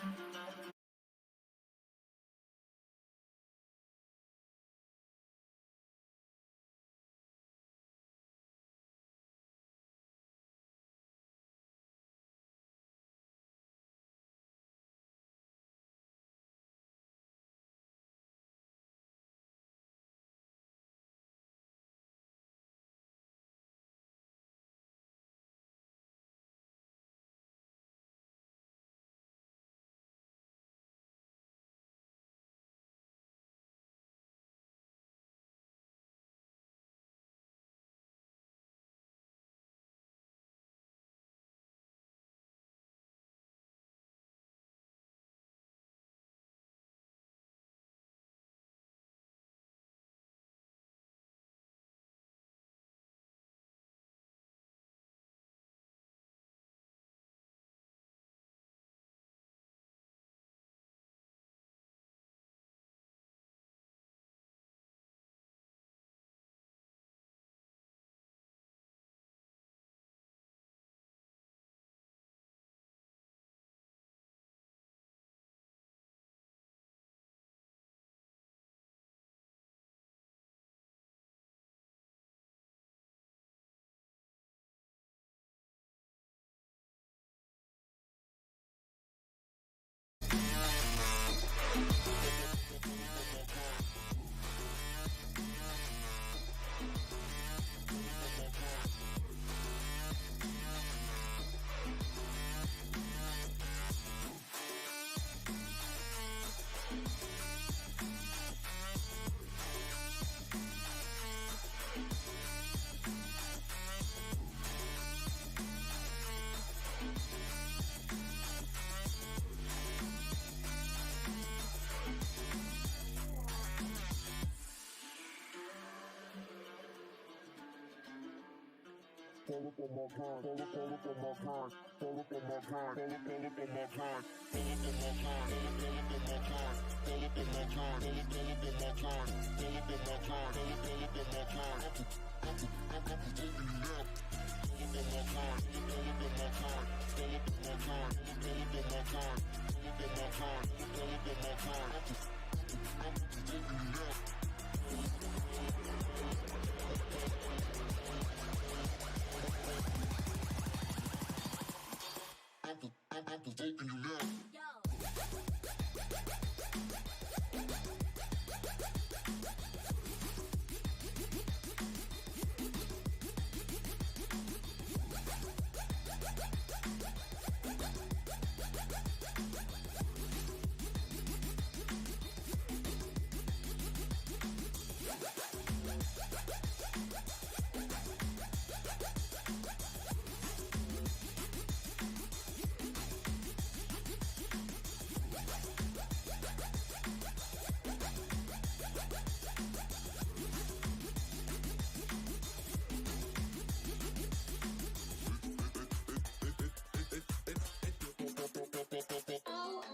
Oh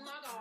my god.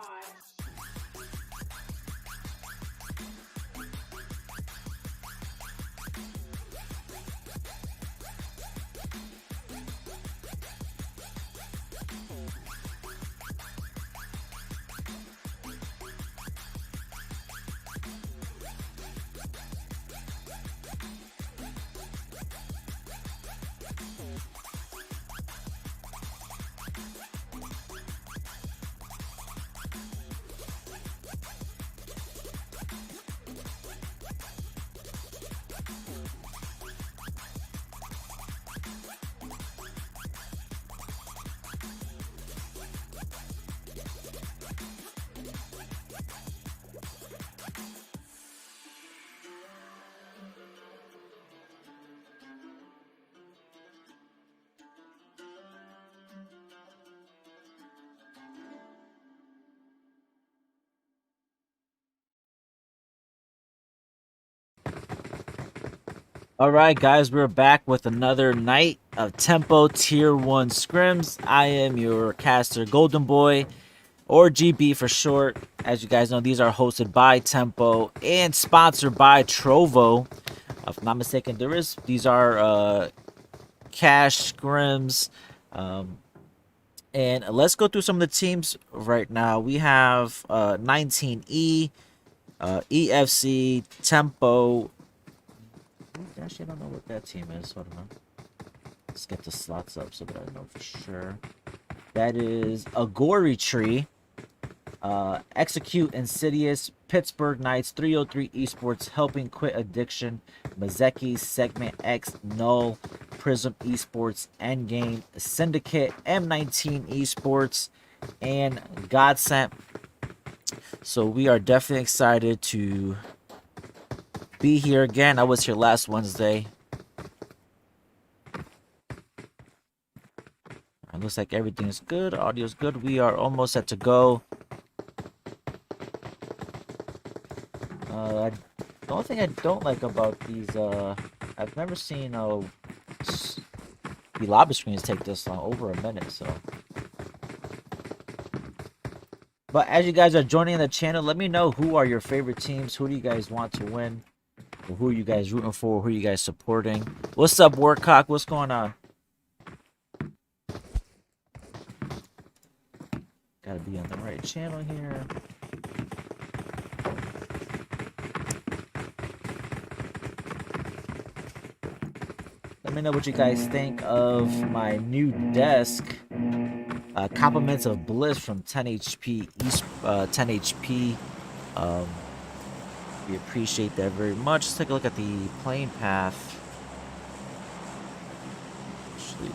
All right, guys, we're back with another night of Tempo Tier 1 Scrims. I am your caster, GoldenBoy, or GB for short. As you guys know, these are hosted by Tempo and sponsored by Trovo. If I'm not mistaken, these are cash scrims. And let's go through some of the teams right now. We have 19E, EFC, Tempo. Actually, I don't know what that team is. Hold on. Let's get the slots up so that I know for sure. That is Agori Tree, Execute Insidious, Pittsburgh Knights, 303 Esports, Helping Quit Addiction, Mazeki, Segment X, Null, Prism Esports, Endgame, Syndicate, M19 Esports, and Godsent. So we are definitely excited to be here again. I was here last Wednesday. It looks like everything is good. Audio is good. We are almost set to go. The only thing I don't like about these, I've never seen the lobby screens take this long, over a minute. So, but as you guys are joining the channel, let me know who are your favorite teams. Who do you guys want to win? Or who are you guys rooting for? Who are you guys supporting? What's up, Warcock? What's going on? Gotta be on the right channel here. Let me know what you guys think of my new desk. Compliments of Bliss from 10HP. 10HP. We appreciate that very much. Let's take a look at the playing path. Actually,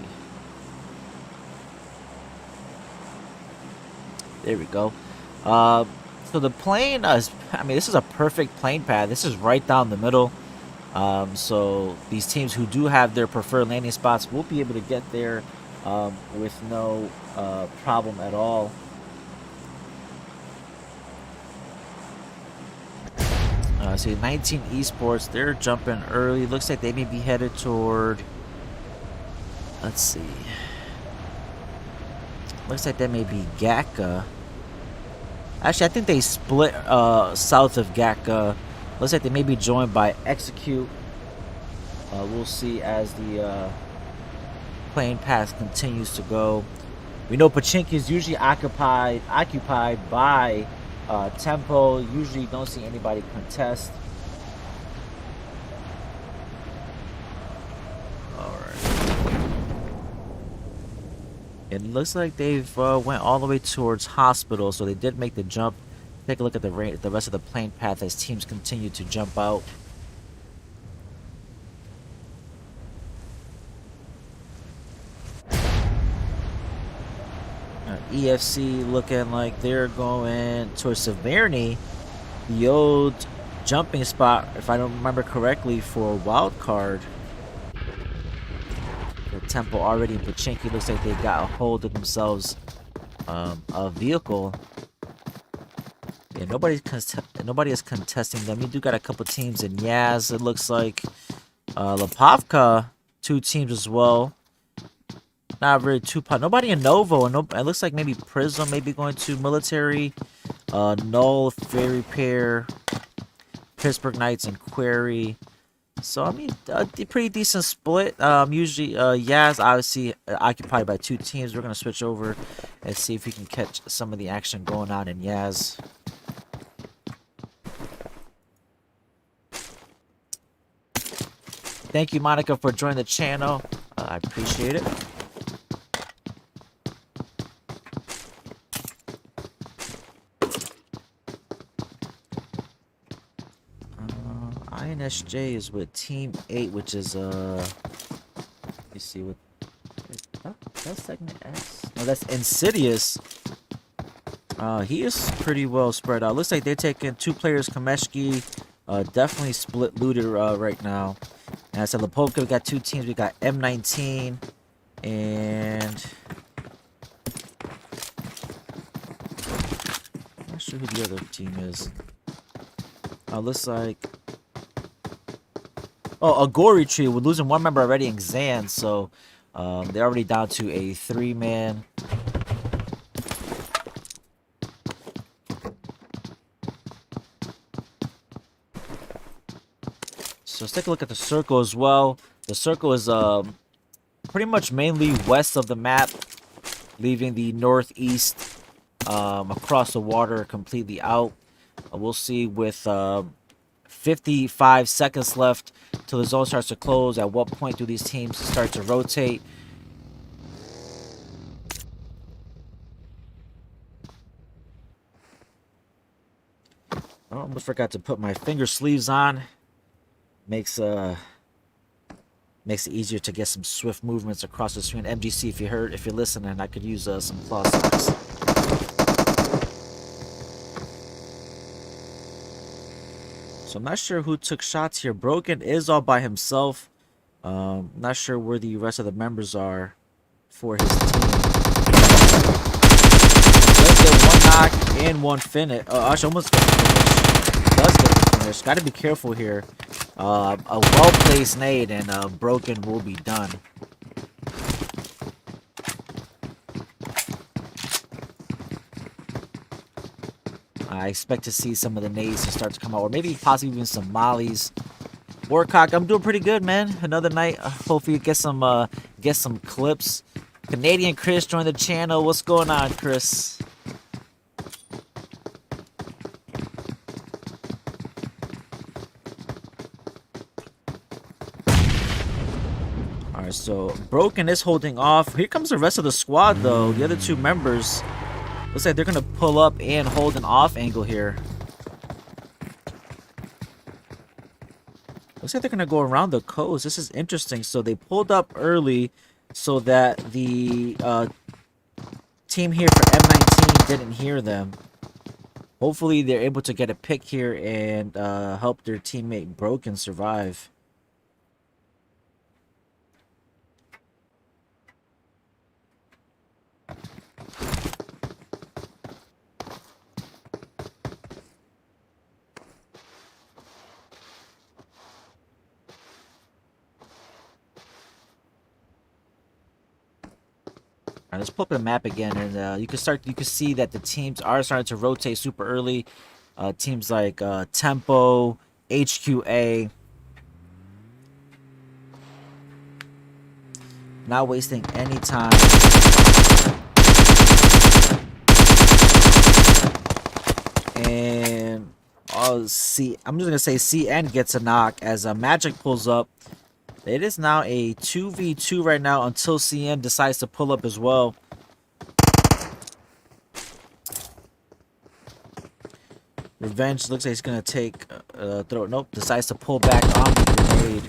there we go. So the plane is, I mean, this is a perfect plane path. This is right down the middle. So these teams who do have their preferred landing spots will be able to get there with no problem at all. See, 19 Esports, they're jumping early. Looks like they may be headed toward, let's see. Looks like that may be Gakka. Actually, I think they split south of Gakka. Looks like they may be joined by Execute. We'll see as the playing path continues to go. We know Pachinki is usually occupied by Tempo. Usually don't see anybody contest. Alright. It looks like they've went all the way towards Hospital, so they did make the jump. Take a look at the rest of the plane path as teams continue to jump out. EFC looking like they're going towards Severny, the old jumping spot, if I don't remember correctly, for wild card. The Temple already in Pachinki. Looks like they got a hold of themselves a vehicle. Yeah, nobody is contesting them. You do got a couple teams in Yaz. It looks like Lepovka, 2 teams as well. Not really too pot. Nobody in Novo. And it looks like maybe Prism may be going to military. Null, Fairy Pair, Pittsburgh Knights, and Query. So I mean, a pretty decent split. Usually, Yaz obviously occupied by 2 teams. We're gonna switch over and see if we can catch some of the action going on in Yaz. Thank you, Monica, for joining the channel. I appreciate it. INSJ is with Team 8, which is let me see what. Oh, that's Segment S. No, that's Insidious. He is pretty well spread out. Looks like they're taking 2 players. Kameshki, definitely split looted right now. And I said Lepovka, we got 2 teams. We got M19 and I'm not sure who the other team is. Looks like Agori Tree. We're losing 1 member already in Xan, so they're already down to a 3-man. So let's take a look at the circle as well. The circle is pretty much mainly west of the map. leaving the northeast across the water completely out. We'll see with 55 seconds left till the zone starts to close. At what point do these teams start to rotate? I almost forgot to put my finger sleeves on. Makes it easier to get some swift movements across the screen. MGC, if you're listening, I could use some claw socks. So I'm not sure who took shots here. Broken is all by himself. Not sure where the rest of the members are for his team. Does get one knock and one finish. Actually, almost get the finish. Does get the finish. Got to be careful here. A well-placed nade and Broken will be done. I expect to see some of the nades to start to come out, or maybe possibly even some mollies. Warcock, I'm doing pretty good, man. Another night. Hopefully, get some clips. Canadian Chris joined the channel. What's going on, Chris? All right, so Broken is holding off. Here comes the rest of the squad, though. The other two members. Looks like they're going to pull up and hold an off angle here. Looks like they're going to go around the coast. This is interesting. So they pulled up early so that the team here for M19 didn't hear them. Hopefully they're able to get a pick here and help their teammate Broken survive. Alright, let's pull up the map again, and you can see that the teams are starting to rotate super early. Teams like Tempo, HQA, not wasting any time. And I'm just gonna say CN gets a knock as Magic pulls up. It is now a 2v2 right now until CN decides to pull up as well. Revenge looks like he's going to take throw. Nope, decides to pull back on the grenade.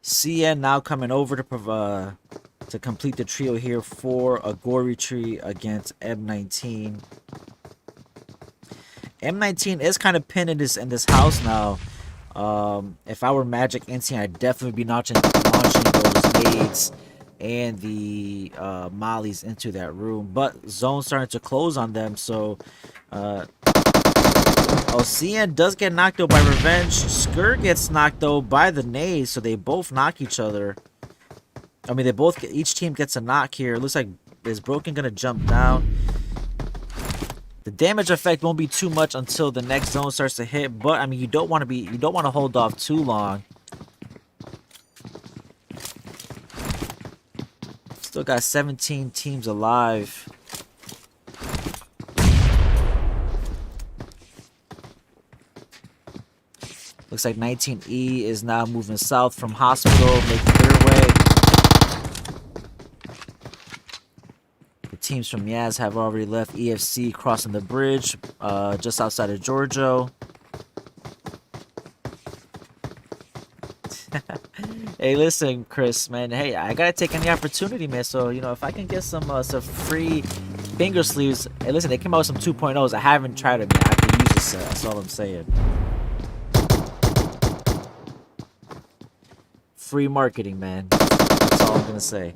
CN now coming over to complete the trio here for a gory tree against M19. M19 is kind of pinned in this house now. If I were Magic Instinct, I'd definitely be launching those nades and the mollies into that room. But zone's starting to close on them, so CN does get knocked out by Revenge. Skur gets knocked out by the nade, so they both knock each other. I mean, each team gets a knock here. It looks like is Broken gonna jump down. The damage effect won't be too much until the next zone starts to hit, but I mean, you don't want to hold off too long. Still got 17 teams alive. Looks like 19E is now moving south from hospital, making their way. The teams from Yaz have already left EFC, crossing the bridge just outside of Giorgio. Hey, listen, Chris, man. Hey, I gotta take any opportunity, man. So, you know, if I can get some free finger sleeves. Hey, listen, they came out with some 2.0s. I haven't tried them yet. I can use this. That's all I'm saying. Free marketing, man. That's all I'm gonna say.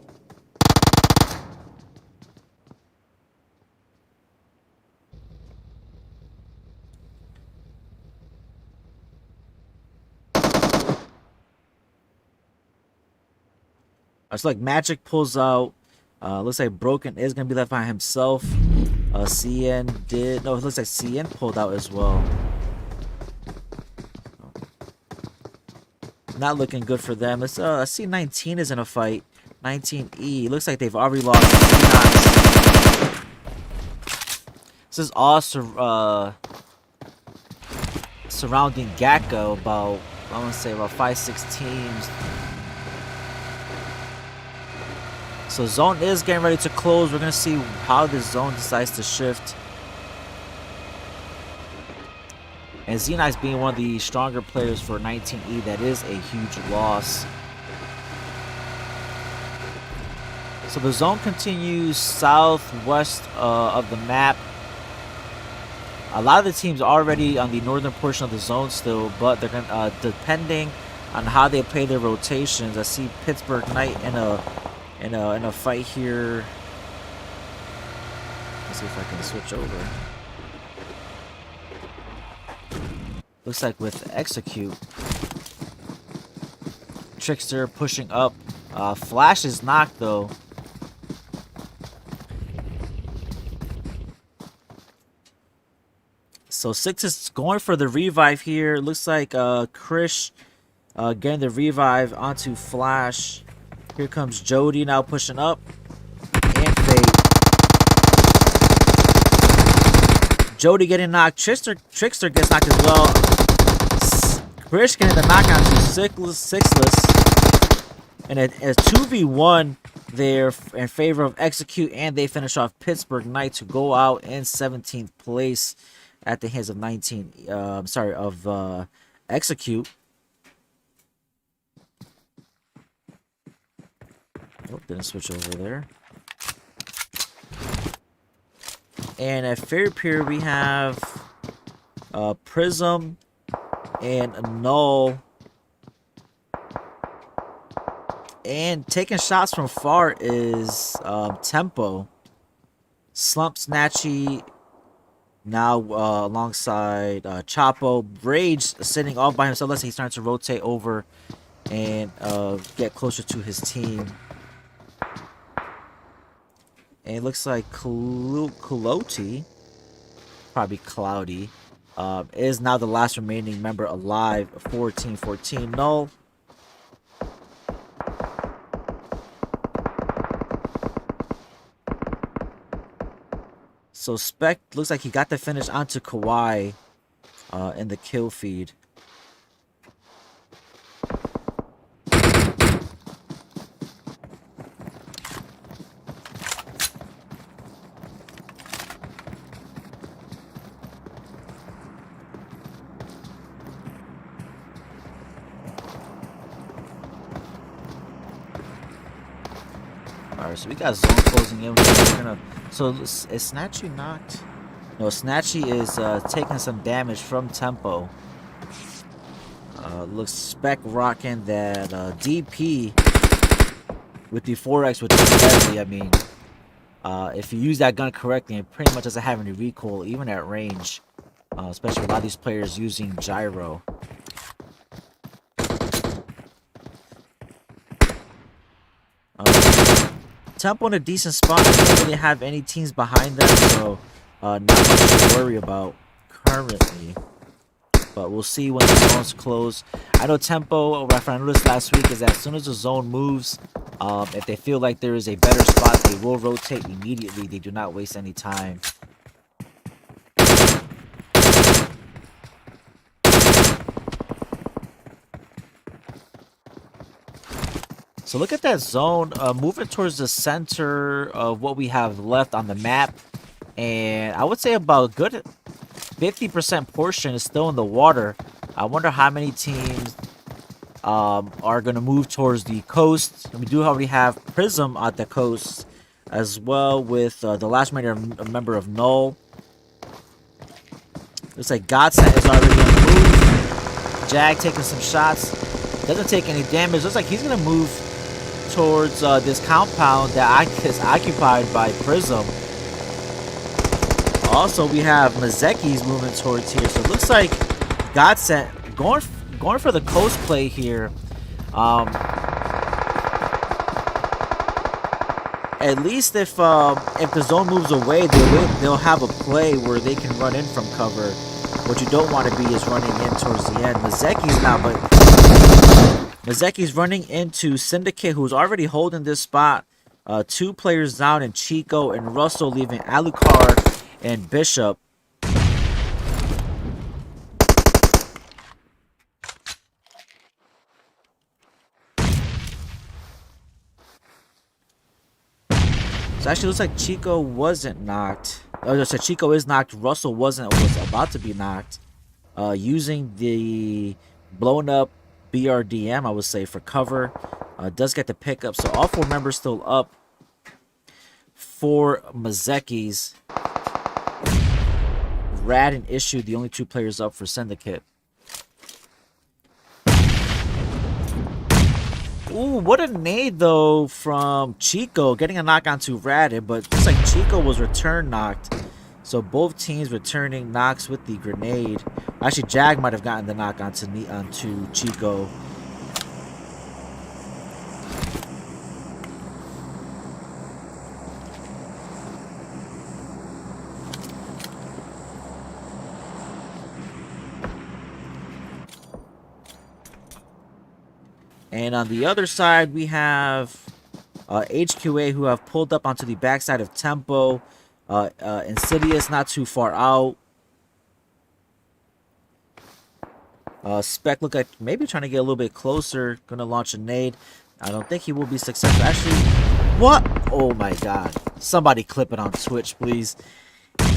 It's like Magic pulls out. Looks like Broken is gonna be left by himself. CN did. No, it looks like CN pulled out as well. Not looking good for them. Let's I see 19 is in a fight. 19E. Looks like they've already lost 3 knocks. This is all surrounding Gakko. About, I want to say about 5-6 teams. So zone is getting ready to close. We're gonna see how this zone decides to shift. And Z-Nice being one of the stronger players for 19E, that is a huge loss. So the zone continues southwest of the map. A lot of the teams are already on the northern portion of the zone still, but they're gonna, depending on how they play their rotations. I see Pittsburgh Knight in a fight here. Let's see if I can switch over. Looks like with Execute. Trickster pushing up. Flash is knocked though. So 6 is going for the revive here. Looks like Krish getting the revive onto Flash. Here comes Jody now pushing up. And Fate. Jody getting knocked. Trickster gets knocked as well. Krish getting the knock onto Sixless. And a 2v1 there in favor of Execute. And they finish off Pittsburgh Knight to go out in 17th place at the hands of Execute. Oh, didn't switch over there. And at Fair Pier we have Prism and Null. And taking shots from far is Tempo. Slump Snatchy now alongside Chapo. Rage sitting all by himself. Let's say he's starting to rotate over and get closer to his team. And it looks like Kuloti, probably Cloudy, is now the last remaining member alive for Team 14. Null. So Spec looks like he got the finish onto Kawhi in the kill feed. Alright, so we got zone closing in. So is Snatchy knocked? No, Snatchy is taking some damage from Tempo. Looks Spec rocking that DP with the 4X, which is deadly. I mean, if you use that gun correctly, it pretty much doesn't have any recoil, even at range. Especially with a lot of these players using gyro. Tempo in a decent spot. They don't really have any teams behind them, so not much to worry about currently. But we'll see when the zones close. I know Tempo, what I noticed last week is that as soon as the zone moves, if they feel like there is a better spot, they will rotate immediately. They do not waste any time. So look at that zone, moving towards the center of what we have left on the map. And I would say about a good 50% portion is still in the water. I wonder how many teams are going to move towards the coast. And we do already have Prism at the coast as well, with the last member of Null. Looks like Godsent is already on the move. Jag taking some shots. Doesn't take any damage. Looks like he's going to move towards this compound that is occupied by Prism. Also, we have Mazeki's moving towards here. So it looks like Godsent going for the coast play here. At least if the zone moves away, they'll have a play where they can run in from cover. What you don't want to be is running in towards the end. Mazeki's running into Syndicate, who's already holding this spot. 2 players down, and Chico and Russell leaving Alucard and Bishop. So actually, looks like Chico wasn't knocked. Oh, so Chico is knocked. Russell was about to be knocked. Using the blown up BRDM, I would say, for cover. Does get the pickup. So all 4 members still up for Mazeki's. Rad and Issue, the only 2 players up for Syndicate. Ooh, what a nade, though, from Chico. Getting a knock onto Rad, but looks like Chico was return knocked. So both teams returning knocks with the grenade. Actually, Jag might have gotten the knock onto Chico. And on the other side, we have HQA, who have pulled up onto the backside of Tempo. Insidious not too far out. Spec look like maybe trying to get a little bit closer. Gonna launch a nade. I don't think he will be successful. Actually, what? Oh my god. Somebody clip it on Twitch, please.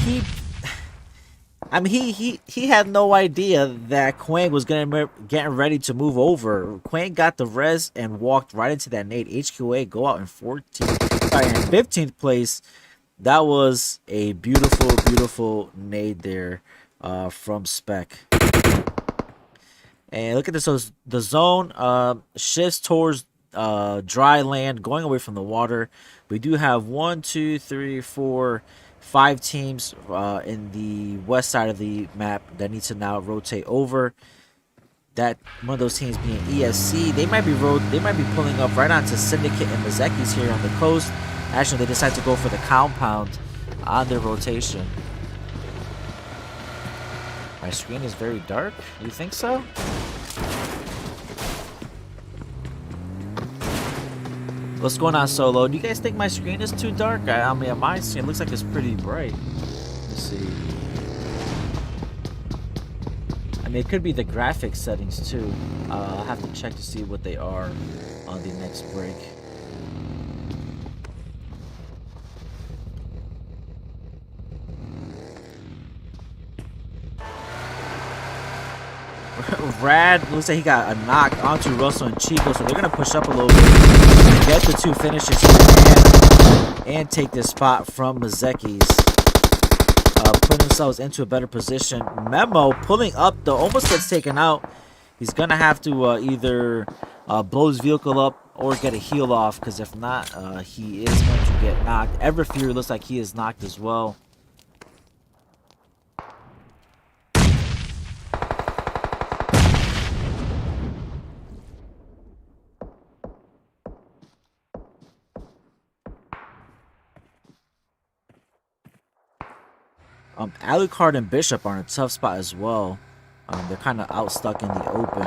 He had no idea that Quang was getting ready to move over. Quang got the res and walked right into that nade. HQA go out in 15th place. That was a beautiful, beautiful nade there from Spec. And look at this. So the zone shifts towards dry land, going away from the water. We do have 1, 2, 3, 4, 5 teams in the west side of the map that need to now rotate over. That one of those teams being ESC, they might be pulling up right onto Syndicate and Mazeki's here on the coast. Actually, they decide to go for the compound on their rotation. My screen is very dark. You think so? What's going on, Solo? Do you guys think my screen is too dark? I mean, my screen looks like it's pretty bright. Let's see. I mean, it could be the graphics settings too. I'll have to check to see what they are on the next break. Rad looks like he got a knock onto Russell and Chico, so they're gonna push up a little bit, get the 2 finishes here, and take this spot from Mazeki's. Put themselves into a better position. Memo pulling up, though, almost gets taken out. He's gonna have to either blow his vehicle up or get a heal off, because if not, he is going to get knocked. Everfury looks like he is knocked as well. Alucard and Bishop are in a tough spot as well. They're kind of out stuck in the open.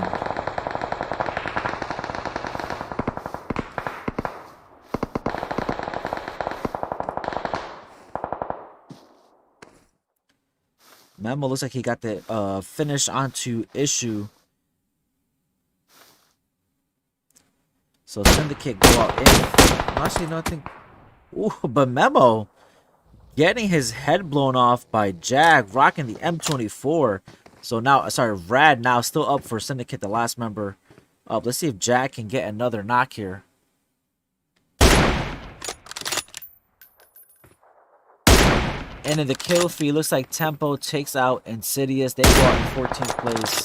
Memo looks like he got the finish onto Issue. So Syndicate go out in. Actually, nothing. Ooh, but Memo getting his head blown off by Jag, rocking the M24. So now, sorry, Rad now still up for Syndicate, the last member up. Let's see if Jag can get another knock here. And in the kill feed, looks like Tempo takes out Insidious. They go out in 14th place.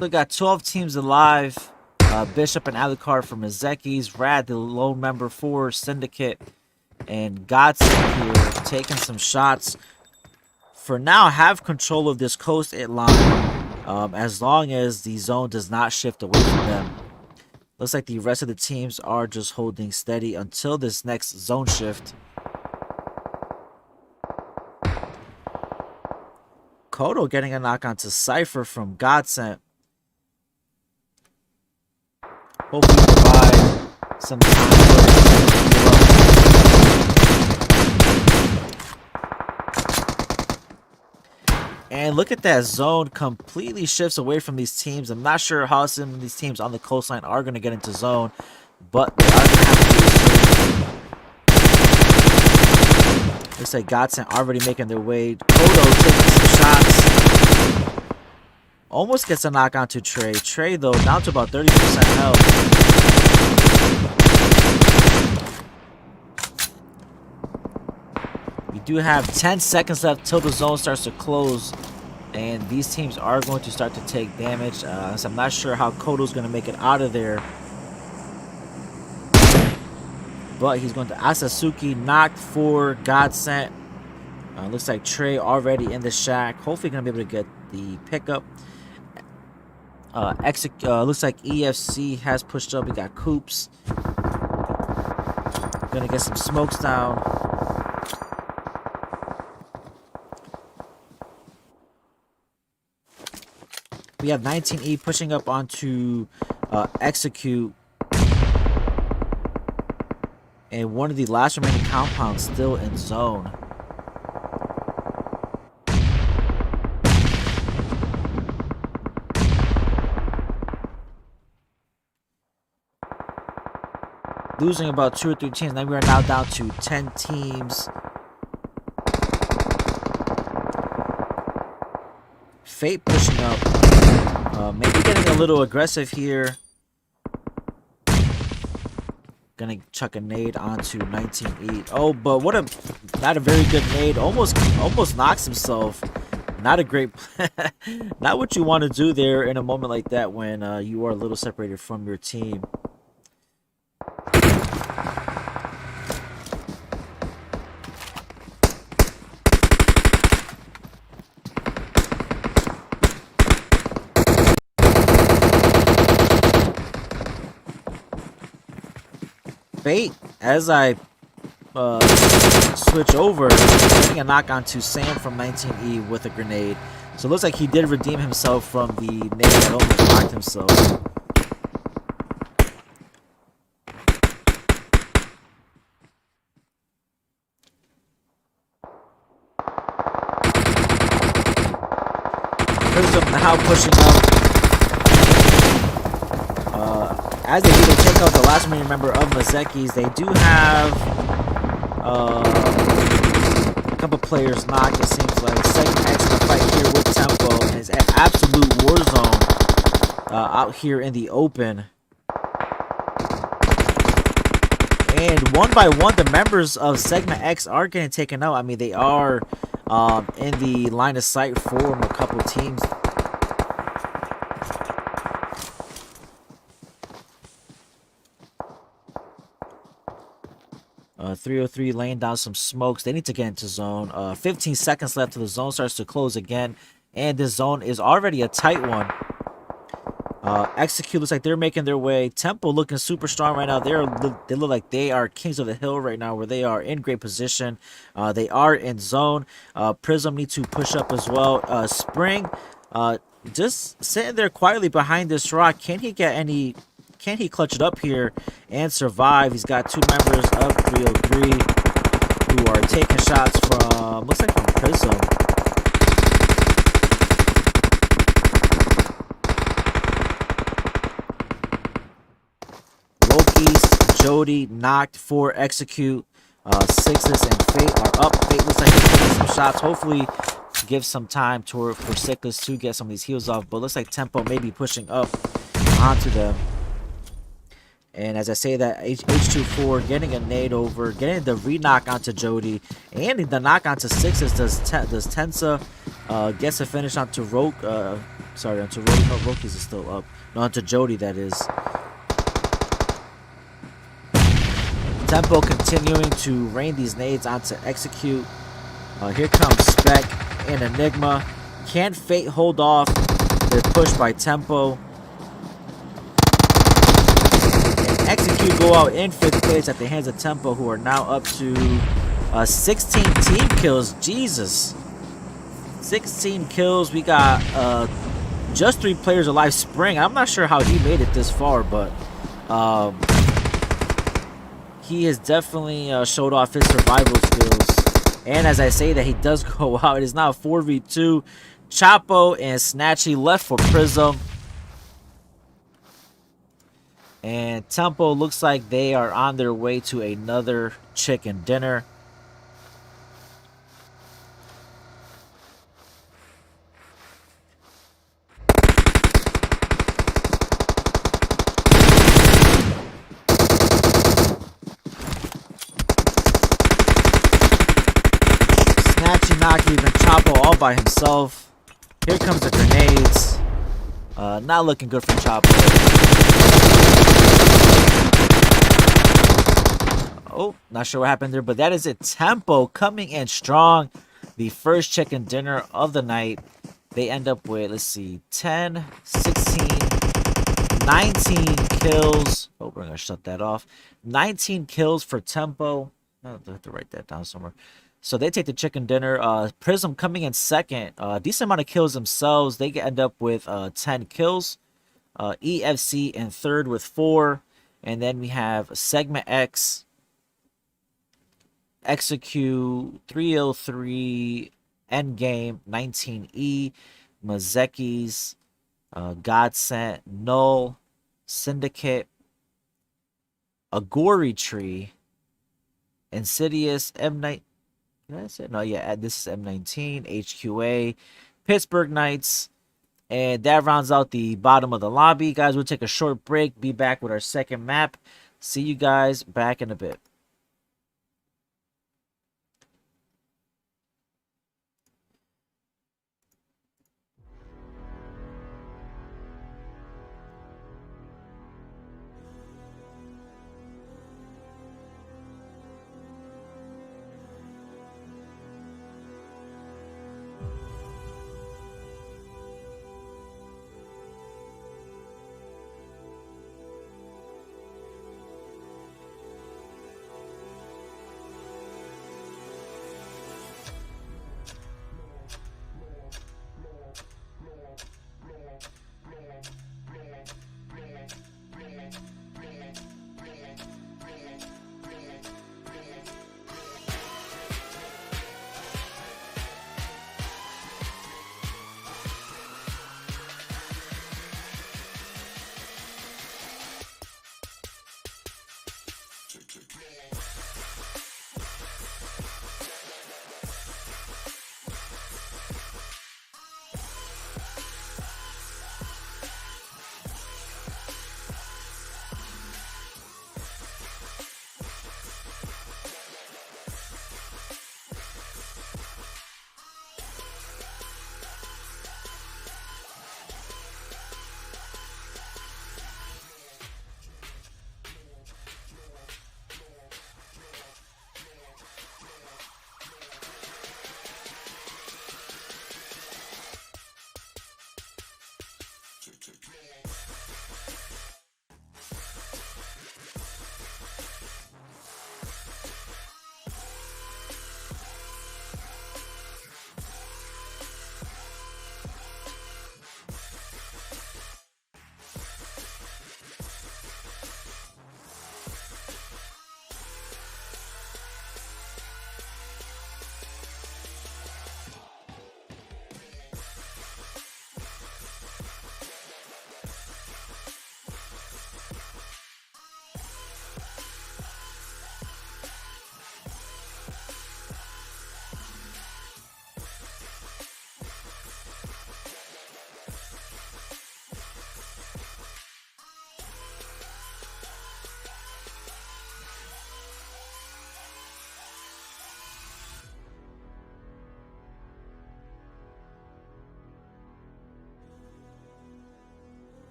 We got 12 teams alive. Bishop and Alucard for Mazekis, Rad, the lone member for Syndicate, and Godson here taking some shots. For now, have control of this coast it line as long as the zone does not shift away from them. Looks like the rest of the teams are just holding steady until this next zone shift. Kodo getting a knock onto Cypher from Godsent. Hopefully provide some time for and look at that zone completely shifts away from these teams. I'm not sure how some of these teams on the coastline are going to get into zone, but they are going to have to do it. Looks like Godsent already making their way. Kodo taking some shots. Almost gets a knock onto Trey. Trey, though, down to about 30% health. We do have 10 seconds left till the zone starts to close. And these teams are going to start to take damage. So I'm not sure how Kodo's going to make it out of there. But he's going to Asasuki, knocked for Godsent. Looks like Trey already in the shack. Hopefully going to be able to get the pickup. Looks like EFC has pushed up. We got Coops. Gonna get some smokes down. We have 19E pushing up onto Execute. And one of the last remaining compounds still in zone. Losing about 2 or 3 teams. Now we are now down to 10 teams. Fate pushing up. Maybe getting a little aggressive here. Gonna chuck a nade onto 19E. Oh, but what a not a very good nade. Almost knocks himself. Not a great not what you want to do there in a moment like that when you are a little separated from your team. Fate, as I switch over, getting a knock onto Sam from 19E with a grenade. So it looks like he did redeem himself from the nade that almost knocked himself. Prism now pushing up. As they do, they take out the last remaining member of Mazekis. They do have a couple players knocked, it seems like. Segment X in the fight here with Tempo. And it's an absolute war zone out here in the open. And one by one, the members of Segment X are getting taken out. I mean, they are in the line of sight for a couple teams. 303 laying down some smokes. They need to get into zone. 15 seconds left till the zone starts to close again. And this zone is already a tight one. Execute looks like they're making their way. Tempo looking super strong right now. They look like they are kings of the hill right now, where they are in great position. They are in zone. Prism need to push up as well. Spring just sitting there quietly behind this rock. Can he get any... Can he clutch it up here and survive? He's got 2 members of 303 who are taking shots from, looks like from Prism. Loki's, Jody knocked for Execute. Sixes and Fate are up. Fate looks like he's taking some shots. Hopefully give some time for Sickless to get some of these heals off. But looks like Tempo may be pushing up onto them. And as I say that, H24 getting a nade over, getting the re-knock onto Jody, and the knock onto Sixes does Tensa. Gets a finish onto Roke. Sorry, onto Roke. No, Rokies is still up. No, onto Jody, that is. Tempo continuing to rain these nades onto Execute. Here comes Spec and Enigma. Can't Fate hold off the push by Tempo. Execute go out in 5th place at the hands of Tempo, who are now up to 16 team kills. Jesus. 16 kills. We got just 3 players alive. Spring, I'm not sure how he made it this far, but he has definitely showed off his survival skills. And as I say that, he does go out. It is now 4v2. Chapo and Snatchy left for Prism. And Tempo looks like they are on their way to another chicken dinner. Snatchy not even Chapo all by himself. Here comes the grenades. Not looking good for Chapo. Oh, not sure what happened there, but that is it. Tempo coming in strong. The first chicken dinner of the night. They end up with, let's see, 10, 16, 19 kills. Oh, we're going to shut that off. 19 kills for Tempo. I have to write that down somewhere. So they take the chicken dinner. Prism coming in second. Decent amount of kills themselves. They end up with 10 kills. EFC in third with 4. And then we have Segment X, Execute, 303, Endgame, 19E, Mazekis, Godsent, Null, Syndicate, Agori Tree, Insidious, M9. Did I say? No, yeah, this is M19, HQA, Pittsburgh Knights. And that rounds out the bottom of the lobby. Guys, we'll take a short break. Be back with our second map. See you guys back in a bit.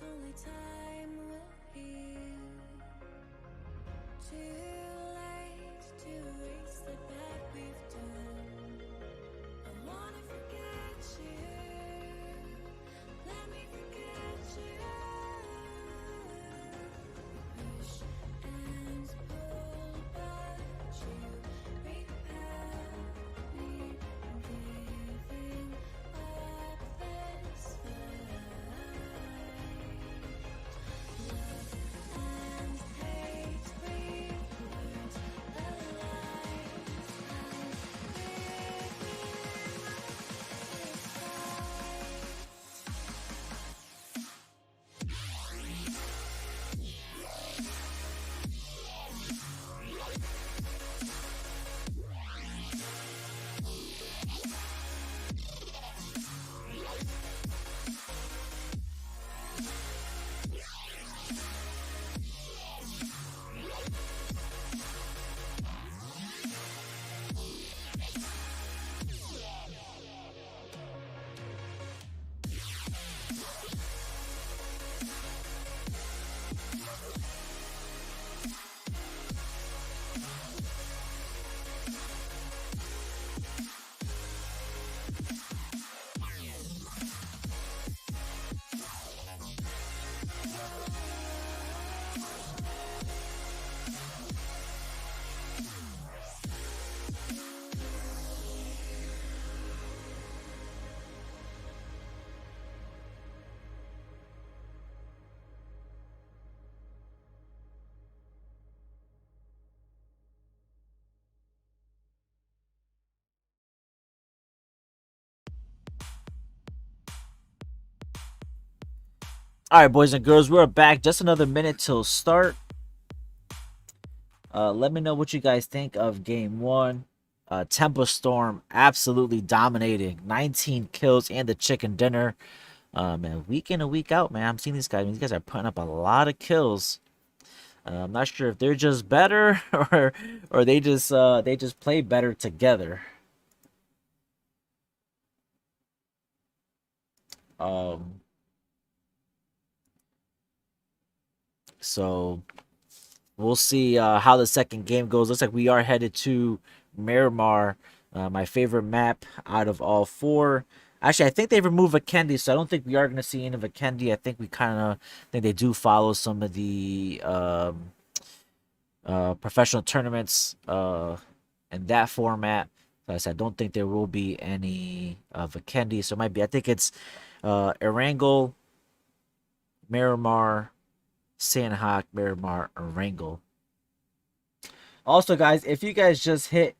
Only time will heal. Too late to erase the bad we've done. I wanna forget you. Let me forget you. Push and pull, but you repel me, giving up this fight. All right, boys and girls, we're back. Just another minute till start. Let me know what you guys think of game one. Tempo Storm absolutely dominating. 19 kills and the chicken dinner. Man, week in and week out, man. I'm seeing these guys. These guys are putting up a lot of kills. I'm not sure if they're just better or they just play better together. So we'll see how the second game goes. Looks like we are headed to Miramar, my favorite map out of all four. Actually, I think they removed Vikendi, so I don't think we are going to see any Vikendi. I think we kind of think they do follow some of the professional tournaments in that format. So I don't think there will be any Vikendi. So it might be, I think it's Erangel, Miramar, Sandhawk, Miramar, Erangel. Also, guys, if you guys just hit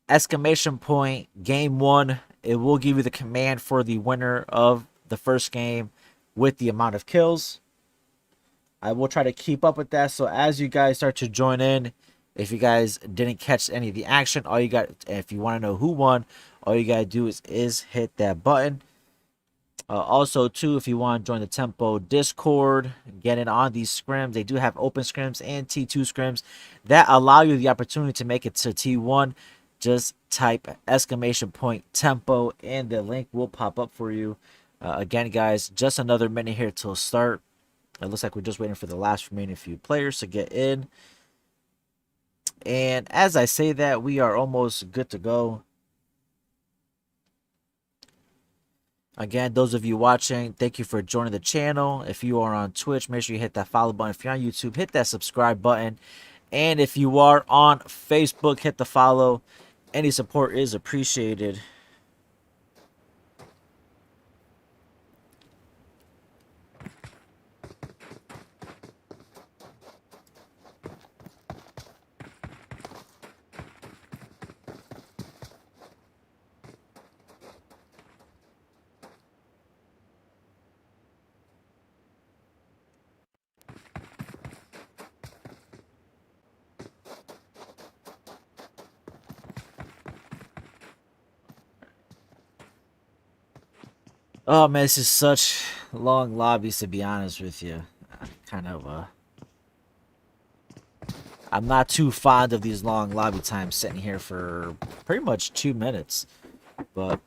exclamation point game one it will give you the command for the winner of the first game with the amount of kills. I will try to keep up with that. So as you guys start to join in, if you guys didn't catch any of the action, all you got, if you want to know who won, all you got to do is hit that button. Also, too, if you want to join the Tempo Discord, get in on these scrims. They do have open scrims and T2 scrims that allow you the opportunity to make it to T1. Just type !Tempo and the link will pop up for you. Again, guys, just another minute here till start. It looks like we're just waiting for the last remaining few players to get in. And as I say that, we are almost good to go. Again, those of you watching, thank you for joining the channel. If you are on Twitch, make sure you hit that follow button. If you're on YouTube, hit that subscribe button. And if you are on Facebook, hit the follow. Any support is appreciated. Oh man, this is such long lobbies, to be honest with you. I'm not too fond of these long lobby times sitting here for pretty much 2 minutes. But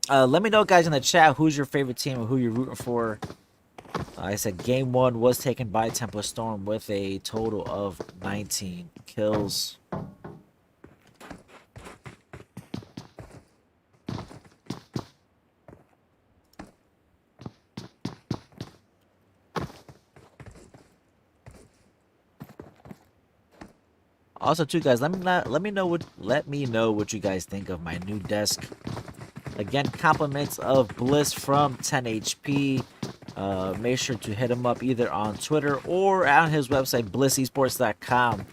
let me know, guys, in the chat who's your favorite team or who you're rooting for. Like I said, game 1 was taken by Tempo Storm with a total of 19 kills. Also, too, guys, let me know what you guys think of my new desk. Again, compliments of Bliss from 10HP. Make sure to hit him up either on Twitter or on his website, blissesports.com.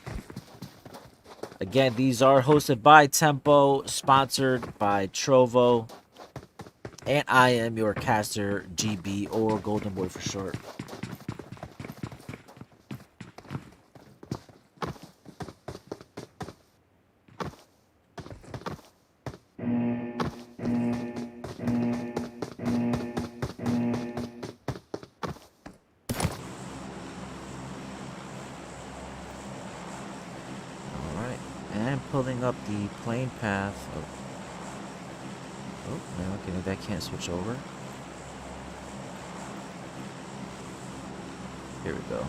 Again, these are hosted by Tempo, sponsored by Trovo, and I am your caster, GB, or GoldenBoy for short. Pulling up the plane path. Oh man, okay, that can't switch over. Here we go.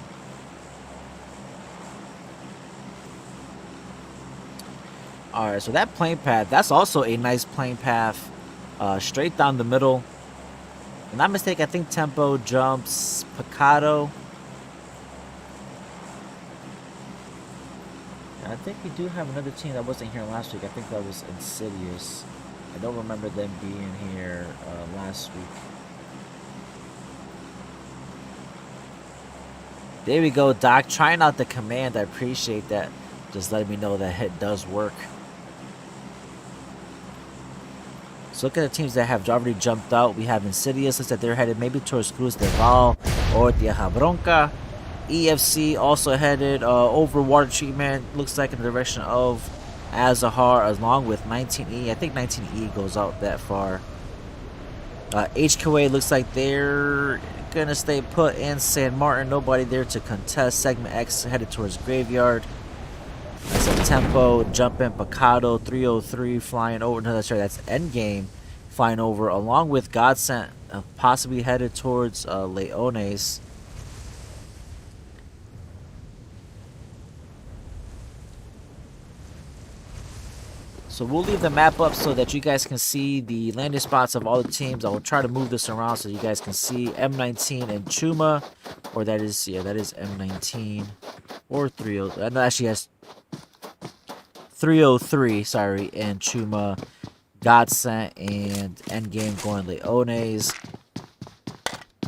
Alright, so that plane path, that's also a nice plane path. Straight down the middle. If I'm not mistaken, I think Tempo jumps Picado. I think we do have another team that wasn't here last week. I think that was Insidious. I don't remember them being here last week. There we go, Doc. Trying out the command. I appreciate that. Just letting me know that it does work. So look at the teams that have already jumped out. We have Insidious. Looks like they're headed maybe towards Cruz de Val or Tierra Bronca. EFC also headed over water treatment, looks like in the direction of Azahar, along with 19E. I think 19E goes out that far. HQA looks like they're going to stay put in San Martin. Nobody there to contest. Segment X headed towards Graveyard. That's a Tempo, jumping Picado, 303 flying over. No, that's right, that's Endgame flying over, along with Godsent, possibly headed towards Leones. So we'll leave the map up so that you guys can see the landing spots of all the teams. I will try to move this around so you guys can see M19 and Chuma. Or that is, yeah, that is M19. Or 30. No, actually, has 303, sorry, and Chuma. Godsent and Endgame going Leones.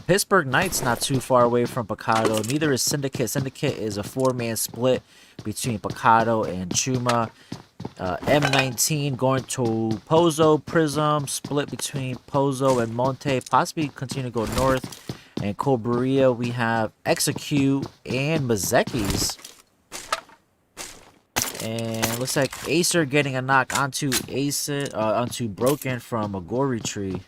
Pittsburgh Knights not too far away from Picado. Neither is Syndicate. Syndicate is a 4-man split between Picado and Chuma. M19 going to Pozo, Prism, split between Pozo and Monte, possibly continue to go north. And Cobria, we have Execute and Mazekis. And looks like Acer getting a knock onto onto Broken from a Gory Tree.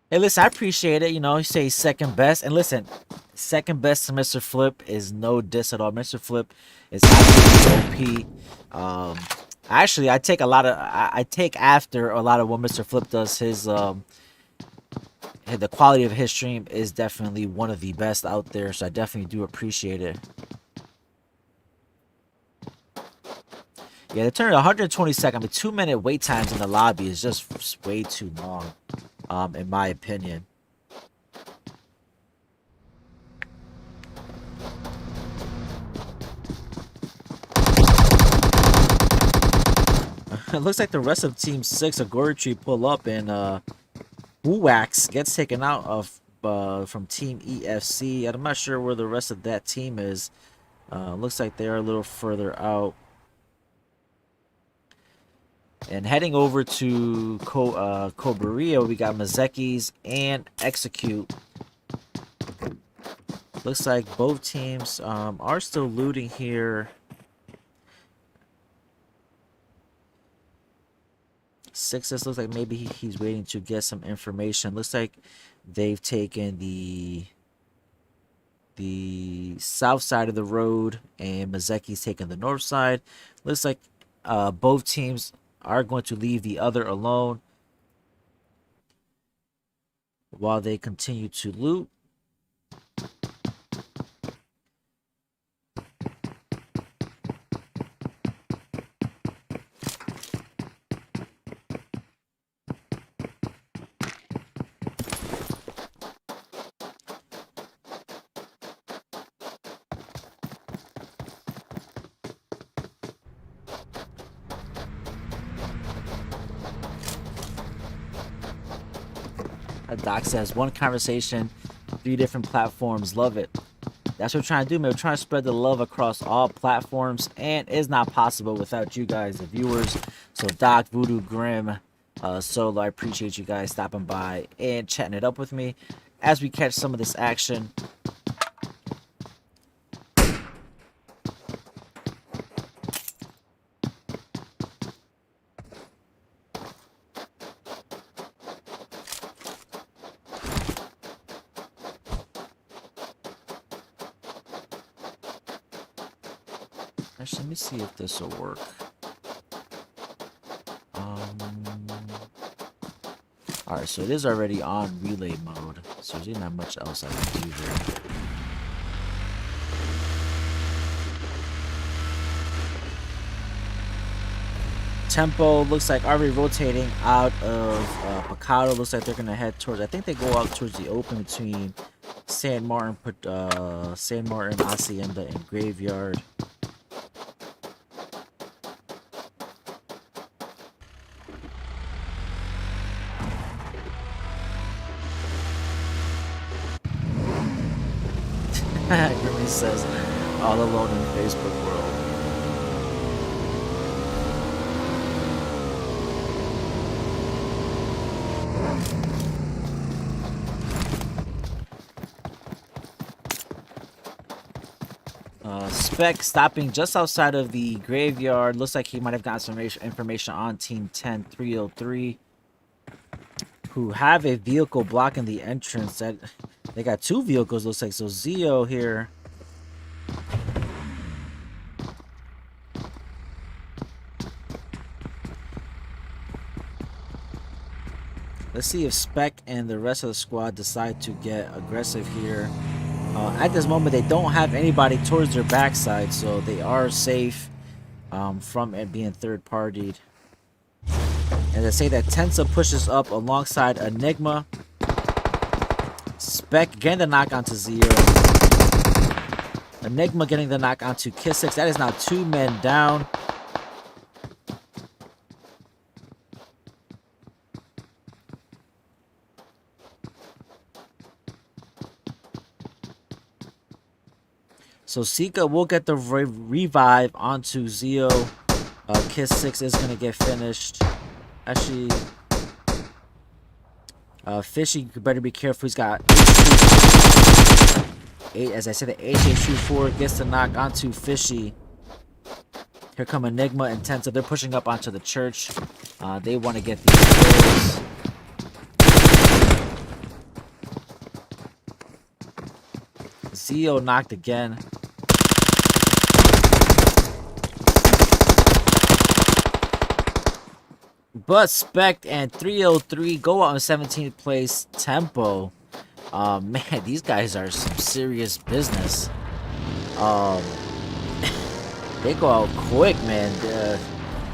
Hey, listen, I appreciate it. You know, you say second best. And listen, second best to Mr. Flip is no diss at all. Mr. Flip is absolutely OP. Actually, I take after a lot of what Mr. Flip does. The quality of his stream is definitely one of the best out there. So I definitely do appreciate it. Yeah, they turned 120 seconds. 2-minute wait times in the lobby is just way too long. In my opinion. It looks like the rest of Team 6 of Goritry pull up and Wuwax gets taken out of from Team EFC. I'm not sure where the rest of that team is. Looks like they're a little further out. And heading over to Cobria, we got Mazekis and Execute. Looks like both teams are still looting here. Sixes looks like maybe he's waiting to get some information. Looks like they've taken the south side of the road and Mazeki's taken the north side. Looks like both teams are going to leave the other alone while they continue to loot. Doc says, one conversation, 3 different platforms. Love it. That's what we're trying to do, man. We're trying to spread the love across all platforms, and it's not possible without you guys, the viewers. So Doc, Voodoo, Grim, Solo, I appreciate you guys stopping by and chatting it up with me as we catch some of this action. Actually, let me see if this will work. Alright, so it is already on relay mode, so there's not much else I can do here. Tempo looks like already rotating out of Picado. Looks like they're gonna head towards. I think they go out towards the open between San Martin, Hacienda, and Graveyard. Grimmy says, all alone in the Facebook world. Spec stopping just outside of the graveyard. Looks like he might have gotten some information on Team 10-303, who have a vehicle blocking the entrance. That they got 2 vehicles, looks like. So Zio here. Let's see if Spec and the rest of the squad decide to get aggressive here. At this moment, they don't have anybody towards their backside, so they are safe from it being third-partied. And they say that Tensa pushes up alongside Enigma. Spec getting the knock onto Zero. Enigma getting the knock onto Kissix. That is now 2 men down. So Sika will get the revive onto Zio. Kiss 6 is going to get finished. Actually, Fishy, you better be careful. He's got 8, as I said, the HH24 gets the knock onto Fishy. Here come Enigma and Tensa. They're pushing up onto the church. They want to get these kills. Zio knocked again. But Spect and 303 go out in 17th place. Tempo. Man, these guys are some serious business. They go out quick, man.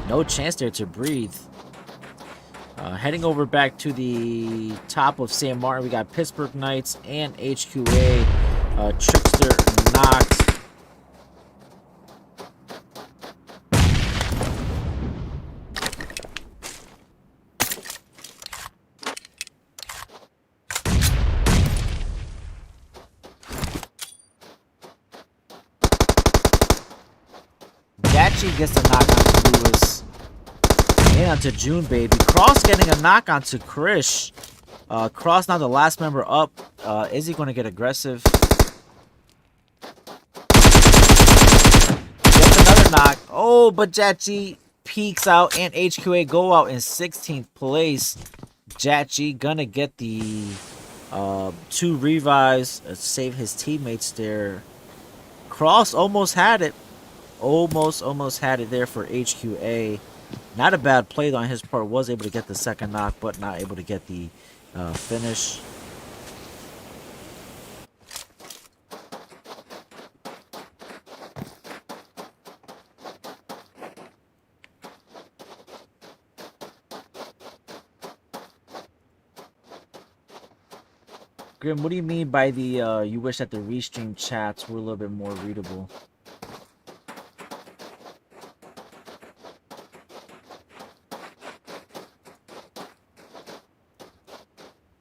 No chance there to breathe. Heading over back to the top of St. Martin, we got Pittsburgh Knights and HQA. Trickster knocked. Gachi gets a knock onto Lewis. And onto June, baby. Cross getting a knock onto Krish. Cross now the last member up. Is he going to get aggressive? Gets another knock. Oh, but Jachi peeks out and HQA go out in 16th place. Jachi gonna get the 2 revives. Save his teammates there. Cross almost had it. Almost had it there for HQA. Not a bad play on his part. Was able to get the second knock, but not able to get the finish. Grim, what do you mean by the you wish that the restream chats were a little bit more readable?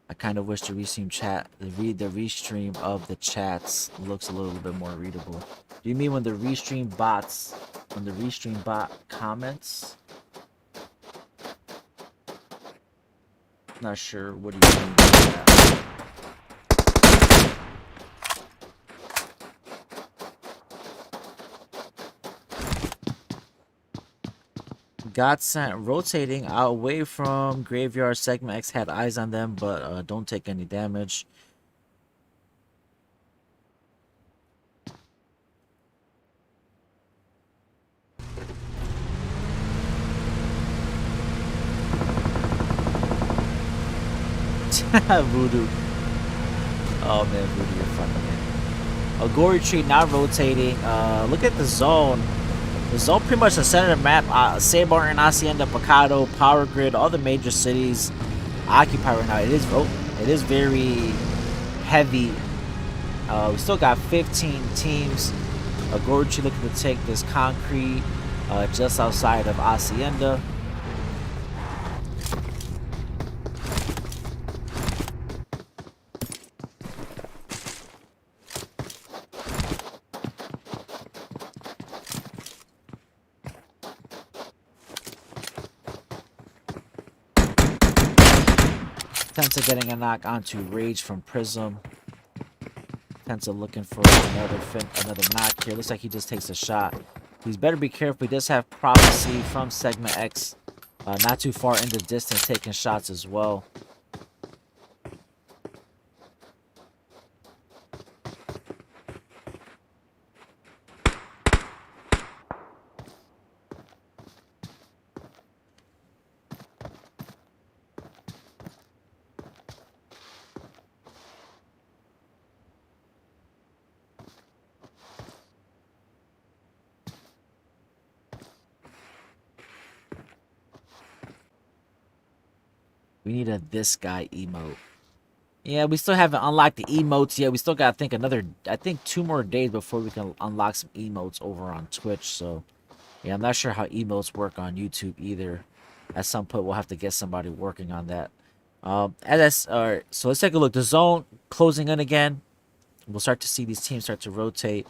I kind of wish the restream of the chats looks a little bit more readable. Do you mean when the restream bot comments? Not sure. What do you mean by that? Got sent rotating out away from Graveyard. Segment X had eyes on them, but don't take any damage. Voodoo. Oh man, Voodoo, you're funny, man. A Gory Tree now rotating. Look at the zone. The zone pretty much the center of the map. St. Martin, Hacienda, Picado, Power Grid, all the major cities occupy right now. It is very heavy. We still got 15 teams. A Gory Tree looking to take this concrete just outside of Hacienda. Tensa getting a knock onto Rage from Prism. Tensa looking for another knock here. Looks like he just takes a shot. He's better be careful. He does have Prophecy from Segment X. Not too far in the distance, taking shots as well. We need a this guy emote. Yeah, we still haven't unlocked the emotes yet. We still got, I think 2 more days before we can unlock some emotes over on Twitch. So, yeah, I'm not sure how emotes work on YouTube either. At some point, we'll have to get somebody working on that. Alright, so let's take a look. The zone closing in again. We'll start to see these teams start to rotate.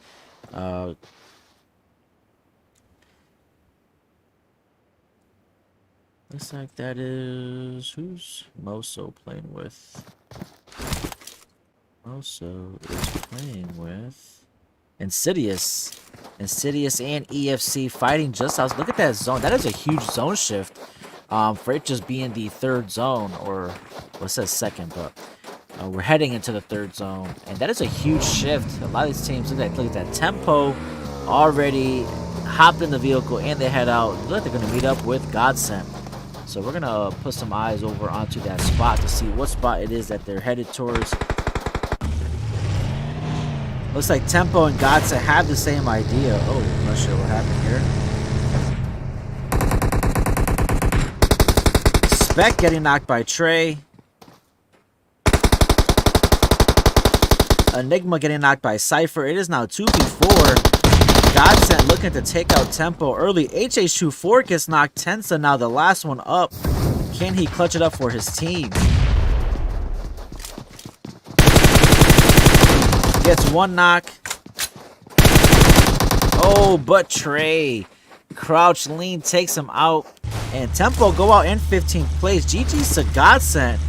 Looks like that is... Who's Moso playing with? Moso is playing with... Insidious. Insidious and EFC fighting just out. Look at that zone. That is a huge zone shift. For it just being the third zone, or well, it says second, but we're heading into the third zone, and that is a huge shift. A lot of these teams, look at that tempo, already hopped in the vehicle and they head out. Look like they're gonna meet up with Godsent. So we're gonna put some eyes over onto that spot to see what spot it is that they're headed towards. Looks like Tempo and Godsent have the same idea. Oh, I'm not sure what happened here. Spec getting knocked by Trey. Enigma getting knocked by Cypher. It is now 2v4. Godsent looking to take out Tempo early. HH24 gets knocked. Tensa now the last one up. Can he clutch it up for his team? Gets one knock. Oh, but Trey. Crouch lean takes him out. And Tempo go out in 15th place. GG's to Godsent.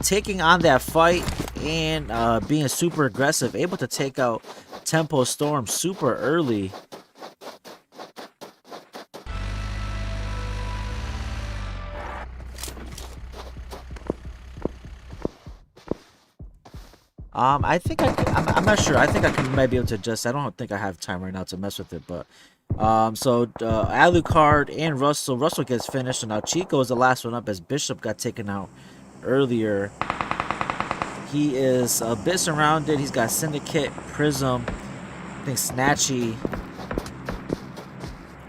Taking on that fight and being super aggressive. Able to take out Tempo Storm super early. I think I'm not sure. I think I might be able to adjust. I don't think I have time right now to mess with it, but so Alucard and Russell gets finished, and now Chico is the last one up as Bishop got taken out earlier. He is a bit surrounded. He's got Syndicate, Prism. I think Snatchy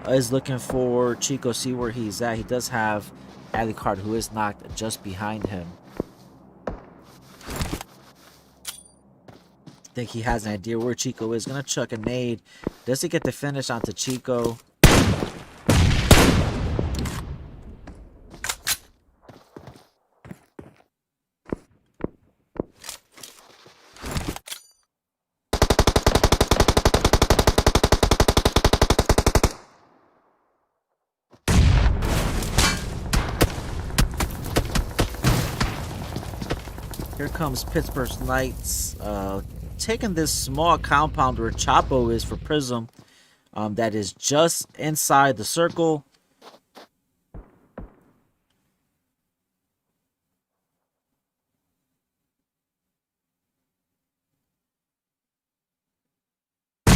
is looking for Chico. See where he's at. He does have Alucard, who is knocked just behind him. I think he has an idea where Chico is. Gonna chuck a nade. Does he get the finish onto Chico? Here comes Pittsburgh Knights. Taking this small compound where Chapo is for Prism. That is just inside the circle. I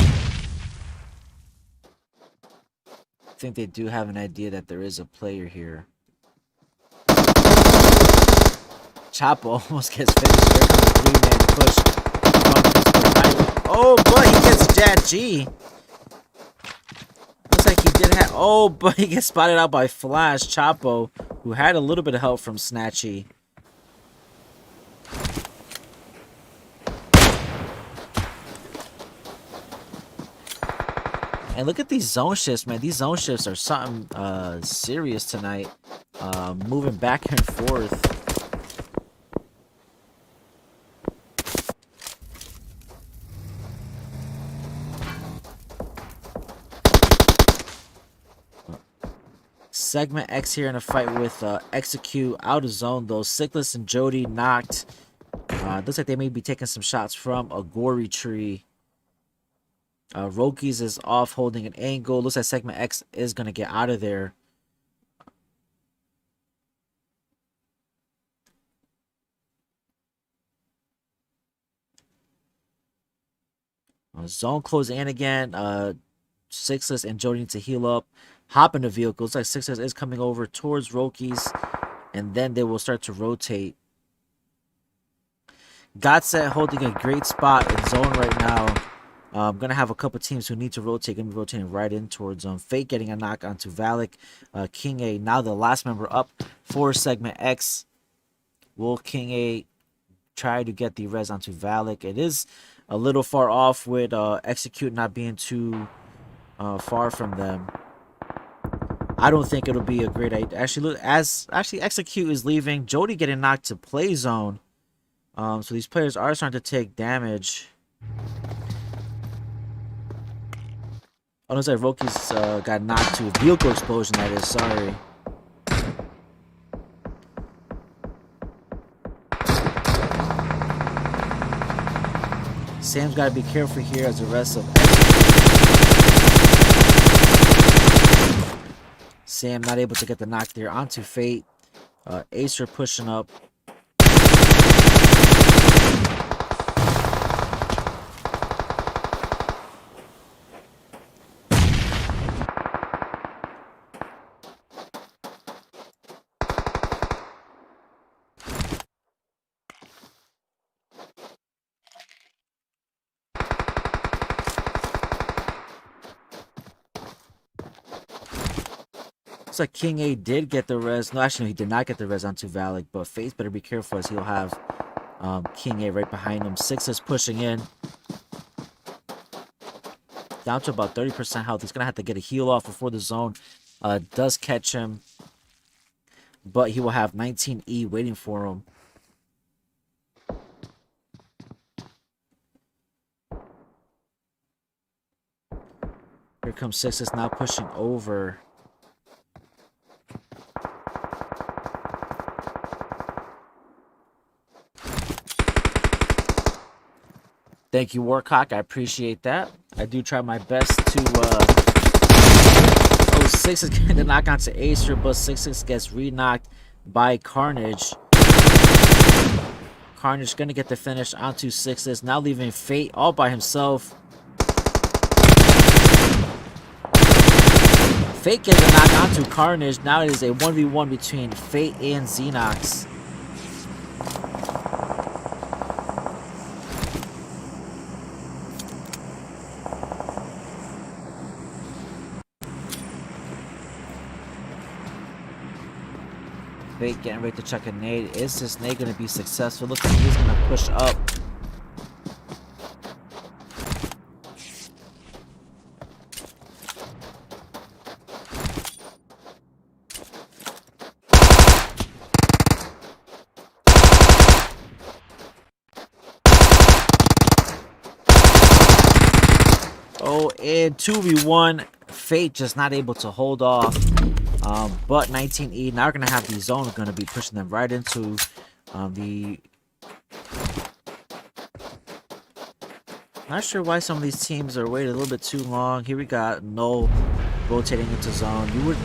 think they do have an idea that there is a player here. Chapo almost gets finished. Here comes a three-man push from Pittsburgh Knights. Oh, but he gets Jat G. Looks like he did have... Oh, but he gets spotted out by Flash. Chapo, who had a little bit of help from Snatchy. And look at these zone shifts, man. These zone shifts are something serious tonight. Moving back and forth. Segment X here in a fight with Execute out of zone though. Sickless and Jody knocked. Looks like they may be taking some shots from a gory tree. Rokis is off holding an angle. Looks like Segment X is going to get out of there. Zone closing in again. Sixless and Jody need to heal up. Hop in the vehicle. Looks like Sixless is coming over towards Rokis. And then they will start to rotate. Godsent holding a great spot in zone right now. I'm going to have a couple teams who need to rotate. Going to be rotating right in towards Fate getting a knock onto Valak. King A now the last member up for Segment X. Will King A try to get the res onto Valak? It is a little far off with Execute not being too far from them. I don't think it'll be a great idea. Actually, Execute is leaving. Jody getting knocked to play zone. So these players are starting to take damage. Oh, looks like Roki's got knocked to a vehicle explosion, that is. Sorry. Sam's got to be careful here as the rest of... Sam not able to get the knock there onto Fate. Acer pushing up. Looks like King A did get the res. No, actually, he did not get the res onto Valak, but Faith better be careful as he'll have King A right behind him. Six is pushing in. Down to about 30% health. He's going to have to get a heal off before the zone does catch him. But he will have 19E waiting for him. Here comes Six is now pushing over. Thank you, Warcock. I appreciate that. I do try my best to... Oh, 6 is getting the knock onto Acer, but 6 gets re-knocked by Carnage. Carnage going to get the finish onto 6, now leaving Fate all by himself. Fate gets a knock onto Carnage. Now it is a 1v1 between Fate and Xenox. Fate getting ready to check a nade. Is this nade going to be successful? Looks like he's going to push up. Oh, and 2v1. Fate just not able to hold off. But 19E, now we're going to have the zone going to be pushing them right into the... Not sure why some of these teams are waiting a little bit too long. Here we got Null rotating into zone. You would...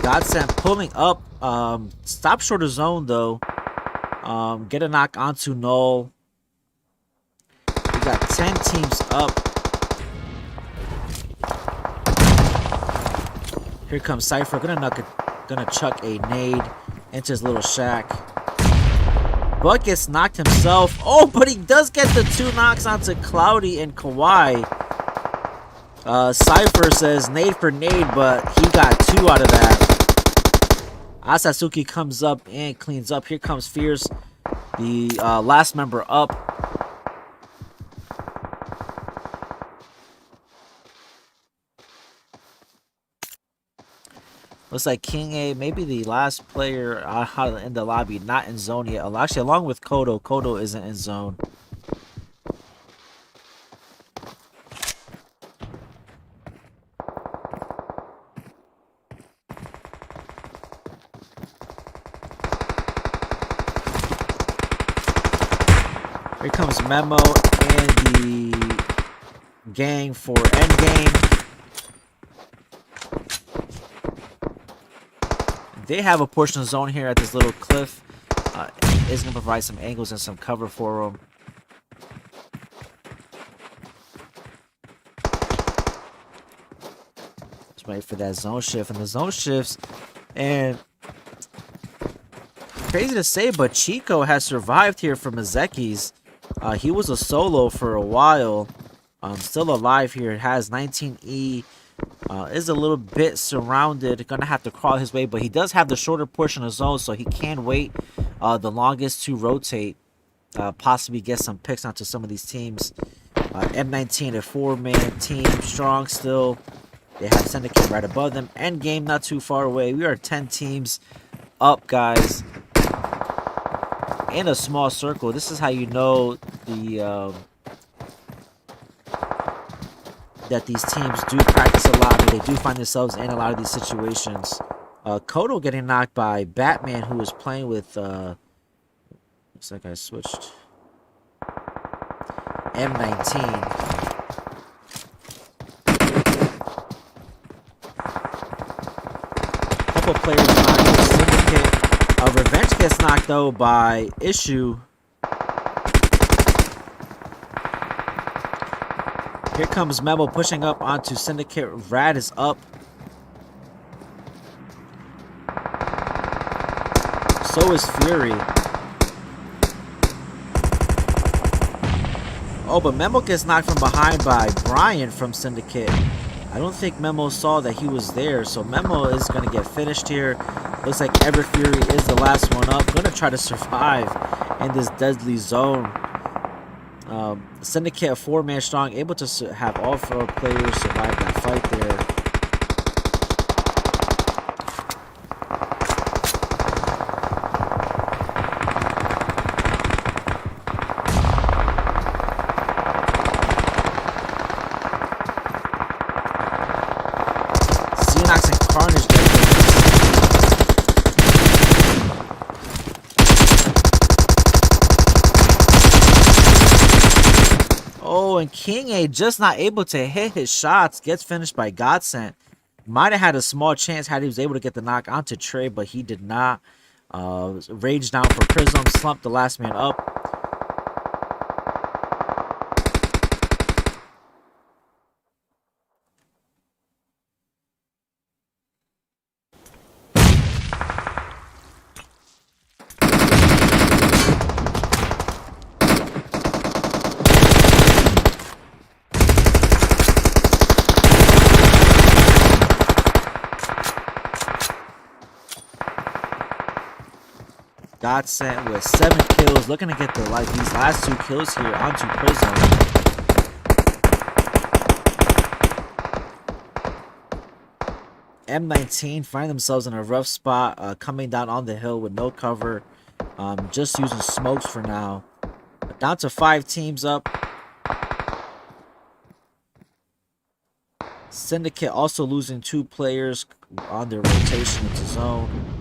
Godsend pulling up. Stop short of zone though. Get a knock onto Null. We got 10 teams up. Here comes Cypher. Gonna chuck a nade into his little shack. Buck gets knocked himself. Oh, but he does get the 2 knocks onto Cloudy and Kawhi. Cypher says nade for nade, but he got 2 out of that. Asatsuki comes up and cleans up. Here comes Fierce, the last member up. Looks like King A, maybe the last player in the lobby, not in zone yet. Actually, along with Kodo. Kodo isn't in zone. Here comes Memo and the gang for endgame. They have a portion of zone here at this little cliff. It's going to provide some angles and some cover for them. Just wait for that zone shift. And the zone shifts. And crazy to say, but Chico has survived here from Mazeki's. He was a solo for a while. Still alive here. Has 19E. Is a little bit surrounded. Gonna have to crawl his way, but he does have the shorter portion of zone, so he can wait the longest to rotate. Possibly get some picks onto some of these teams. M19 a 4-man team, strong still. They have Syndicate right above them. End game not too far away. We are 10 teams up, guys, in a small circle. This is how you know that these teams do practice a lot. I mean, they do find themselves in a lot of these situations. Kodo getting knocked by Batman, who was playing with looks like I switched M19. Couple players knocked. Syndicate. Revenge gets knocked though by Issue. Here comes Memo pushing up onto Syndicate. Rad is up. So is Fury. Oh, but Memo gets knocked from behind by Brian from Syndicate. I don't think Memo saw that he was there, so Memo is going to get finished here. Looks like Ever Fury is the last one up. Going to try to survive in this deadly zone. Syndicate, a 4-man strong, able to have all 4 players survive that fight there. Xenox and Carnage get Oh, and King A just not able to hit his shots. Gets finished by Godsent. Might have had a small chance had he was able to get the knock onto Trey, but he did not. Rage down for Prism. Slumped the last man up. Godsent with 7 kills, looking to get these last 2 kills here onto Prism. M19 find themselves in a rough spot, coming down on the hill with no cover, just using smokes for now. Down to 5 teams up. Syndicate also losing 2 players on their rotation into zone.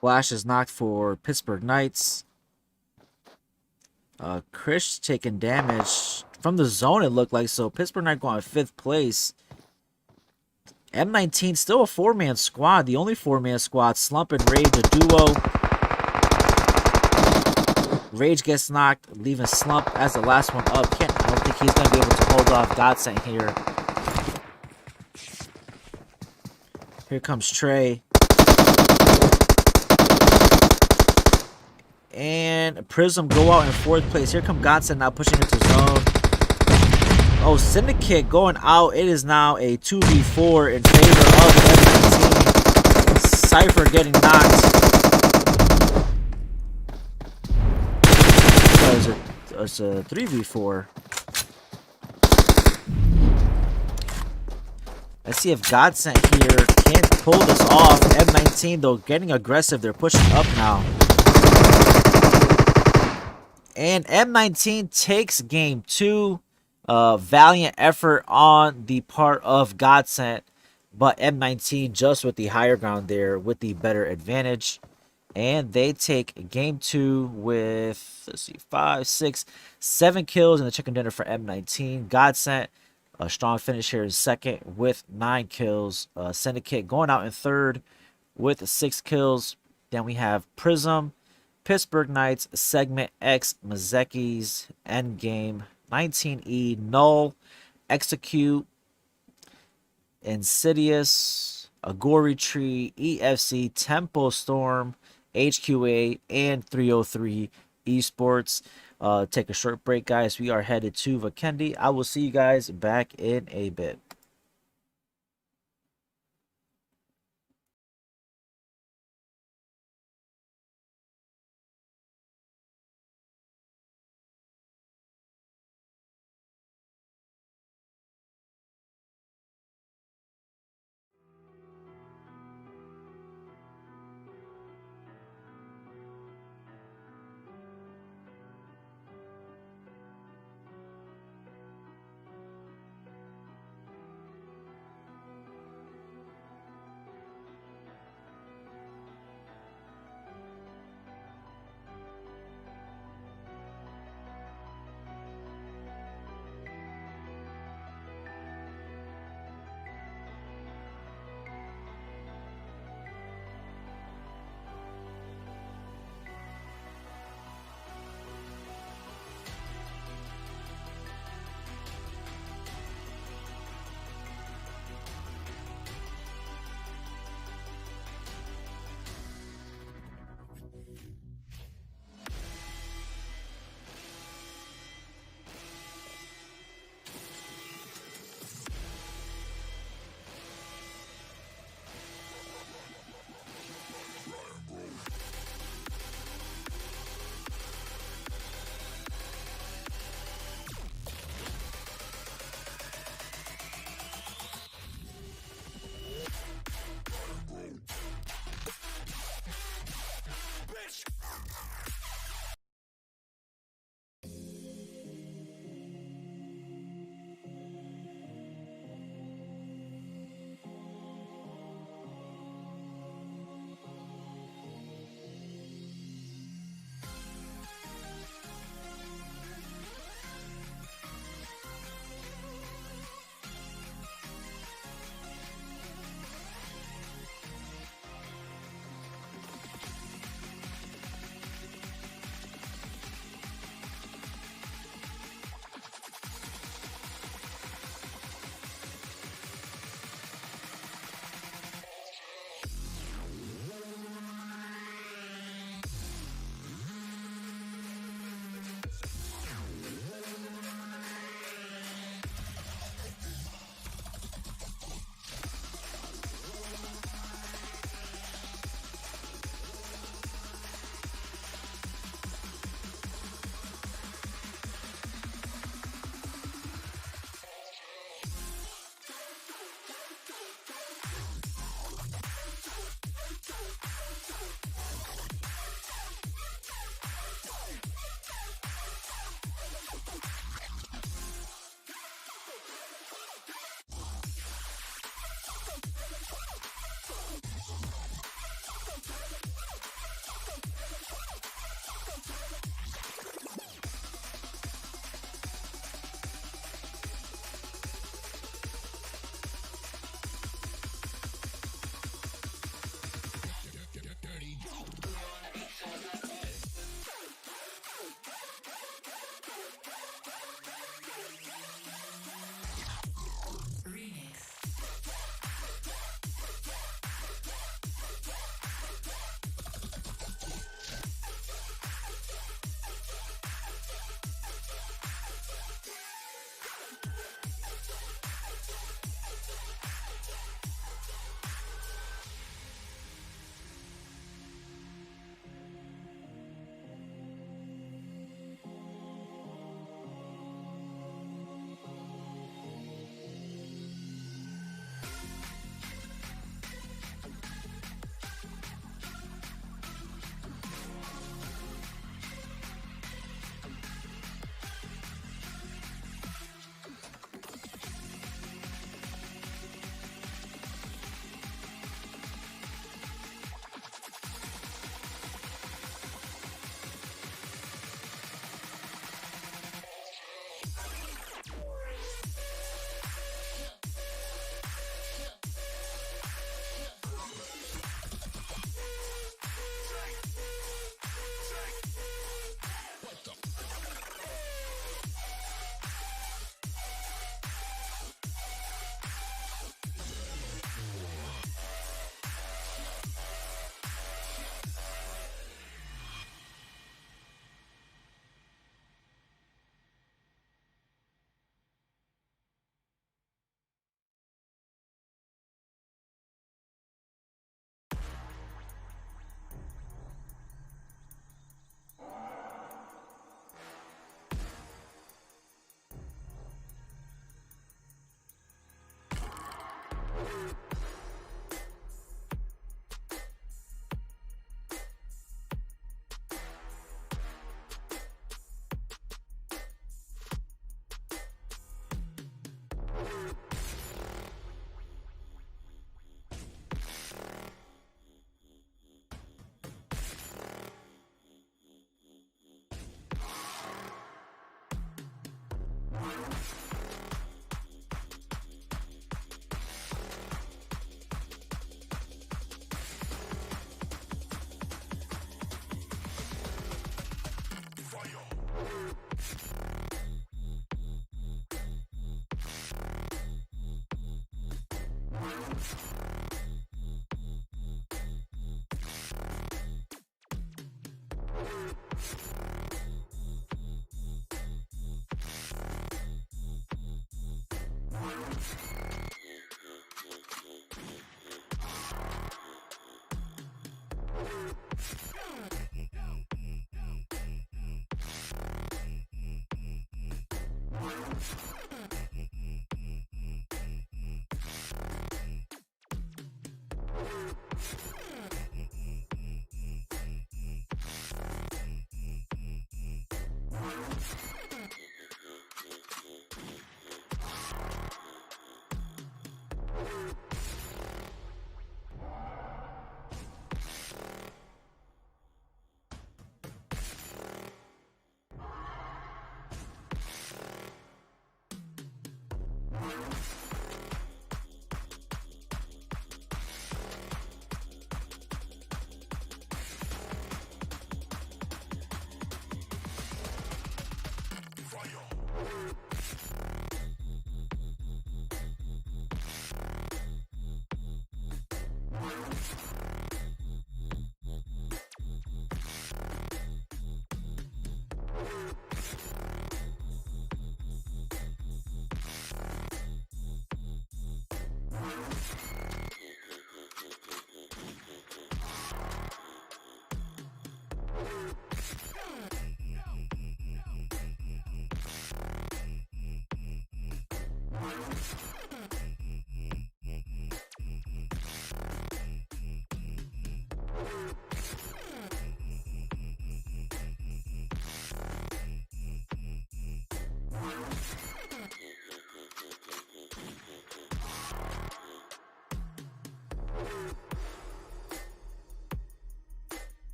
Flash is knocked for Pittsburgh Knights. Chris taking damage from the zone, it looked like. So Pittsburgh Knights going 5th place. M19 still a 4-man squad. The only 4-man squad. Slump and Rage, a duo. Rage gets knocked, leaving Slump as the last one up. I don't think he's going to be able to hold off Godsent here. Here comes Trey. And Prism go out in 4th place. Here come Godsent now pushing into zone. Oh, Syndicate going out. It is now a 2v4 in favor of M19. Cypher getting knocked. Oh, it's a 3v4. Let's see if Godsent here can't pull this off. M19 though getting aggressive. They're pushing up now. And M19 takes game 2. Valiant effort on the part of Godsent, but M19 just with the higher ground there with the better advantage. And they take game 2 with, let's see, 5, 6, 7 kills in the chicken dinner for M19. Godsent, a strong finish here in second with 9 kills. Syndicate going out in third with 6 kills. Then we have Prism, Pittsburgh Knights, Segment X, Mazekis, Endgame, 19E, Null, Execute, Insidious, Agori Tree, EFC, Tempo Storm, HQA, and 303 Esports. Take a short break, guys. We are headed to Vikendi. I will see you guys back in a bit.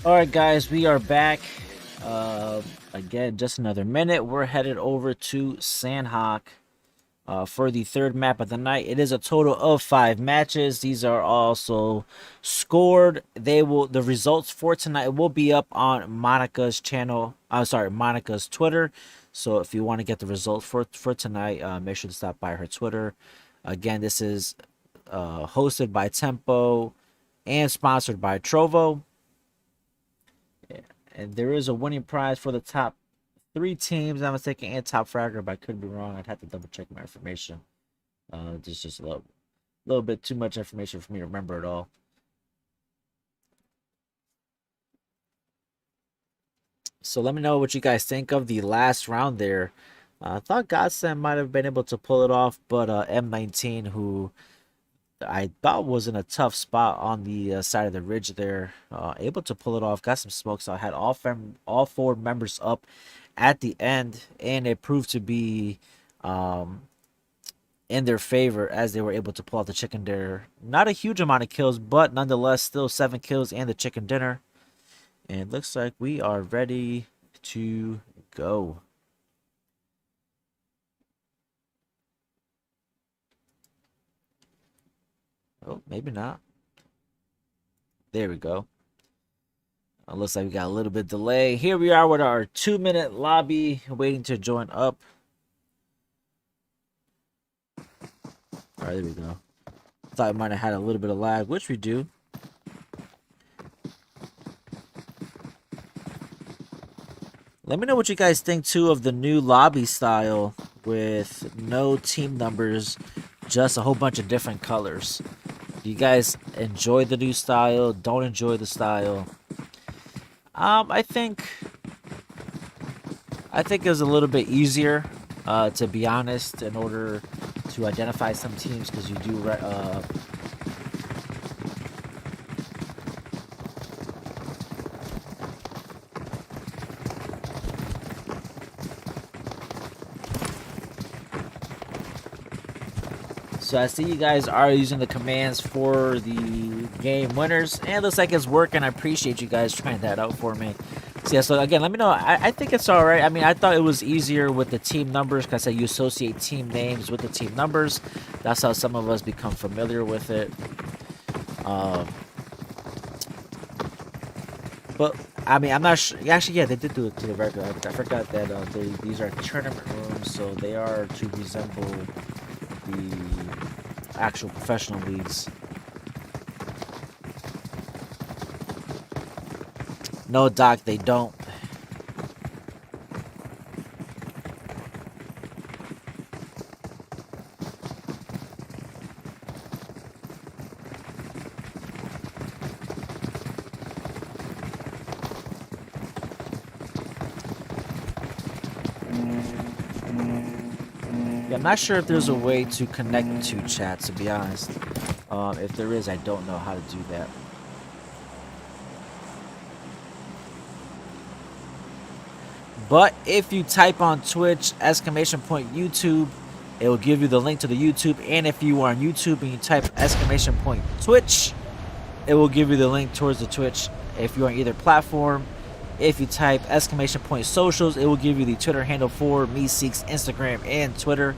All right, guys, we are back. Again, just another minute. We're headed over to Sandhawk for the third map of the night. It is a total of 5 matches. These are also scored. The results for tonight will be up on Monica's channel. I'm sorry, Monica's Twitter. So if you want to get the results for tonight, make sure to stop by her Twitter. Again, this is hosted by Tempo and sponsored by Trovo. And there is a winning prize for the top 3 teams. I'm mistaken, and top fragger, but I could be wrong. I'd have to double check my information. There's just a little bit too much information for me to remember it all. So let me know what you guys think of the last round there. I thought Godsend might have been able to pull it off, but M19, who I thought was in a tough spot on the side of the ridge there, able to pull it off, got some smokes. So I had all 4 members up at the end, and it proved to be in their favor as they were able to pull out the chicken dinner. Not a huge amount of kills, but nonetheless still 7 kills and the chicken dinner. And it looks like we are ready to go. Oh, maybe not. There we go. Looks like we got a little bit delay. Here we are with our 2-minute lobby waiting to join up. All right, there we go. Thought it might have had a little bit of lag, which we do. Let me know what you guys think too of the new lobby style with no team numbers, just a whole bunch of different colors. Do you guys enjoy the new style? Don't enjoy the style? I think it was a little bit easier, to be honest, in order to identify some teams, because you do so I see you guys are using the commands for the game winners, and it looks like it's working. I appreciate you guys trying that out for me. So yeah, so again, let me know. I think it's all right. I mean, I thought it was easier with the team numbers because I you associate team names with the team numbers. That's how some of us become familiar with it. But I mean, I'm not sure. Actually, yeah, they did do it to the regular. I forgot that these are tournament rooms, so they are to resemble the actual professional leagues. No, Doc, they don't. Yeah, I'm not sure if there's a way to connect to chat, to be honest. If there is, I don't know how to do that. But if you type on Twitch, !YouTube, it will give you the link to the YouTube. And if you are on YouTube and you type !Twitch, it will give you the link towards the Twitch. If you're on either platform, if you type !Socials, it will give you the Twitter handle for Meeseeks, Instagram, and Twitter.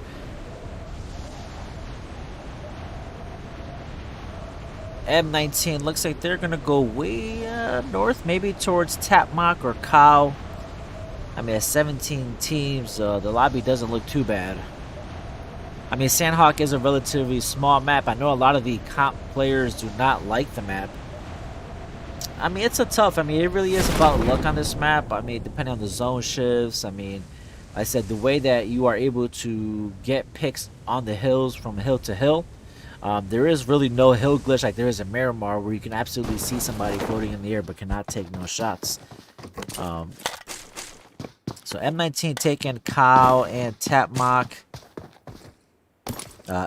M19 looks like they're going to go way north, maybe towards Tapmock or Cow. I mean, at 17 teams, the lobby doesn't look too bad. I mean, Sandhawk is a relatively small map. I know a lot of the comp players do not like the map. I mean, it's a tough. I mean, it really is about luck on this map. I mean, depending on the zone shifts. I mean, I said the way that you are able to get picks on the hills from hill to hill. There is really no hill glitch like there is in Miramar, where you can absolutely see somebody floating in the air but cannot take no shots. So M19 taking Cow and Tapmock.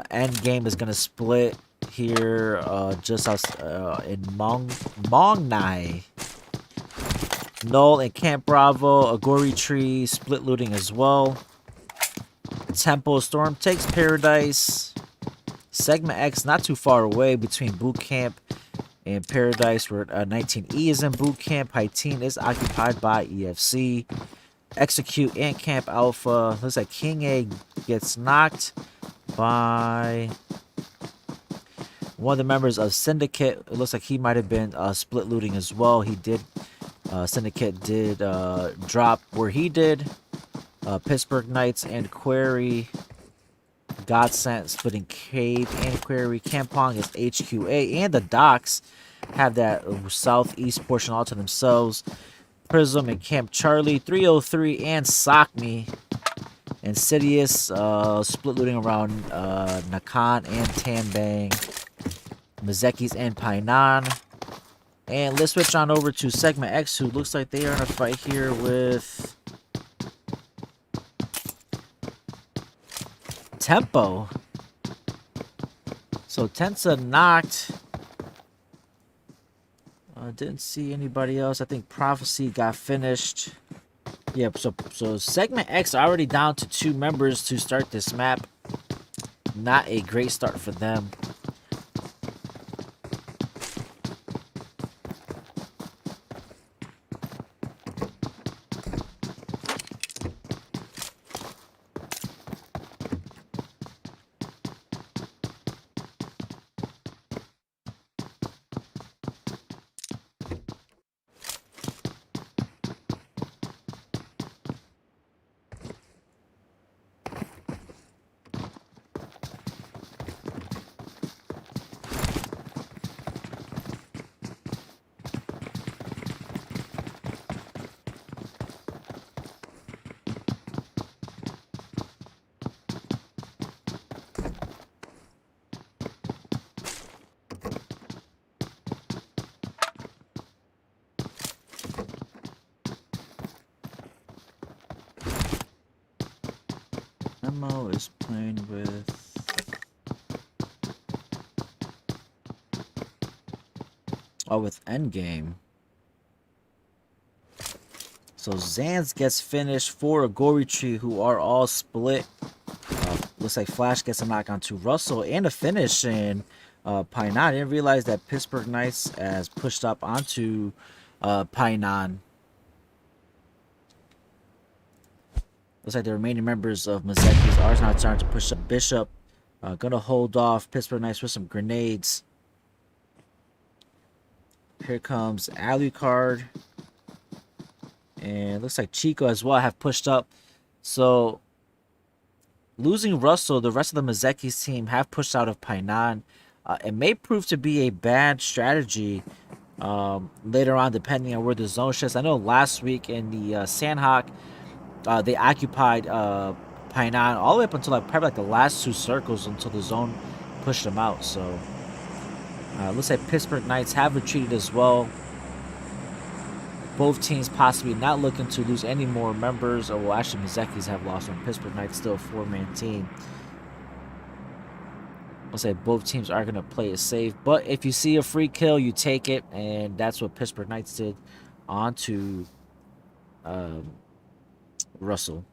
End game is going to split here just in Mongnai. Null and Camp Bravo. Agori Tree split looting as well. Tempo Storm takes Paradise. Segment X not too far away between Boot Camp and Paradise, where 19E is in Boot Camp. Haiteen is occupied by EFC. Execute and Camp Alpha. Looks like King A gets knocked by one of the members of Syndicate. It looks like he might have been split looting as well. He did. Syndicate did drop where he did. Pittsburgh Knights and Query. Godsent splitting Cave and Query. Kampong is HQA, and the Docks have that southeast portion all to themselves. Prism and Camp Charlie, 303 and Sockme. Insidious split looting around Nakan and Tambang. Mazekis and Painan. And let's switch on over to Segment X, who looks like they are in a fight here with Tempo. So Tensa knocked. Didn't see anybody else. I think Prophecy got finished. Yeah, so Segment X already down to 2 members to start this map. Not a great start for them. Demo is playing with... Oh, with Endgame. So Zans gets finished for a Gory Tree, who are all split. Looks like Flash gets a knock onto Russell and a finish in Painan. I didn't realize that Pittsburgh Knights has pushed up onto Painan. Looks like the remaining members of Mazeki's are now starting to push up. Bishop gonna hold off Pittsburgh Knights with some grenades. Here comes Alucard. And looks like Chico as well have pushed up. So losing Russell, the rest of the Mazeki's team have pushed out of Painan. It may prove to be a bad strategy later on, depending on where the zone shifts. I know last week in the Sandhawk, they occupied Painan all the way up until probably the last 2 circles until the zone pushed them out. So looks like Pittsburgh Knights have retreated as well. Both teams possibly not looking to lose any more members. Or well, actually, Mazeki's have lost one. Pittsburgh Knights still a 4-man team. I'll say both teams are going to play it safe. But if you see a free kill, you take it. And that's what Pittsburgh Knights did onto Russell.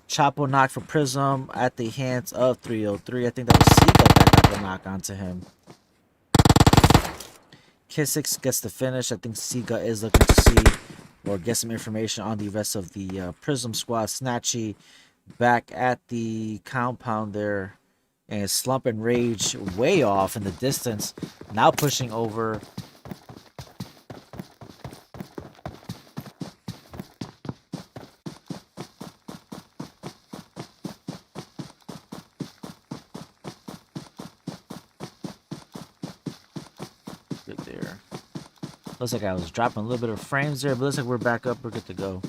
Chapo knock for Prism at the hands of 303. I think that was Sega that got the knock onto him. K6 gets the finish. I think Sega is looking to see or get some information on the rest of the Prism squad. Snatchy back at the compound there. And Slump and Rage way off in the distance. Now pushing over. Good there. Looks like I was dropping a little bit of frames there, but looks like we're back up. We're good to go.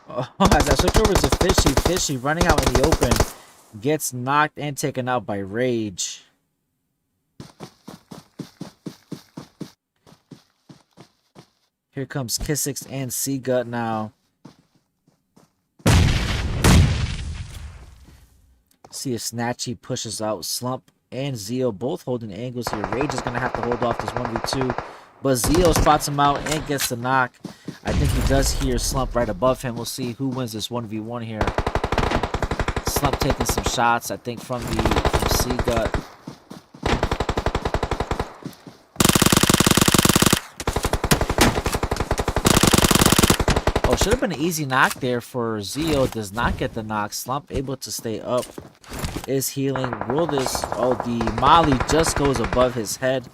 Oh, as I switch over to Fishy, Fishy running out in the open gets knocked and taken out by Rage. Here comes Kissix and Seagut now. See if Snatchy pushes out. Slump and Zeo both holding angles here. Rage is going to have to hold off this 1v2. But Zeo spots him out and gets the knock. I think he does hear Slump right above him. We'll see who wins this 1v1 here. Slump taking some shots, I think, from Seagut. Oh, should have been an easy knock there for Zeo. Does not get the knock. Slump able to stay up. Is healing. Will this... Oh, the Molly just goes above his head.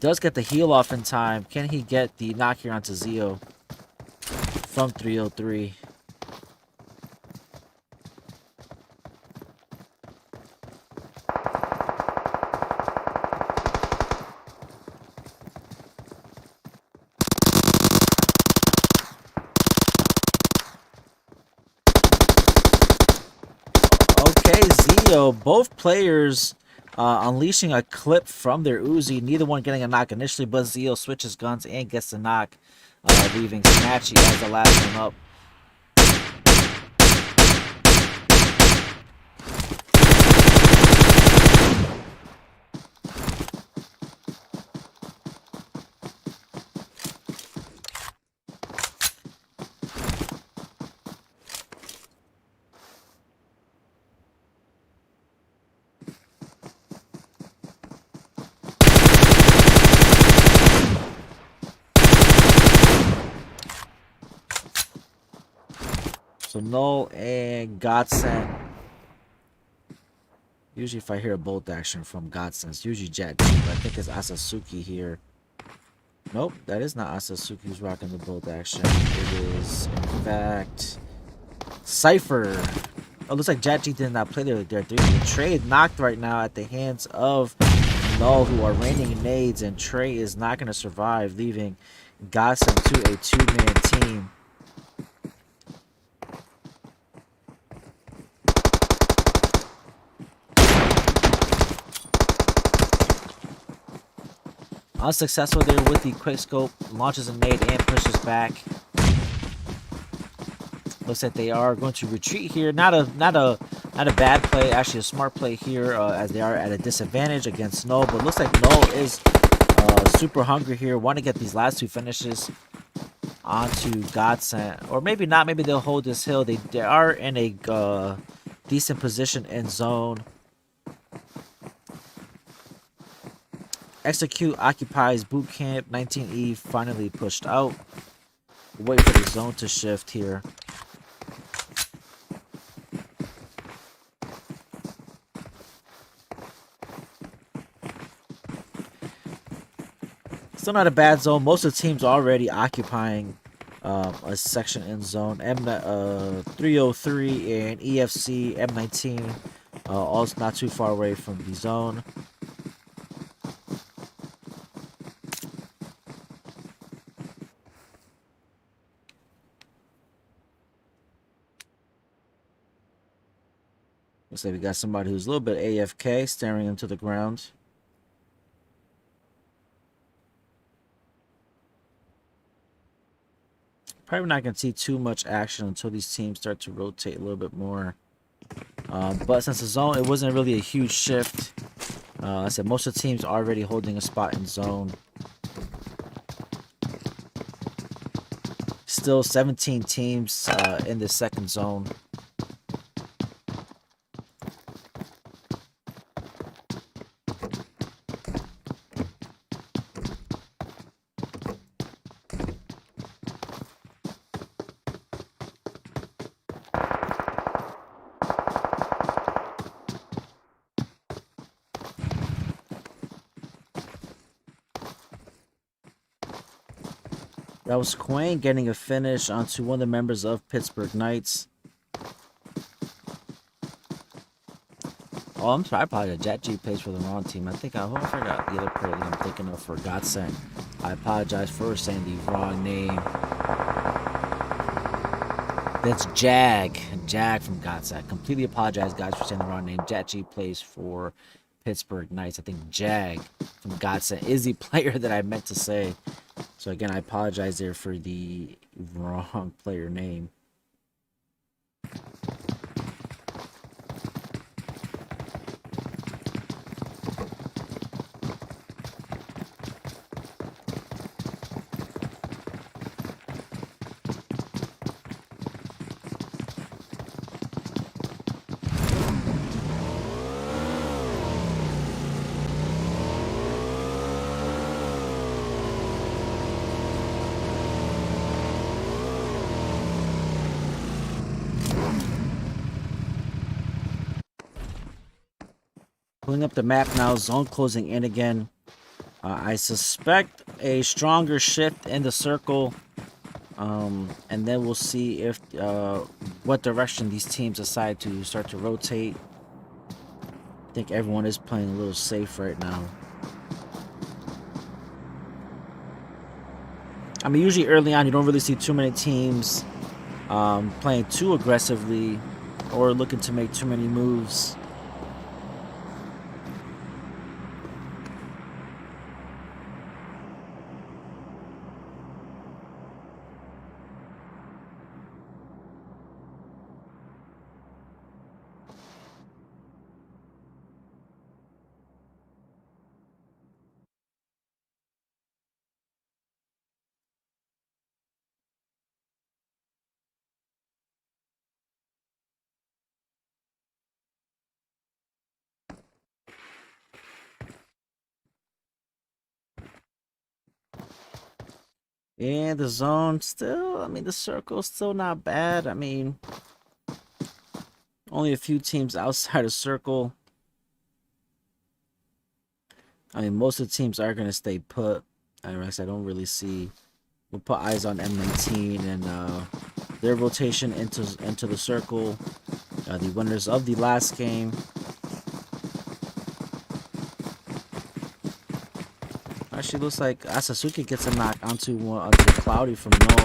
Does get the heal off in time. Can he get the knock here onto Zeo from 303? Okay, Zeo, both players unleashing a clip from their Uzi. Neither one getting a knock initially, but Zeo switches guns and gets the knock, leaving Snatchy as the last one up. So Null and Godsend. Usually if I hear a bolt action from Godsend, it's usually Jet, but I think it's Asasuki here. Nope, that is not Asasuki who's rocking the bolt action. It is, in fact, Cypher. Oh, looks like Jet G did not play there. The trade knocked right now at the hands of Null, who are raining nades, and Trey is not going to survive, leaving Godsend to a 2-man team. Unsuccessful there with the quick scope. Launches a nade and pushes back. Looks like they are going to retreat here. Not a bad play. Actually, a smart play here as they are at a disadvantage against Null. But looks like Null is super hungry here. Want to get these last two finishes onto Godsent. Or maybe not. Maybe they'll hold this hill. They are in a decent position in zone. Execute occupies boot camp. 19E finally pushed out. Wait for the zone to shift here. Still not a bad zone. Most of the teams already occupying a section in zone. M303 and EFC M19 also not too far away from the zone. Looks like we got somebody who's a little bit AFK, staring into the ground. Probably not going to see too much action until these teams start to rotate a little bit more. But since the zone, it wasn't really a huge shift. I said most of the teams already holding a spot in zone. Still 17 teams in the second zone. That was Quayne getting a finish onto one of the members of Pittsburgh Knights. Oh, I'm sorry. I apologize. Jet G plays for the wrong team. I forgot the other player that I'm thinking of for Godsent. I apologize for saying the wrong name. That's Jag. Jag from Godsent. Completely apologize, guys, for saying the wrong name. Jet G plays for Pittsburgh Knights. I think Jag from Godsent is the player that I meant to say. So again, I apologize there for the wrong player name. Pulling up the map now, zone closing in again. I suspect a stronger shift in the circle. And then we'll see if what direction these teams decide to start to rotate. I think everyone is playing a little safe right now. I mean, usually early on, you don't really see too many teams playing too aggressively or looking to make too many moves. And the zone still, I mean, the circle's still not bad. I mean, only a few teams outside of circle. I mean, most of the teams are going to stay put. I don't really see. We'll put eyes on M19 and their rotation into the circle. The winners of the last game. Actually, looks like Asasuke gets a knock onto Cloudy from Null.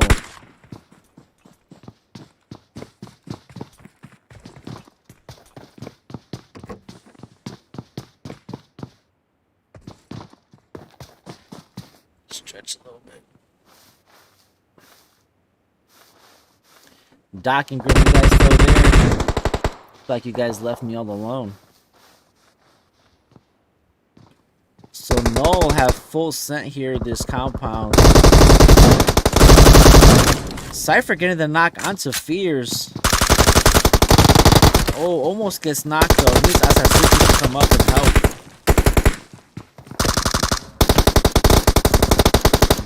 stretch a little bit. Doc and Grim, you guys still there? Looks like you guys left me all alone. So Null have full scent here, this compound. Cypher getting the knock onto Fears. Oh, almost gets knocked though. Needs Asasuki to come up and help.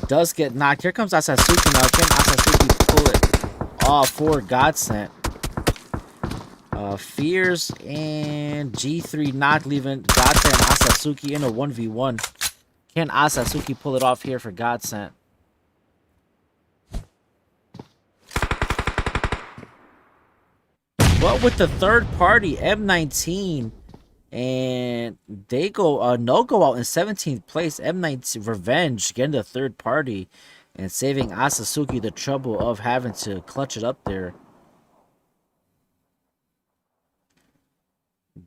Does get knocked. Here comes Asasuki now. Can Asasuki pull it off for Godsent? Fears and G3 knocked, leaving Godsent and Asasuki in a 1v1. Can Asasuki pull it off here for Godsent? But with the third party, M19, and they go, no go out in 17th place. M19 Revenge getting the third party and saving Asasuki the trouble of having to clutch it up there.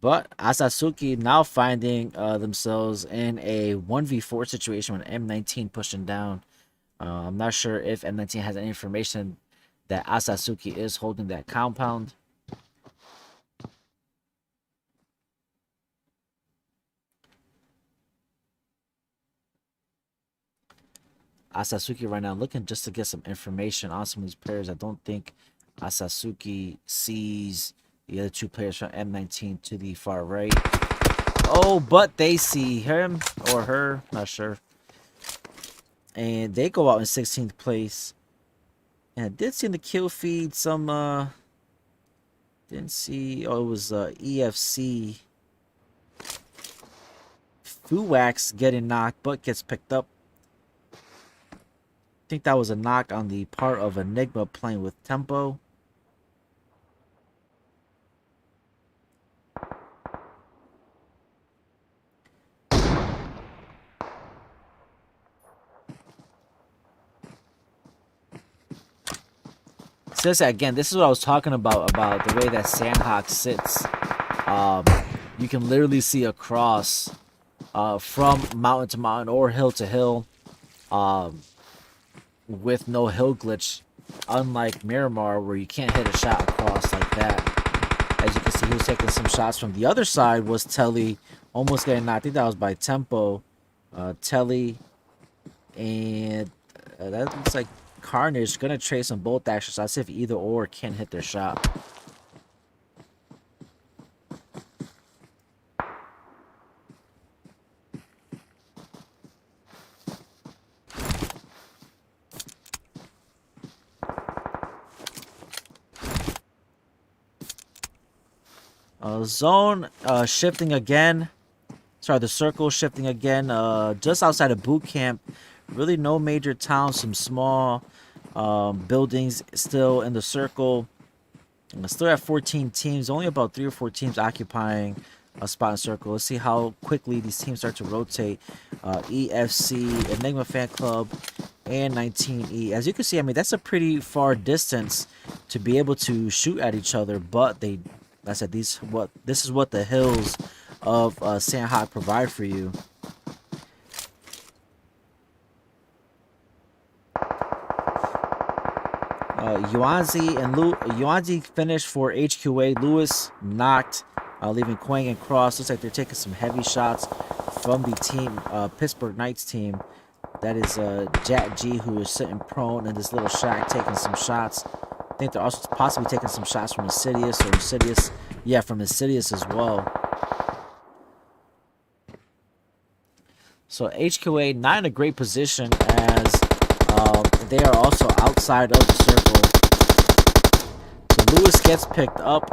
But Asasuki now finding themselves in a 1v4 situation with M19 pushing down. I'm not sure if M19 has any information that Asasuki is holding that compound. Asasuki right now looking just to get some information on some of these players. I don't think Asasuki sees the other two players from M19 to the far right. Oh, but they see him or her, not sure. And they go out in 16th place. And I did see in the kill feed some, didn't see, oh, it was EFC. Fuwax getting knocked, but gets picked up. I think that was a knock on the part of Enigma playing with Tempo. So again, this is what I was talking about the way that Sandhawk sits. You can literally see across from mountain to mountain or hill to hill. With no hill glitch, unlike Miramar where you can't hit a shot across like that. As you can see, he was taking some shots from the other side. Was Telly almost getting knocked? I think that was by Tempo. Telly and that looks like Carnage gonna trade some bolt action shots if either or can hit their shot. Zone shifting again. Sorry, the circle shifting again. Just outside of boot camp. Really no major towns. Some small buildings still in the circle. And still at 14 teams. Only about 3 or 4 teams occupying a spot in circle. Let's see how quickly these teams start to rotate. EFC, Enigma Fan Club, and 19E. As you can see, I mean, that's a pretty far distance to be able to shoot at each other. But they, like I said, this is what the hills of Sandhawk provide for you. Yuanzi finished for HQA. Lewis knocked, leaving Quang and Cross. Looks like they're taking some heavy shots from the team, Pittsburgh Knights team. That is Jack G, who is sitting prone in this little shack taking some shots. I think they're also possibly taking some shots from Insidious or Insidious. Yeah, from Insidious as well. So HQA not in a great position as they are also outside of the circle. So Lewis gets picked up.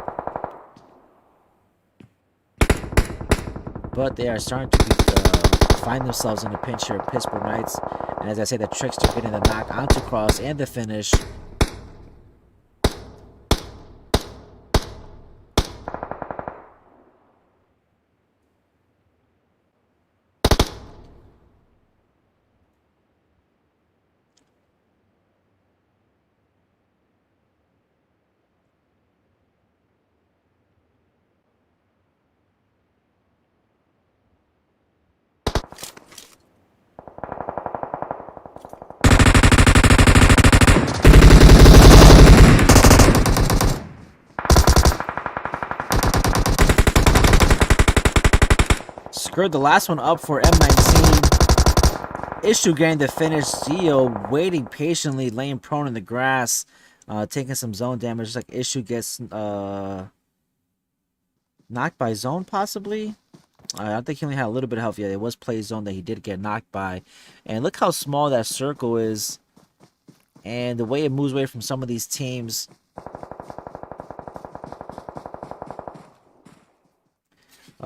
But they are starting to find themselves in a pinch here at Pittsburgh Knights. And as I say, the Trickster getting the knock onto Cross and the finish. Screwed the last one up for M19. Issue getting the finish. Zio waiting patiently, laying prone in the grass, taking some zone damage. Just like Issue gets knocked by zone, possibly. I think he only had a little bit of health. Yeah, it was play zone that he did get knocked by. And look how small that circle is. And the way it moves away from some of these teams.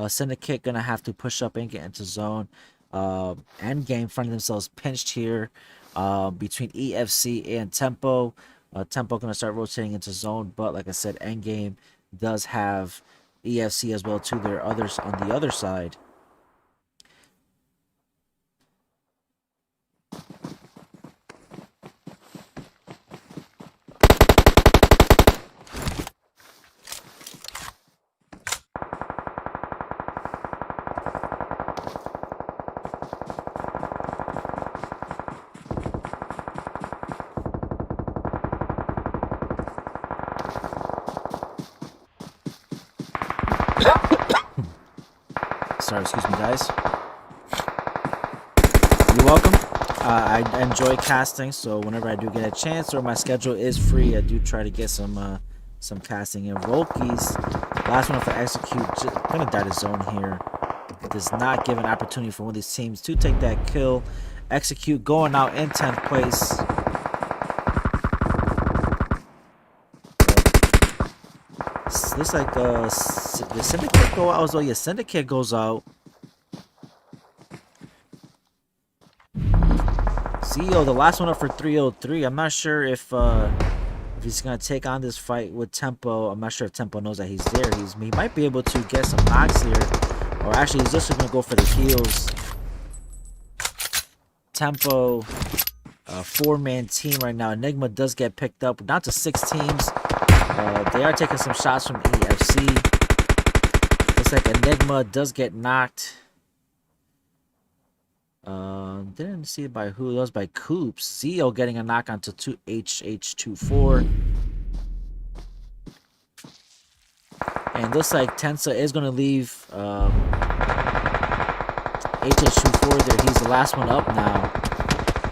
Syndicate gonna have to push up and get into zone. Endgame finding themselves pinched here between EFC and Tempo. Tempo gonna start rotating into zone, but like I said, Endgame does have EFC as well to their others on the other side. Sorry, excuse me, guys. You're welcome. I enjoy casting, so whenever I do get a chance or my schedule is free, I do try to get some casting in. Volkies, last one for execute, gonna die to zone here. It does not give an opportunity for one of these teams to take that kill. Execute going out in 10th place. Looks like the Syndicate go out as well. Yeah, Syndicate goes out. Zio, the last one up for 303. I'm not sure if he's gonna take on this fight with Tempo. I'm not sure if Tempo knows that he's there. He might be able to get some knocks here, or actually he's just gonna go for the heals. Tempo, four-man team right now. Enigma does get picked up, down to 6 teams. They are taking some shots from EFC. Looks like Enigma does get knocked. Didn't see it by who. That was by Coops. Zio getting a knock onto HH24. And looks like Tensa is going to leave HH24 there. He's the last one up now.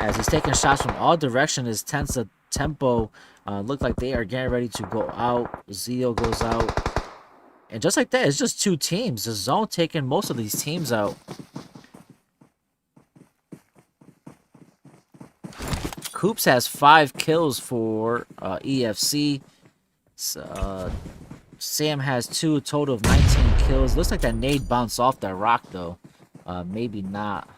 As he's taking shots from all directions, as Tensa Tempo look like they are getting ready to go out. Zio goes out. And just like that, it's just 2 teams. The zone taking most of these teams out. Coops has 5 kills for EFC. Sam has 2, a total of 19 kills. Looks like that nade bounced off that rock, though. Maybe not.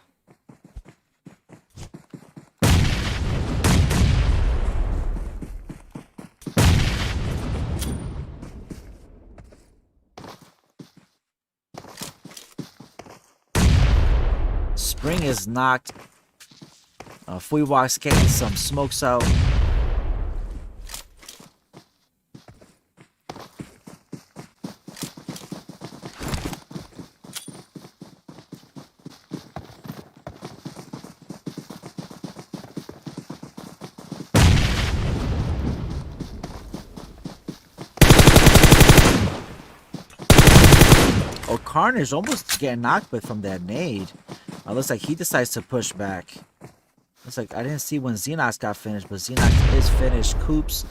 Spring is knocked. Fuiwok's getting some smokes out. Oh, Carnage almost getting knocked with from that nade. Looks like he decides to push back. Looks like I didn't see when Xenox got finished, but Xenox is finished. Coops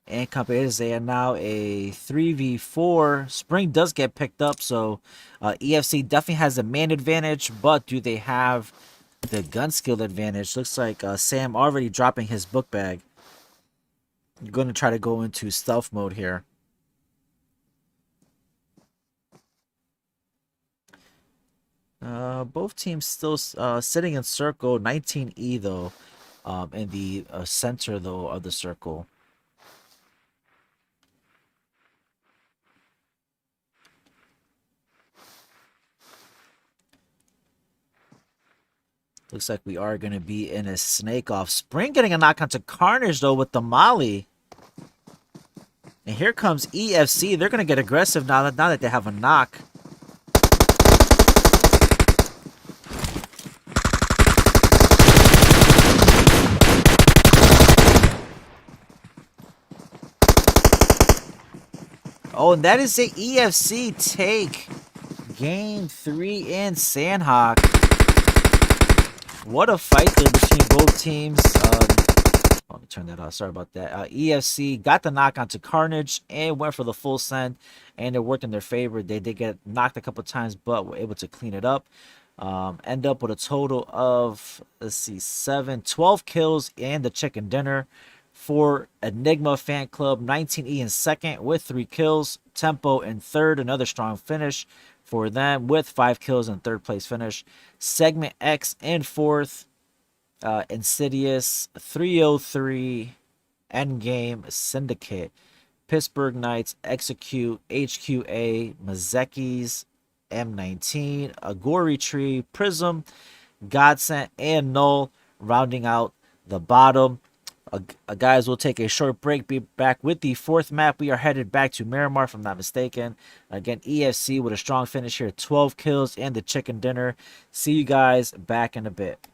and company is they are now a 3v4. Spring does get picked up, so EFC definitely has a man advantage, but do they have the gun skill advantage? Looks like Sam already dropping his book bag. You're going to try to go into stealth mode here. Both teams still sitting in circle. 19E though, in the center though of the circle. Looks like we are going to be in a snake off. Spring getting a knock onto Carnage though with the molly. And here comes EFC. They're going to get aggressive now that they have a knock. Oh, and that is a EFC take. Game 3 in Sandhawk. What a fight there between both teams. Let me turn that off. Sorry about that. EFC got the knock onto Carnage and went for the full send, and it worked in their favor. They did get knocked a couple times, but were able to clean it up. End up with a total of, let's see, 12 kills and the chicken dinner for Enigma Fan Club. 19E in second with 3 kills. Tempo in third, another strong finish for them with 5 kills and third place finish. Segment X in fourth. Insidious, 303, Endgame, Syndicate, Pittsburgh Knights, Execute, HQA, Mazekis, M19, Agori Tree, Prism, Godsent, and Null, rounding out the bottom. Guys, we'll take a short break. Be back with the fourth map. We are headed back to Miramar, if I'm not mistaken. Again, EFC with a strong finish here, 12 kills and the chicken dinner. See you guys back in a bit.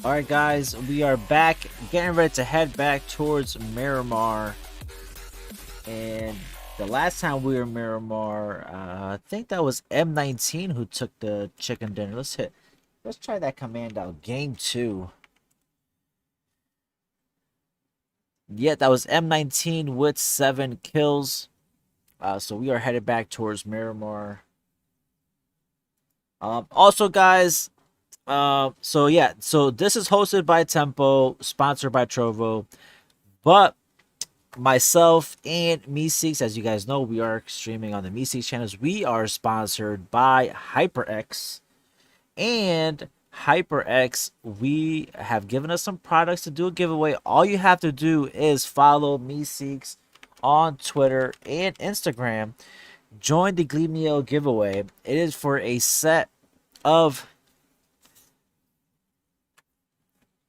Alright guys, we are back, getting ready to head back towards Miramar. And the last time we were in Miramar, I think that was M19 who took the chicken dinner. Let's try that command out. Game 2. Yeah, that was M19 with 7 kills. So we are headed back towards Miramar. Also guys, so this is hosted by Tempo, sponsored by Trovo, but myself and Meeseeks, as you guys know, we are streaming on the Meeseeks channels. We are sponsored by HyperX, and HyperX, we have given us some products to do a giveaway. All you have to do is follow Meeseeks on Twitter and Instagram. Join the Gleamio giveaway. It is for a set of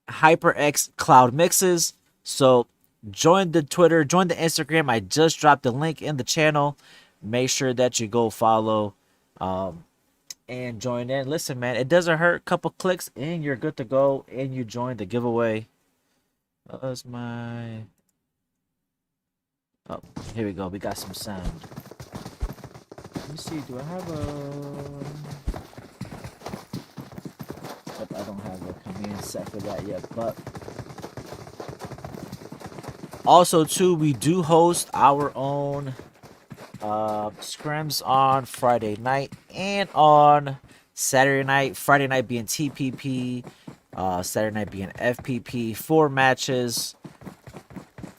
HyperX cloud mixes. So join the Twitter, join the Instagram. I just dropped the link in the channel. Make sure that you go follow and join in. Listen, man, it doesn't hurt. Couple clicks and you're good to go, and you join the giveaway. Where's my... Oh, here we go. We got some sound. Let me see. Do I have a... Nope, I don't have a command set for that yet, but also too, we do host our own scrims on Friday night and on Saturday night. Friday night being TPP, Saturday night being FPP. 4 matches,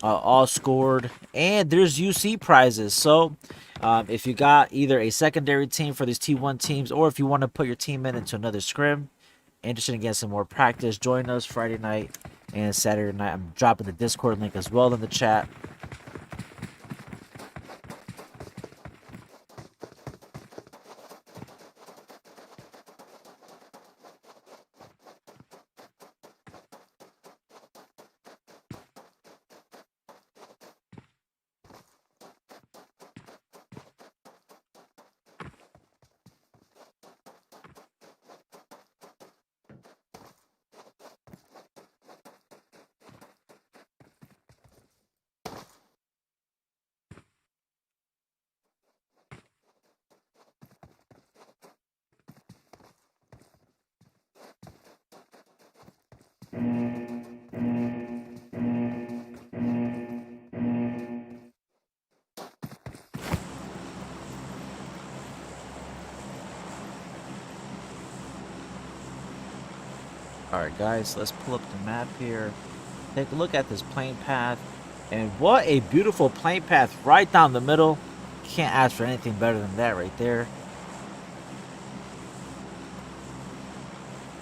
all scored, and there's UC prizes. So if you got either a secondary team for these T1 teams, or if you want to put your team into another scrim, interested in getting some more practice, join us Friday night and Saturday night. I'm dropping the Discord link as well in the chat. Alright guys, let's pull up the map here. Take a look at this plane path. And what a beautiful plane path right down the middle. Can't ask for anything better than that right there.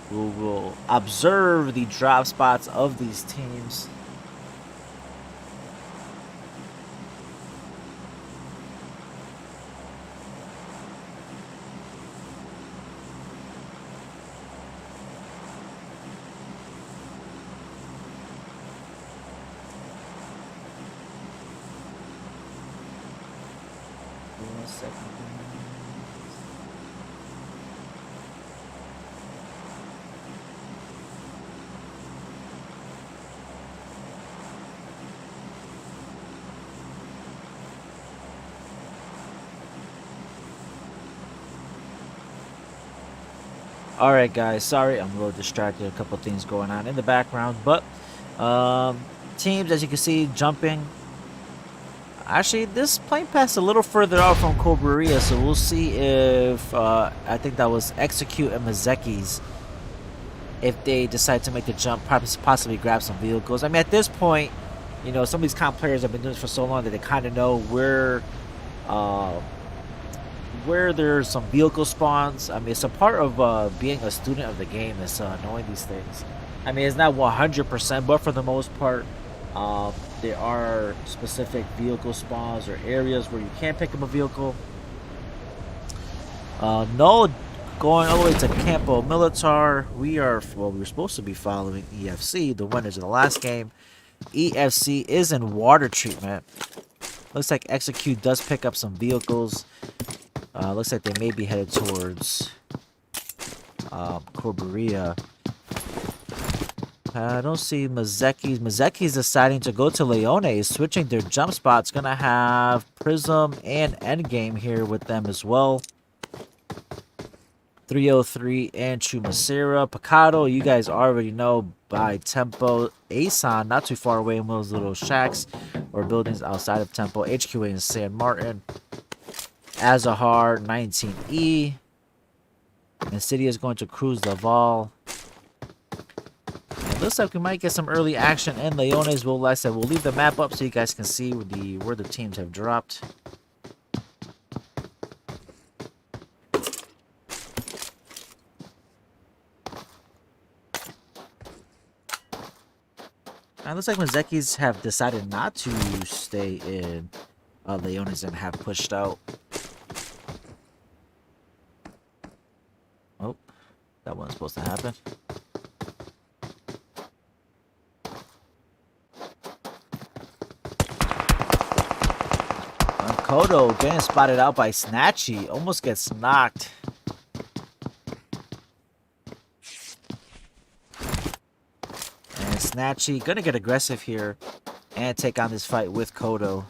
We will observe the drop spots of these teams. Alright guys, sorry, I'm a little distracted, a couple things going on in the background, but teams, as you can see, jumping. Actually, this plane passed a little further out from Cobreria, so we'll see if I think that was Execute and Mazeki's, if they decide to make the jump, possibly grab some vehicles. I mean, at this point, you know, some of these comp players have been doing this for so long that they kind of know where there's some vehicle spawns. I mean, it's a part of being a student of the game is knowing these things. I mean, it's not 100%, but for the most part, there are specific vehicle spawns or areas where you can pick up a vehicle. No, going all the way to Campo Militar. We were supposed to be following EFC, the winners of the last game. EFC is in water treatment. Looks like Execute does pick up some vehicles. Looks like they may be headed towards Corberia. I don't see Mazecki's. Mazecki's deciding to go to Leone, switching their jump spots. Gonna have Prism and Endgame here with them as well. 303 and Chumacera. Picado, you guys already know by Tempo. Asan, not too far away in those little shacks or buildings outside of Tempo. HQA in San Martin. Azahar, 19E. And City is going to cruise Laval. It looks like we might get some early action in Leones. Like I said, we'll leave the map up so you guys can see where the teams have dropped. It looks like Mazecki's have decided not to stay in Leones and have pushed out. Oh, that wasn't supposed to happen. And Kodo getting spotted out by Snatchy. Almost gets knocked. Snatchy gonna get aggressive here and take on this fight with Kodo.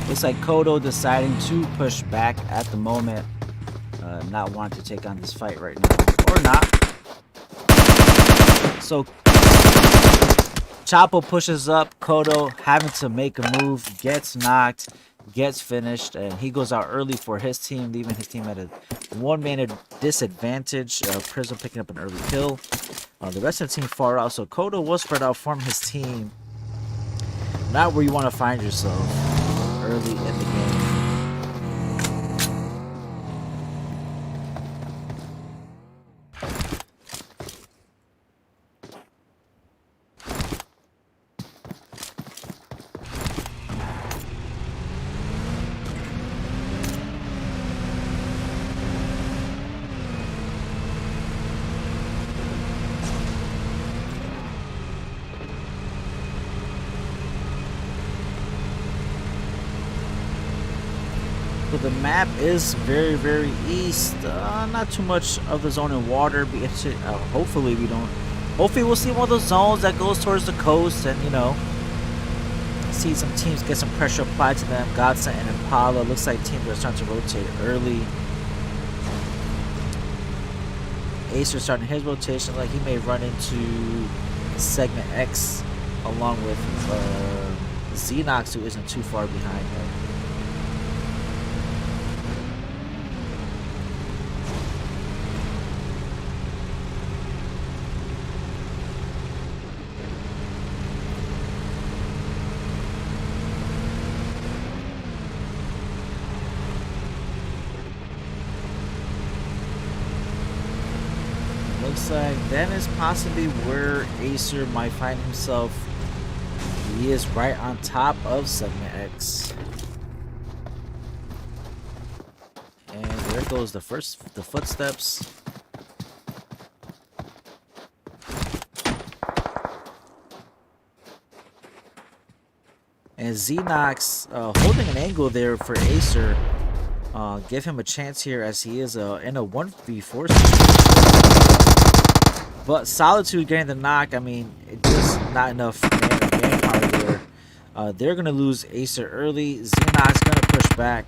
Looks like Kodo deciding to push back at the moment. Not wanting to take on this fight right now. Or not. So Chapo pushes up. Kodo having to make a move. Gets knocked. Gets finished. And he goes out early for his team. Leaving his team at a one-man disadvantage. Prism picking up an early kill. The rest of the team far out. So Kodo will spread out from his team. Not where you want to find yourself early in the game. So the map is very, very east. Not too much of the zone in water. Hopefully we don't. Hopefully we'll see one of those zones that goes towards the coast, and you know, see some teams get some pressure applied to them. Godson and Impala. Looks like teams are starting to rotate early. Acer starting his rotation. Like he may run into segment X along with Xenox, who isn't too far behind him. Looks like that is possibly where Acer might find himself. He is right on top of segment X. And there goes the footsteps. And Xenox holding an angle there for Acer. Give him a chance here as he is in a 1v4 situation. But Solitude getting the knock, I mean, it's just not enough manpower there. They're going to lose Acer early. Xenox going to push back.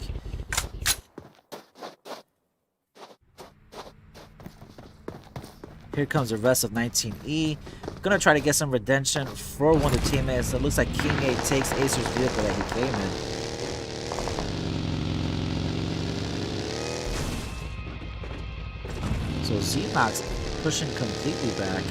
Here comes the rest of 19E. Going to try to get some redemption for one of the teammates. It looks like King 8 takes Acer's vehicle that he came in. So Xenox pushing completely back.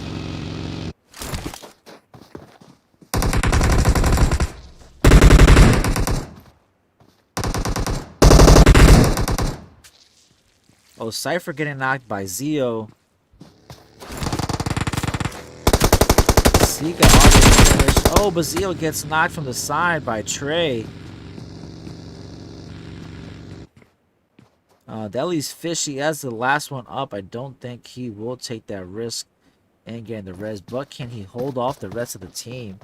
Oh, Cypher getting knocked by Zeo. Sika almost finished. Oh, but Zeo gets knocked from the side by Trey. That leaves Fishy as the last one up. I don't think he will take that risk and getting the res, but can he hold off the rest of the team?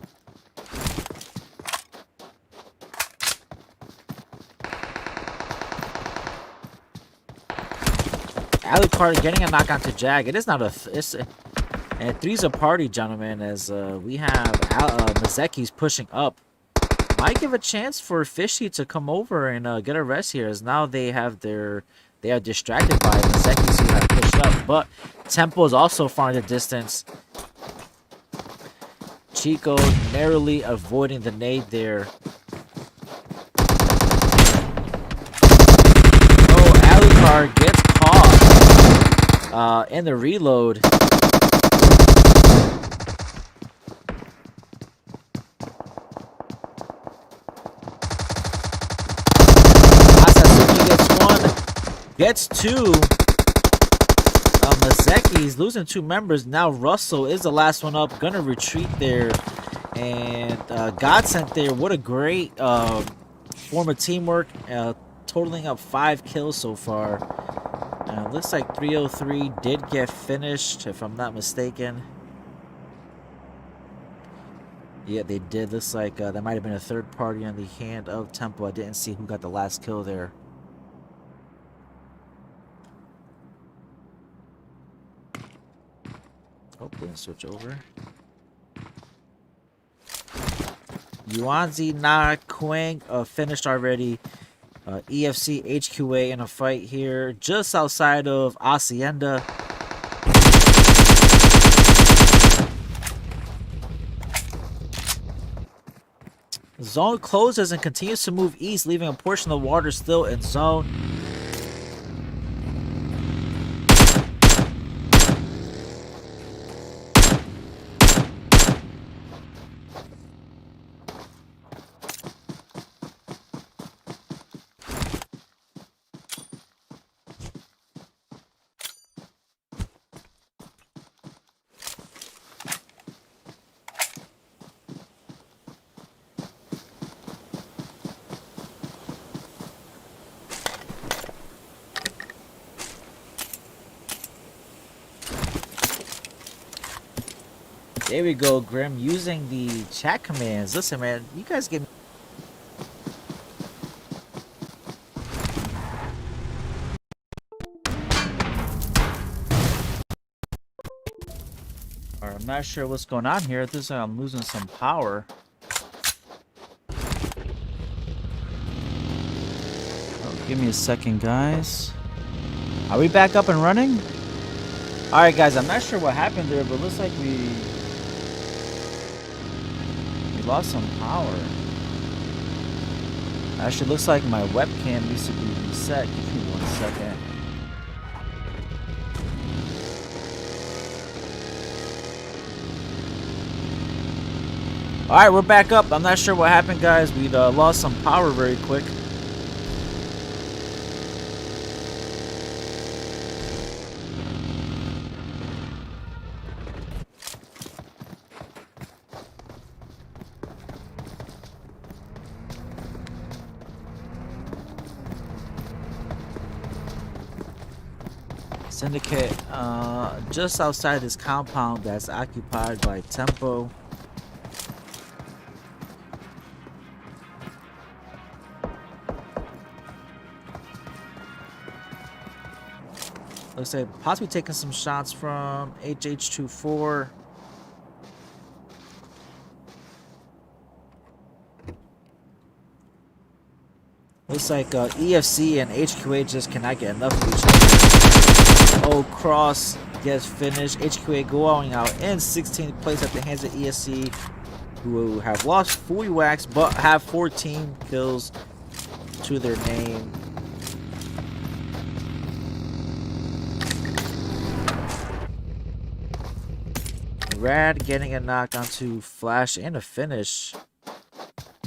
Alucard getting a knock onto Jag. It is not a... And three's a party, gentlemen, as we have Mazeki's pushing up. Might give a chance for Fishy to come over and get a rest here, as now they are distracted by Mazeki's who have pushed up. But Tempo is also far in the distance. Chico narrowly avoiding the nade there. Oh, Alucard gets caught in the reload. Gets two. Mazeki's losing two members. Now Russell is the last one up. Gonna retreat there. And Godsent there. What a great form of teamwork. Totaling up 5 kills so far. Looks like 303 did get finished, if I'm not mistaken. Yeah, they did. Looks like that might have been a third party on the hand of Tempo. I didn't see who got the last kill there. Oh, didn't switch over. Yuanzi Na Quang finished already. EFC HQA in a fight here just outside of Hacienda. Zone closes and continues to move east, leaving a portion of the water still in zone. There we go, Grim, using the chat commands. Listen, man, you guys give me... I'm not sure what's going on here. This is I'm losing some power. Oh, give me a second, guys. Are we back up and running? Alright, guys, I'm not sure what happened there, but it looks like we lost some power. Actually, looks like my webcam needs to be reset. Give me 1 second. Alright, we're back up. I'm not sure what happened, guys. We lost some power very quick. Syndicate just outside this compound that's occupied by Tempo. Looks like possibly taking some shots from HH24. Looks like EFC and HQA just cannot get enough of each other. Oh, Cross gets finished. HQA going out in 16th place at the hands of EFC, who have lost 40 wax but have 14 kills to their name. Rad getting a knock onto Flash and a finish.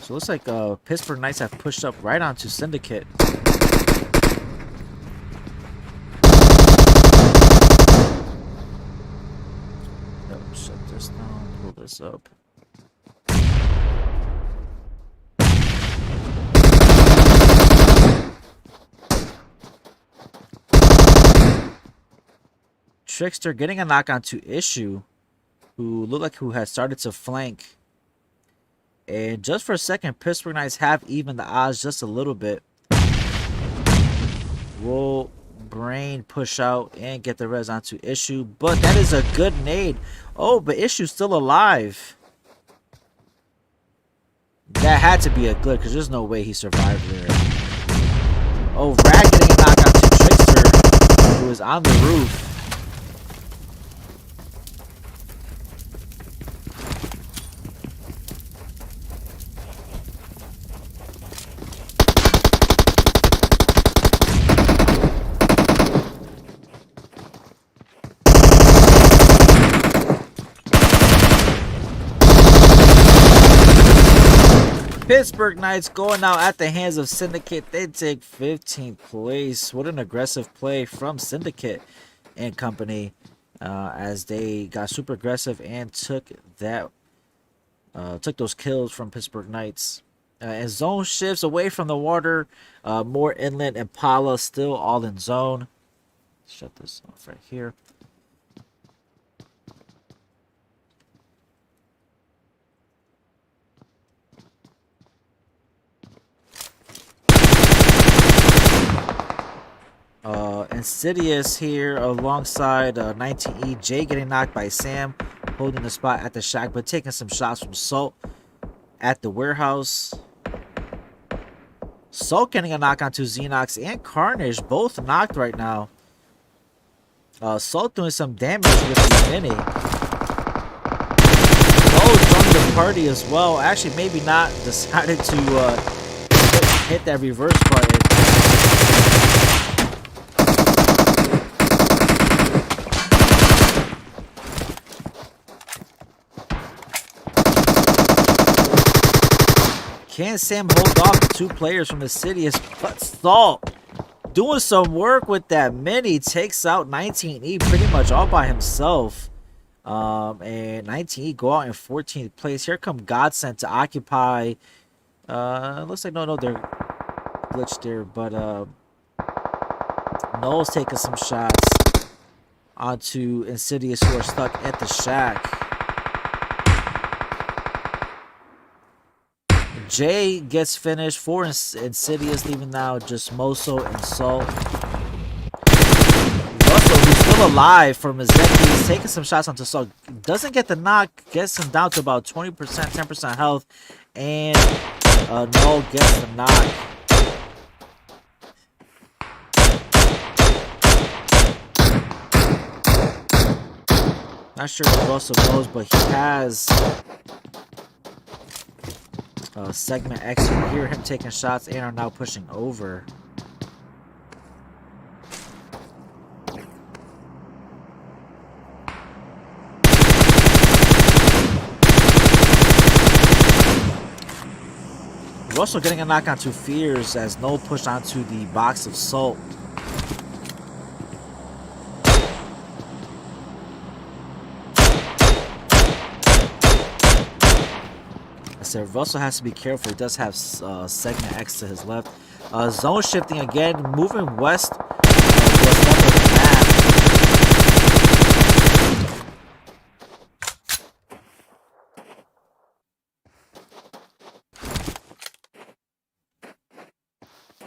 So it looks like Pittsburgh Knights have pushed up right onto Syndicate. Shut this down, pull this up. Trickster getting a knock onto Issue, who looked like who had started to flank. And just for a second, Pittsburgh Knights have evened the odds just a little bit. Will Brain push out and get the res onto Issue, but that is a good nade. Oh, but Issue's still alive. That had to be a glitch because there's no way he survived there. Oh, Rad getting a knock onto Trickster, who is on the roof. Pittsburgh Knights going out at the hands of Syndicate. They take 15th place. What an aggressive play from Syndicate and company as they got super aggressive and took those kills from Pittsburgh Knights. And zone shifts away from the water. More inland. Impala still all in zone. Shut this off right here. Insidious here alongside 19E. Jay getting knocked by Sam, holding the spot at the shack, but taking some shots from Salt at the warehouse. Salt getting a knock onto Xenox and Carnage, both knocked right now. Salt doing some damage with the mini. Oh, joining the party as well. Actually, maybe not. Decided to hit that reverse button. Can Sam hold off the two players from the Insidious? But Salt doing some work with that mini. Takes out 19E pretty much all by himself. And 19E go out in 14th place. Here come Godsend to occupy. Looks like no, they're glitched there. But Noel's taking some shots onto Insidious, who are stuck at the shack. Jay gets finished for Insidious, leaving now just Moso and Salt. Russell, who's still alive for Mazeki, is taking some shots onto Salt. Doesn't get the knock, gets him down to about 20%, 10% health, and Noel gets the knock. Not sure what Russell knows, but he has segment X. You hear him taking shots and are now pushing over. Russell getting a knock onto Fears as Noel pushed onto the box of Salt. Russell has to be careful. He does have segment X to his left. Zone shifting again, moving west. What's left of the map.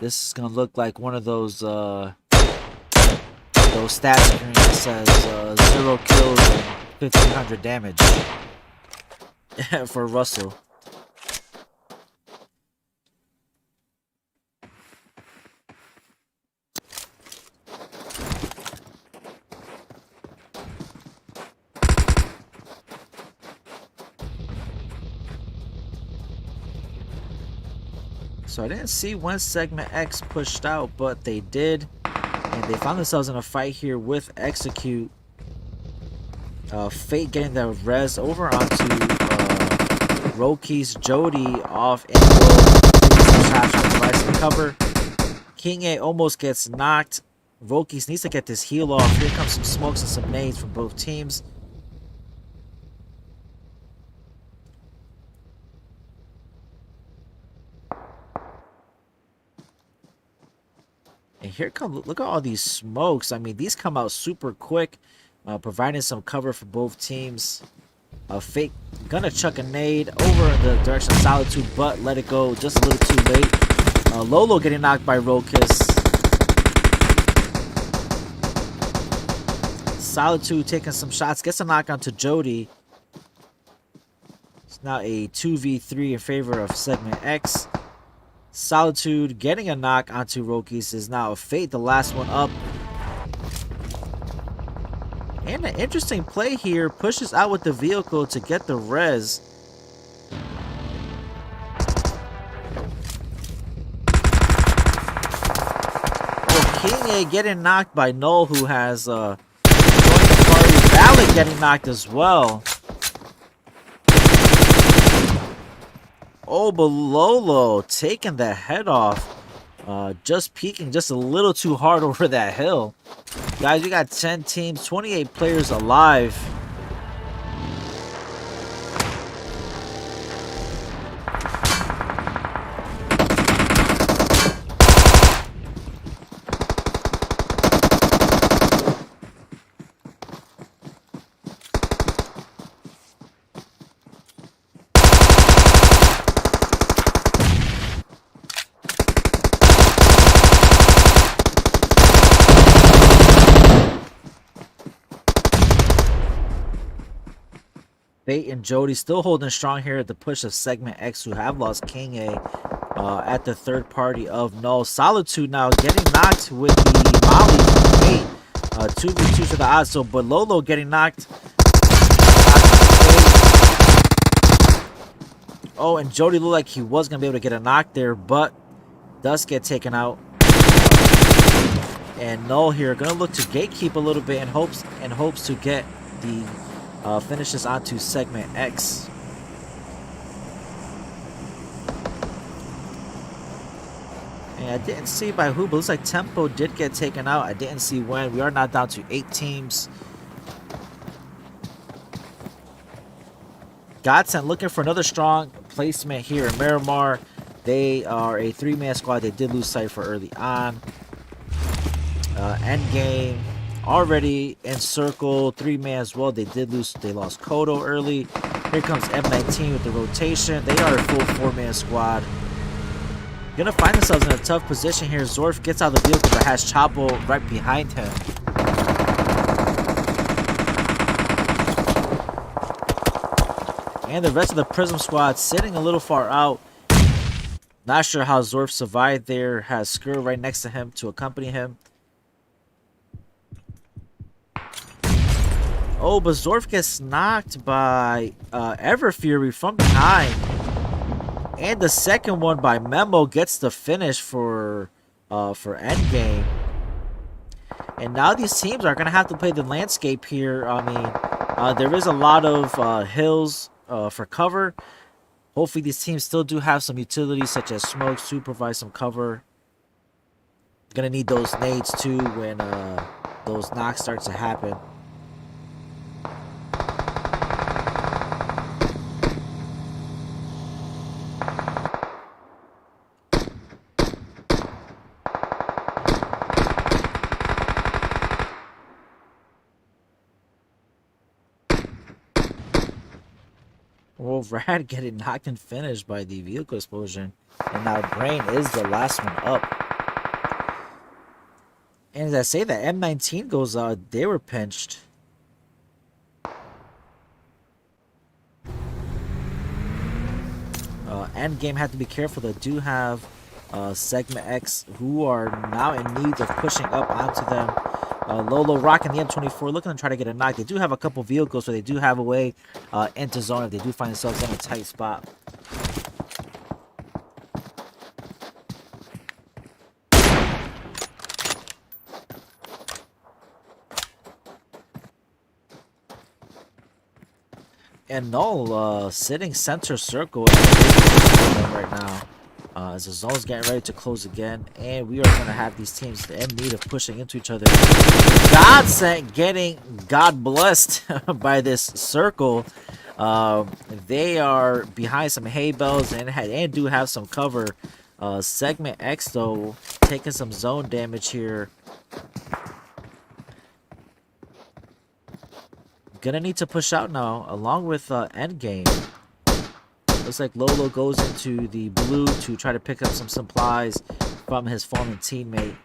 This is gonna look like one of those stat screens that says 0 kills and 1500 damage for Russell. So I didn't see when segment X pushed out, but they did. And they found themselves in a fight here with Execute. Fate getting the res over onto Roki's Jody off angle. Taking some shots from the right to cover. King A almost gets knocked. Roki's needs to get this heal off. Here comes some smokes and some nades from both teams. And here come, look at all these smokes. I mean, these come out super quick. providing some cover for both teams. Fake gonna chuck a nade over in the direction of Solitude, but let it go just a little too late. Lolo getting knocked by Rokus. Solitude taking some shots, gets a knock onto Jody. It's now a 2v3 in favor of Segment X. Solitude getting a knock onto Rokis is now a Fate, the last one up. And an interesting play here, pushes out with the vehicle to get the res. Oh, King A getting knocked by Null, who has joined the party. Valid getting knocked as well. Oh, but Lolo taking the head off. Just peeking just a little too hard over that hill. Guys, we got 10 teams, 28 players alive. Fate and Jody still holding strong here at the push of Segment X, who have lost King A at the third party of Null. Solitude now getting knocked with the Molly from Fate. 2v2 to the odds, so but Lolo getting knocked. Oh, and Jody looked like he was going to be able to get a knock there, but does get taken out. And Null here going to look to gatekeep a little bit in hopes to get the finishes onto Segment X. And I didn't see by who, but looks like Tempo did get taken out. I didn't see when. We are now down to 8 teams. Godsend looking for another strong placement here in Miramar. They are a 3-man squad. They did lose Cypher early on. Endgame already encircled, 3-man as well. They did lose. They lost Kodo early. Here comes M19 with the rotation. They are a full 4-man squad. Gonna find themselves in a tough position here. Zorf gets out of the vehicle but has Chapo right behind him. And the rest of the Prism squad sitting a little far out. Not sure how Zorf survived there. Has Skur right next to him to accompany him. Oh, but Zorf gets knocked by Everfury from behind. And the second one by Memo gets the finish for Endgame. And now these teams are going to have to play the landscape here. I mean, there is a lot of hills for cover. Hopefully these teams still do have some utilities such as smokes to provide some cover. Going to need those nades too when those knocks start to happen. Well, Rad getting knocked and finished by the vehicle explosion. And now Brain is the last one up. And as I say that M19 goes out, they were pinched. Endgame had to be careful. They do have Segment X, who are now in need of pushing up onto them. Lolo rocking the M24, looking to try to get a knock. They do have a couple vehicles, so they do have a way into zone if they do find themselves in a tight spot. And Null sitting center circle right now. As the zone's getting ready to close again, and we are going to have these teams in need of pushing into each other. Godsend getting God blessed by this circle. They are behind some hay bales and do have some cover. Segment X though taking some zone damage here. Gonna need to push out now, along with Endgame. Looks like Lolo goes into the blue to try to pick up some supplies from his fallen teammate.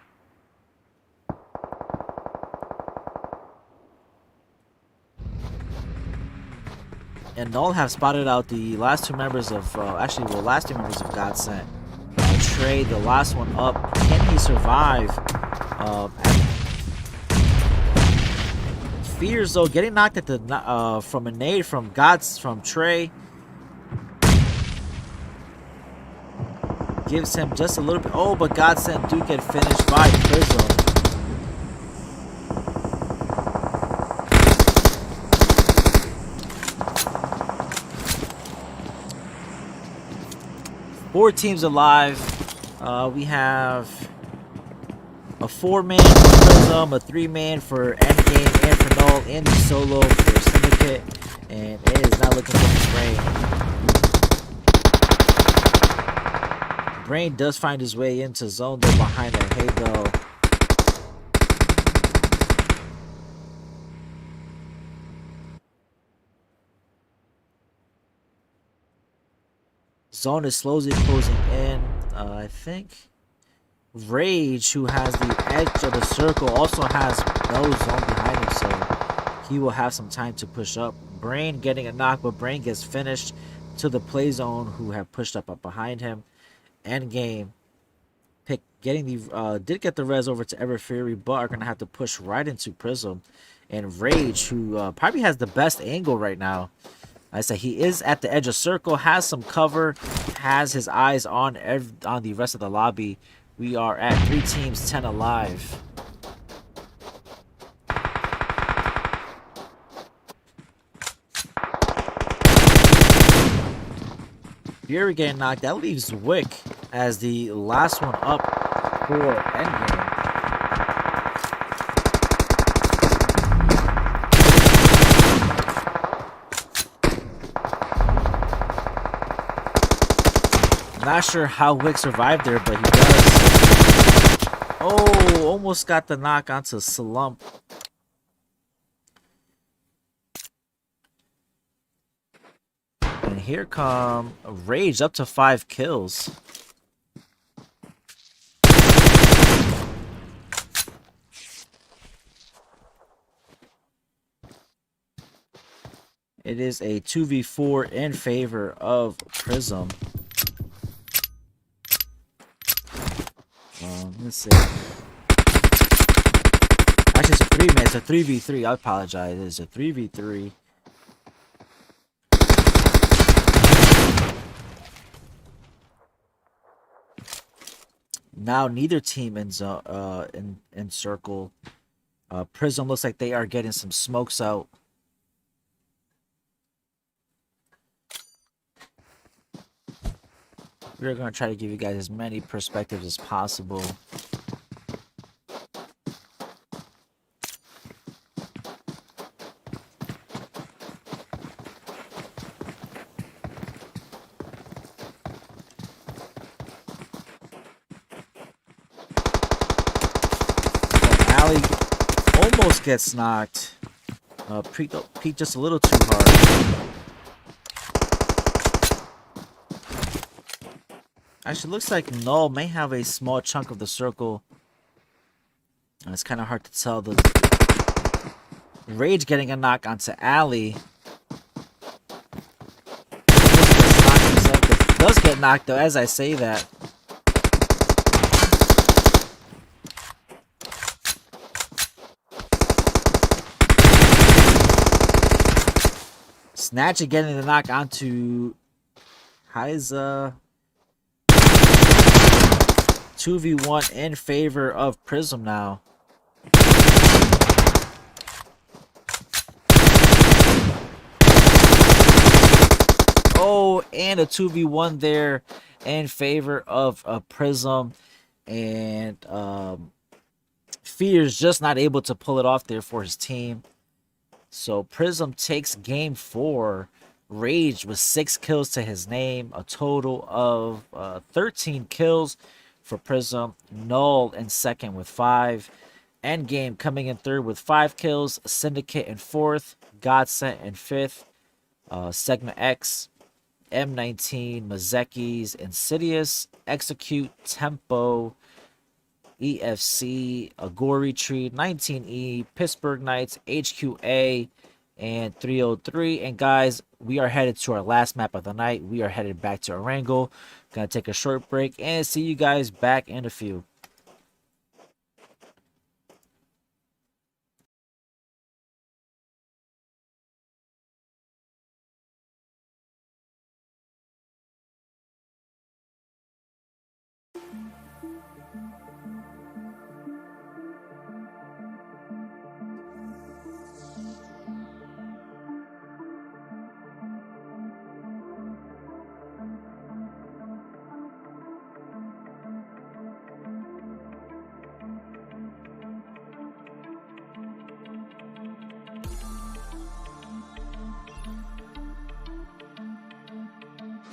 And Null have spotted out the last two members of, last two members of Godsent. Trey, the last one up. Can he survive? Fears, though, getting knocked at the from a nade from Trey. Gives him just a little bit. Oh, but Godsent do get finished by Prism. Four teams alive. We have a 4-man for Prism, a 3-man for Endgame and for Null, and the solo for Syndicate. And it is not looking good for Brain. Brain does find his way into zone though behind that hay though. Zone is slowly closing in. I think Rage, who has the edge of the circle, also has no zone behind him, so he will have some time to push up. Brain getting a knock, but Brain gets finished to the play zone, who have pushed up behind him. Endgame did get the res over to Ever Fury, but are gonna have to push right into Prism. And Rage, who probably has the best angle right now. I said he is at the edge of circle, has some cover, has his eyes on the rest of the lobby. We are at 3 teams, 10 alive. Fury getting knocked. That leaves Wick as the last one up for Endgame. Not sure how Wick survived there, but he does. Oh, almost got the knock onto Slump. And here come Rage up to 5 kills. It is a 2v4 in favor of Prism. Let's see. Actually, it's a 3-man. It's a 3v3. I apologize. It's a 3v3. Now, neither team in circle. Prism looks like they are getting some smokes out. We're going to try to give you guys as many perspectives as possible. Alley almost gets knocked. Peeked just a little too hard. Actually, looks like Null may have a small chunk of the circle. It's kind of hard to tell. The Rage getting a knock onto Alley. Does get knocked though, as I say that. Snatcher getting the knock onto Heiza. 2v1 in favor of Prism now. Oh, and a 2v1 there in favor of Prism. And Fear's just not able to pull it off there for his team. So Prism takes game 4. Rage with 6 kills to his name. A total of 13 kills for Prism. Null in second with 5. Endgame coming in third with 5 kills. Syndicate in fourth. Godsent in fifth. Segment X, M19, Mazekis, Insidious, Execute, Tempo, EFC, Agori Tree, 19E, Pittsburgh Knights, HQA, and 303. And guys, we are headed to our last map of the night. We are headed back to Erangel. Gonna take a short break and see you guys back in a few.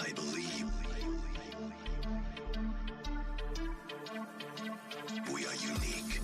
I believe we are unique.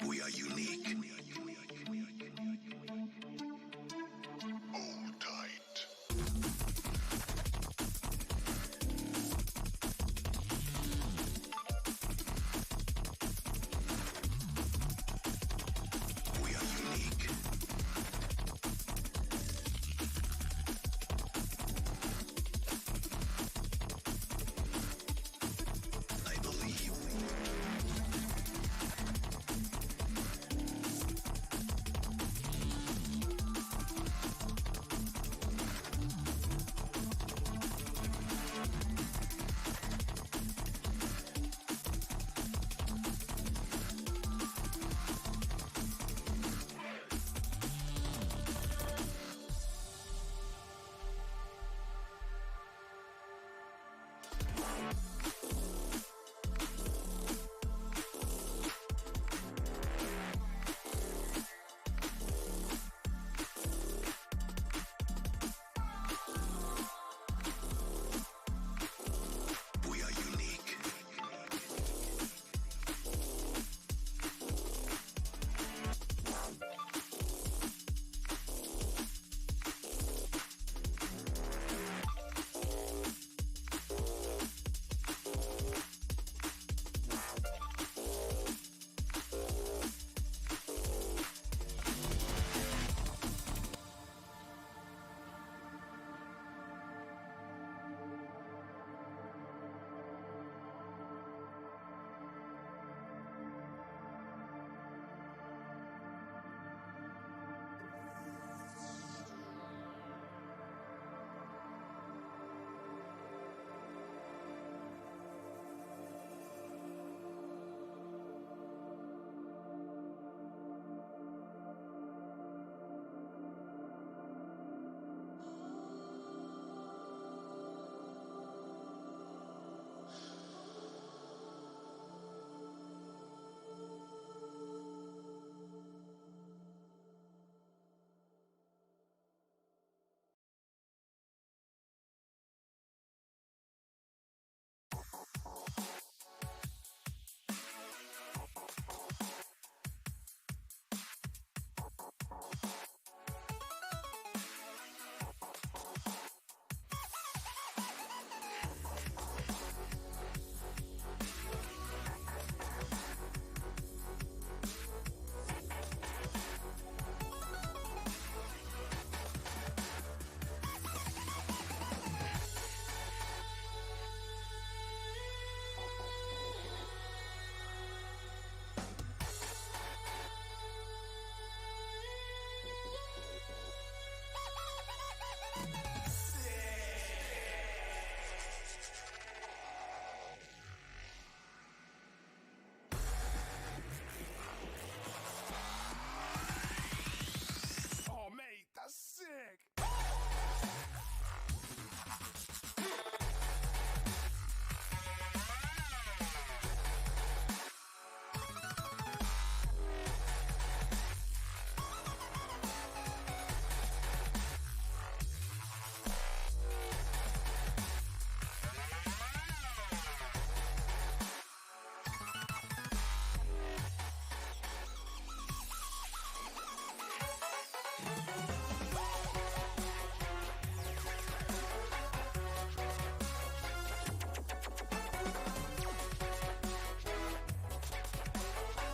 We are unique. We are unique. I believe we are unique. Hold tight. We are unique.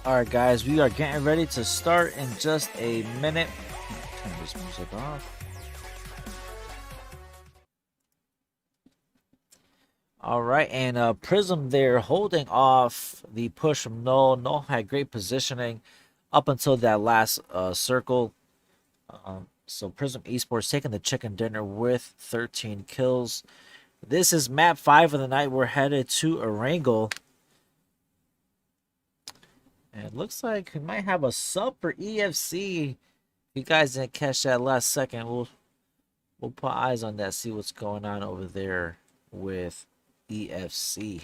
Alright guys, we are getting ready to start in just a minute. Turn this music off. Alright, and Prism there holding off the push from Null. Null had great positioning up until that last circle. So Prism Esports taking the chicken dinner with 13 kills. This is map 5 of the night. We're headed to Erangel. And it looks like we might have a sub for EFC. If you guys didn't catch that last second, we'll put eyes on that, see what's going on over there with EFC.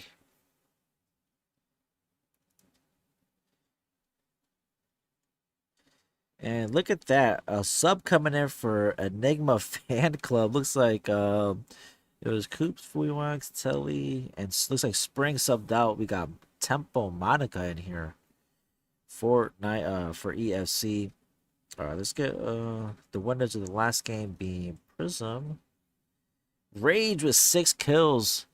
And look at that, a sub coming in for Enigma Fan Club. Looks like it was Coops, Fuiwax, Telly, and looks like Spring subbed out. We got Tempo Monica in here for EFC. All right, let's get the winners of the last game being Prism. Rage with 6 kills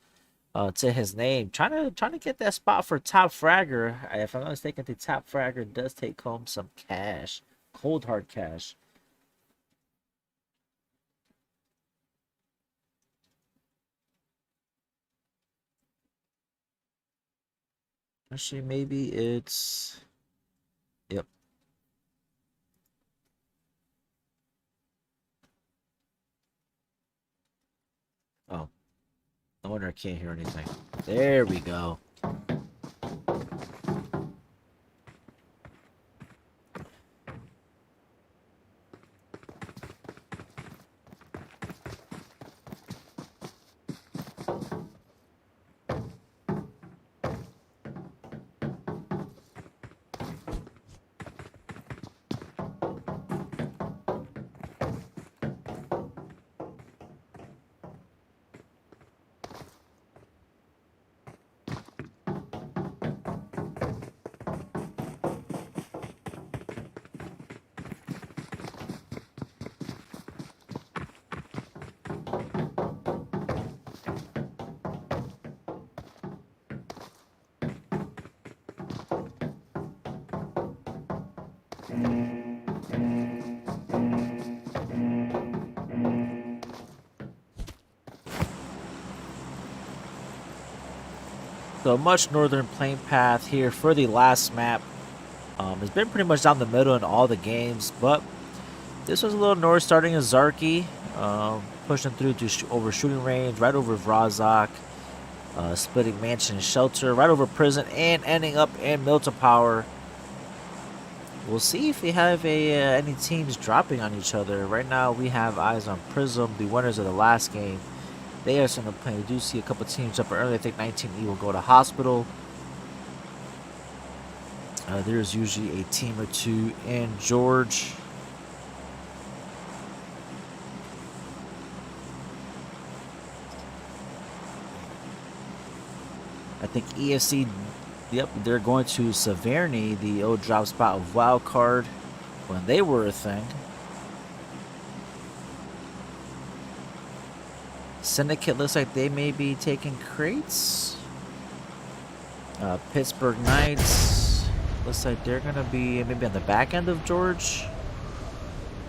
to his name. Trying to get that spot for top fragger. If I'm not mistaken, the top fragger does take home some cash. Cold hard cash. Actually, maybe it's... Yep. Oh. No wonder I can't hear anything. There we go. So much northern plane path here for the last map. It's been pretty much down the middle in all the games, but this was a little north, starting in Zarki, pushing through to over shooting range, right over Vrazok, splitting Mansion and Shelter, right over Prison, and ending up in Milton Power. We'll see if we have any teams dropping on each other. Right now, we have eyes on Prism, the winners of the last game. They are starting to play. We do see a couple teams jumping early. I think 19E will go to hospital. There's usually a team or two in George. I think EFC, yep, they're going to Severny, the old drop spot of Wildcard when they were a thing. Syndicate looks like they may be taking crates. Pittsburgh Knights looks like they're going to be maybe on the back end of George.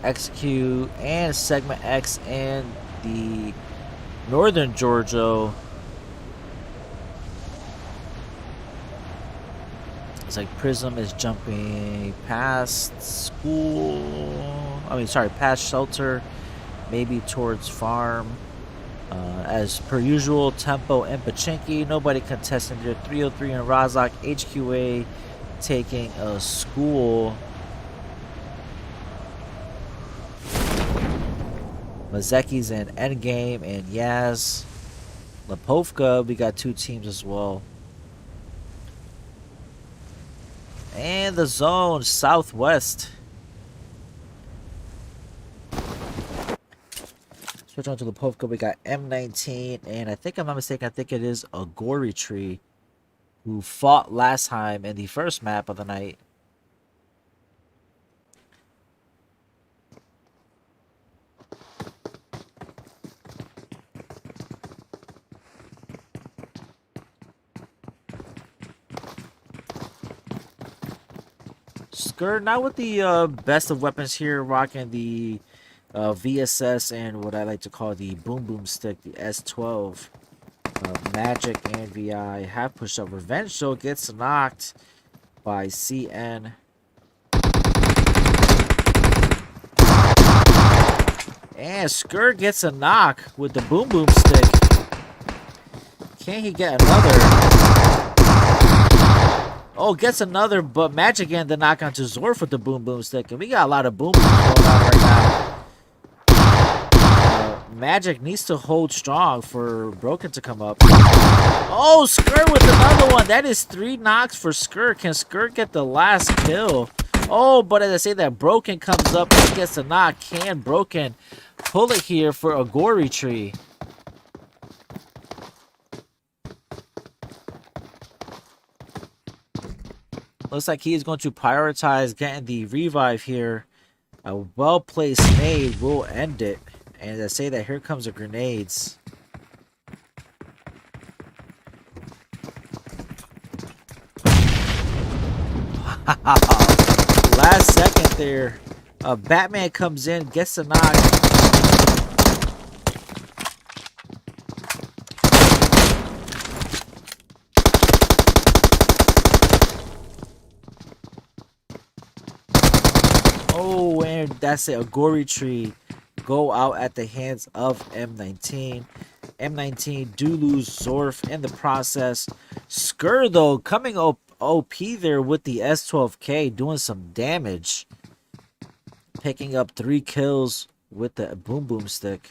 XQ and Segment X and the Northern Georgia. It's like Prism is jumping past school. Past Shelter, maybe towards Farm. As per usual, Tempo and Pachinki, nobody contesting there. 303 and Razak, HQA taking a school. Mazeki's in Endgame and Yaz. Lapovka, we got 2 teams as well. And the zone, Southwest. Switch on to Lapovka, we got M19, and I think I'm not mistaken, I think it is a Gory Tree who fought last time in the first map of the night. Skur, not with the best of weapons here, rocking the VSS and what I like to call the boom boom stick, the S12. Magic and VI have pushed up. Revenge though gets knocked by CN. And Skur gets a knock with the boom boom stick. Can he get another? Oh, gets another, but Magic getting the knock onto Zorf with the boom boom stick. And we got a lot of boom booms going on right now. Magic needs to hold strong for Broken to come up. Oh, Skur with another one. That is 3 knocks for Skur. Can Skur get the last kill? Oh, but as I say that, Broken comes up and gets a knock. Can Broken pull it here for a Gory Tree? Looks like he is going to prioritize getting the revive here. A well-placed nade will end it. And as I say that, here comes the grenades. Last second there. Batman comes in, gets a knock. Oh, and that's it. A Gory Tree go out at the hands of M19. M19 do lose Zorf in the process. Skur, though, coming up OP there with the S12K, doing some damage. Picking up 3 kills with the boom boom stick.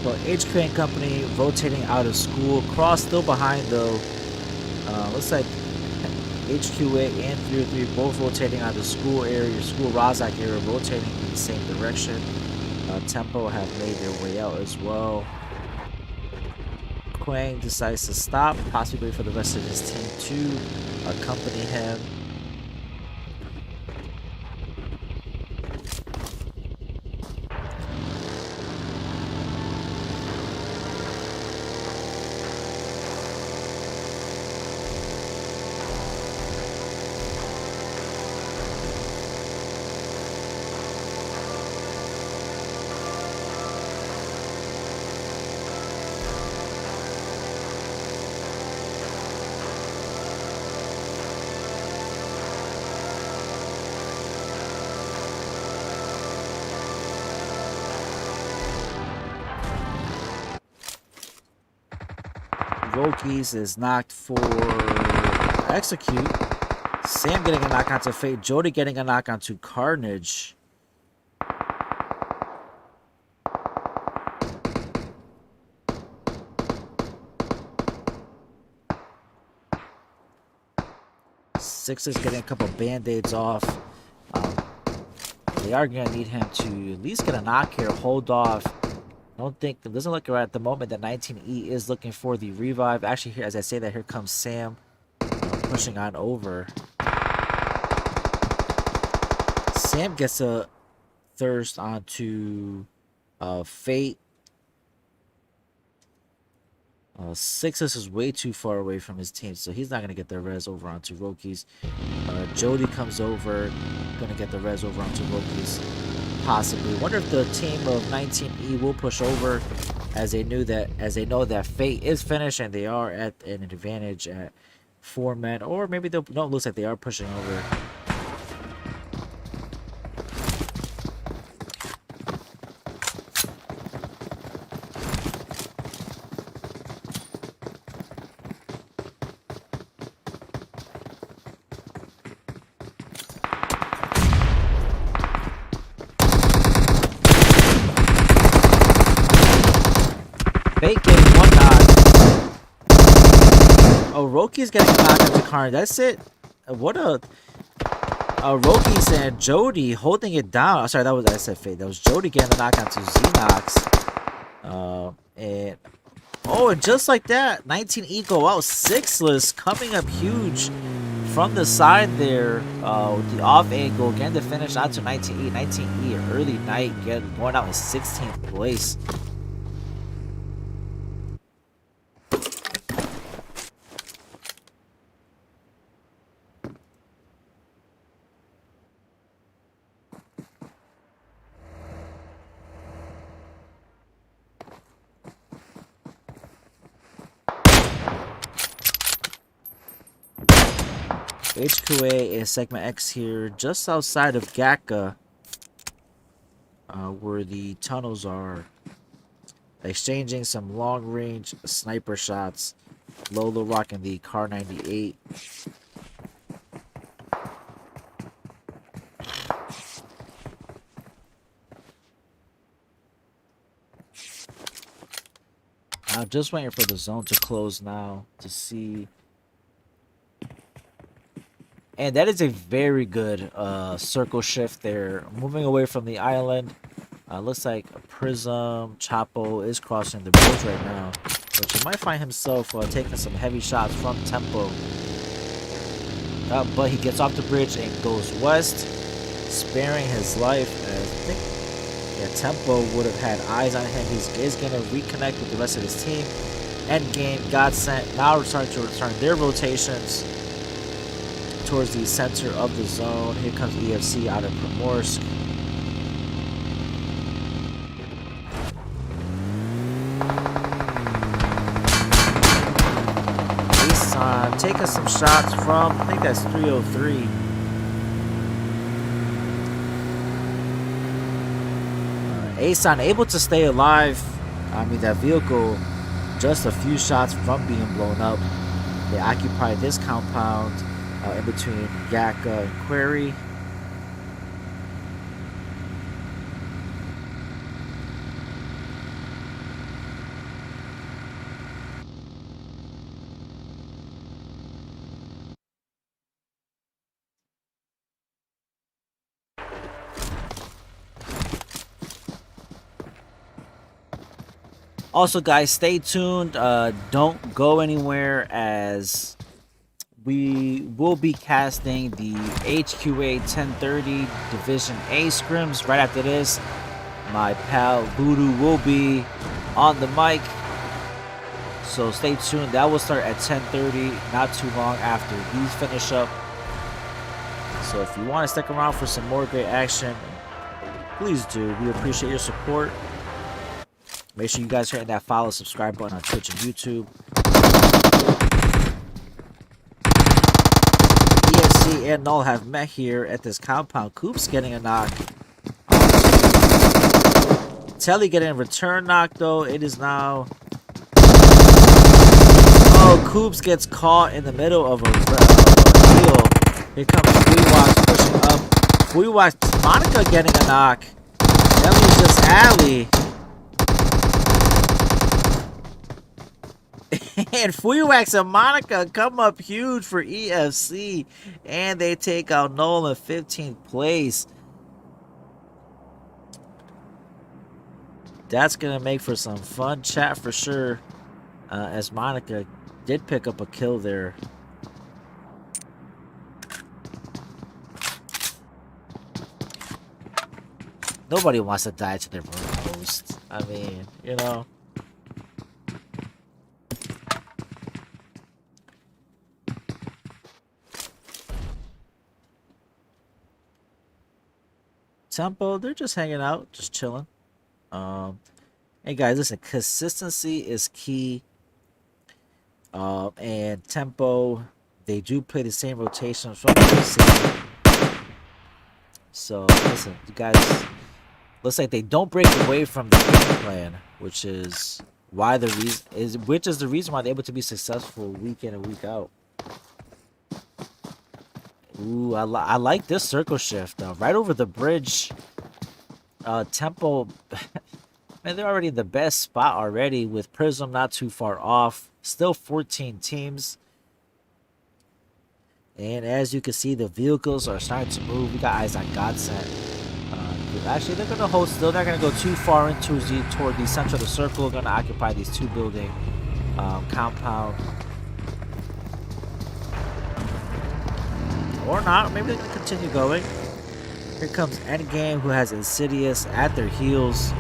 So HQ and Company rotating out of school. Cross still behind though. Looks like HQA and 303 both rotating out of the school area, school Razak area, rotating in the same direction. Tempo have made their way out as well. Quang decides to stop, possibly for the rest of his team to accompany him. Rokis is knocked for execute. Sam getting a knock onto Fate. Jody getting a knock onto Carnage. Six is getting a couple band-aids off. They are going to need him to at least get a knock here, hold off. I don't think, it doesn't look right at the moment that 19E is looking for the revive. Actually, here, as I say that, here comes Sam pushing on over. Sam gets a thirst onto Fate. Sixes is way too far away from his team, so he's not going to get the res over onto Rokis. Jody comes over, going to get the res over onto Rokis. Possibly. Wonder if the team of 19E will push over, as they know that Fate is finished and they are at an advantage at 4 men, or maybe they'll. No, it looks like they are pushing over. Fake getting one knock. Oh, Roki's getting knocked into Karn. That's it. What a... Roki's and Jody holding it down. Oh, sorry, that was... I said Fake. That was Jody getting the knock onto Xenox. And... Oh, and just like that, 19E go out 6-less, coming up huge from the side there. With the off angle, getting the finish out to 19E. 19E, early night, going out in 16th place. HQA is Segment X here, just outside of Gakka, where the tunnels are. Exchanging some long-range sniper shots. Lolo rocking the Car 98. I'm just waiting for the zone to close now to see. And that is a very good circle shift there. Moving away from the island. Looks like Prism Chapo is crossing the bridge right now. But you might find himself taking some heavy shots from Tempo. But he gets off the bridge and goes west, sparing his life. As I think Tempo would have had eyes on him. He's going to reconnect with the rest of his team. Endgame, Godsent, now starting to return their rotations towards the center of the zone. Here comes EFC out of Primorsk. Asan taking some shots from, I think that's 303. Asan able to stay alive. I mean, that vehicle just a few shots from being blown up. They occupy this compound in between Gakka and Quarry. Also, guys, stay tuned. Don't go anywhere, as we will be casting the HQA 1030 Division A scrims right after this. My pal Voodoo will be on the mic, so stay tuned. That will start at 10:30, not too long after these finish up. So if you want to stick around for some more great action, please do. We appreciate your support. Make sure you guys hit that follow, subscribe button on Twitch and YouTube. ESC and Null have met here at this compound. Coop's getting a knock. Telly getting a return knock, though. It is now... Oh, Coops gets caught in the middle of a wheel. Here comes Fuiwax pushing up. Fuiwax, Monica getting a knock. That was just Alley. And Fuiwax and Monica come up huge for EFC. And they take out Nolan 15th place. That's going to make for some fun chat for sure. As Monica did pick up a kill there. Nobody wants to die to their own host. I mean, you know. Tempo, they're just hanging out, just chilling. Hey guys, listen, consistency is key. And Tempo, they do play the same rotations from the scene. So listen, you guys, looks like they don't break away from the game plan, which is why the reason why they're able to be successful week in and week out. Ooh, I like this circle shift right over the bridge. Tempo Man, they're already in the best spot already with Prism not too far off. Still 14 teams. And as you can see, the vehicles are starting to move. We got eyes on Godsend. Actually, they're going to hold still. They're not going to go too far into toward the center of the circle. Going to occupy these two building compound. Or not. Maybe they're going to continue going. Here comes Endgame, who has Insidious at their heels.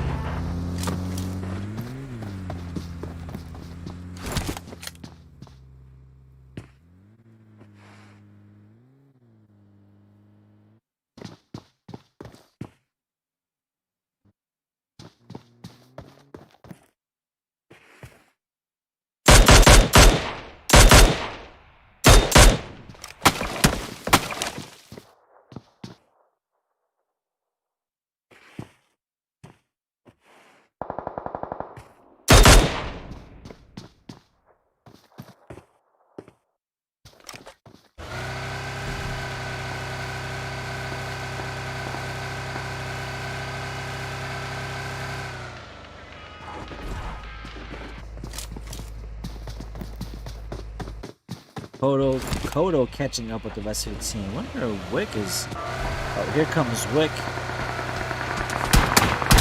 Kodo catching up with the rest of the team. Wonder where Wick is. Oh, here comes Wick.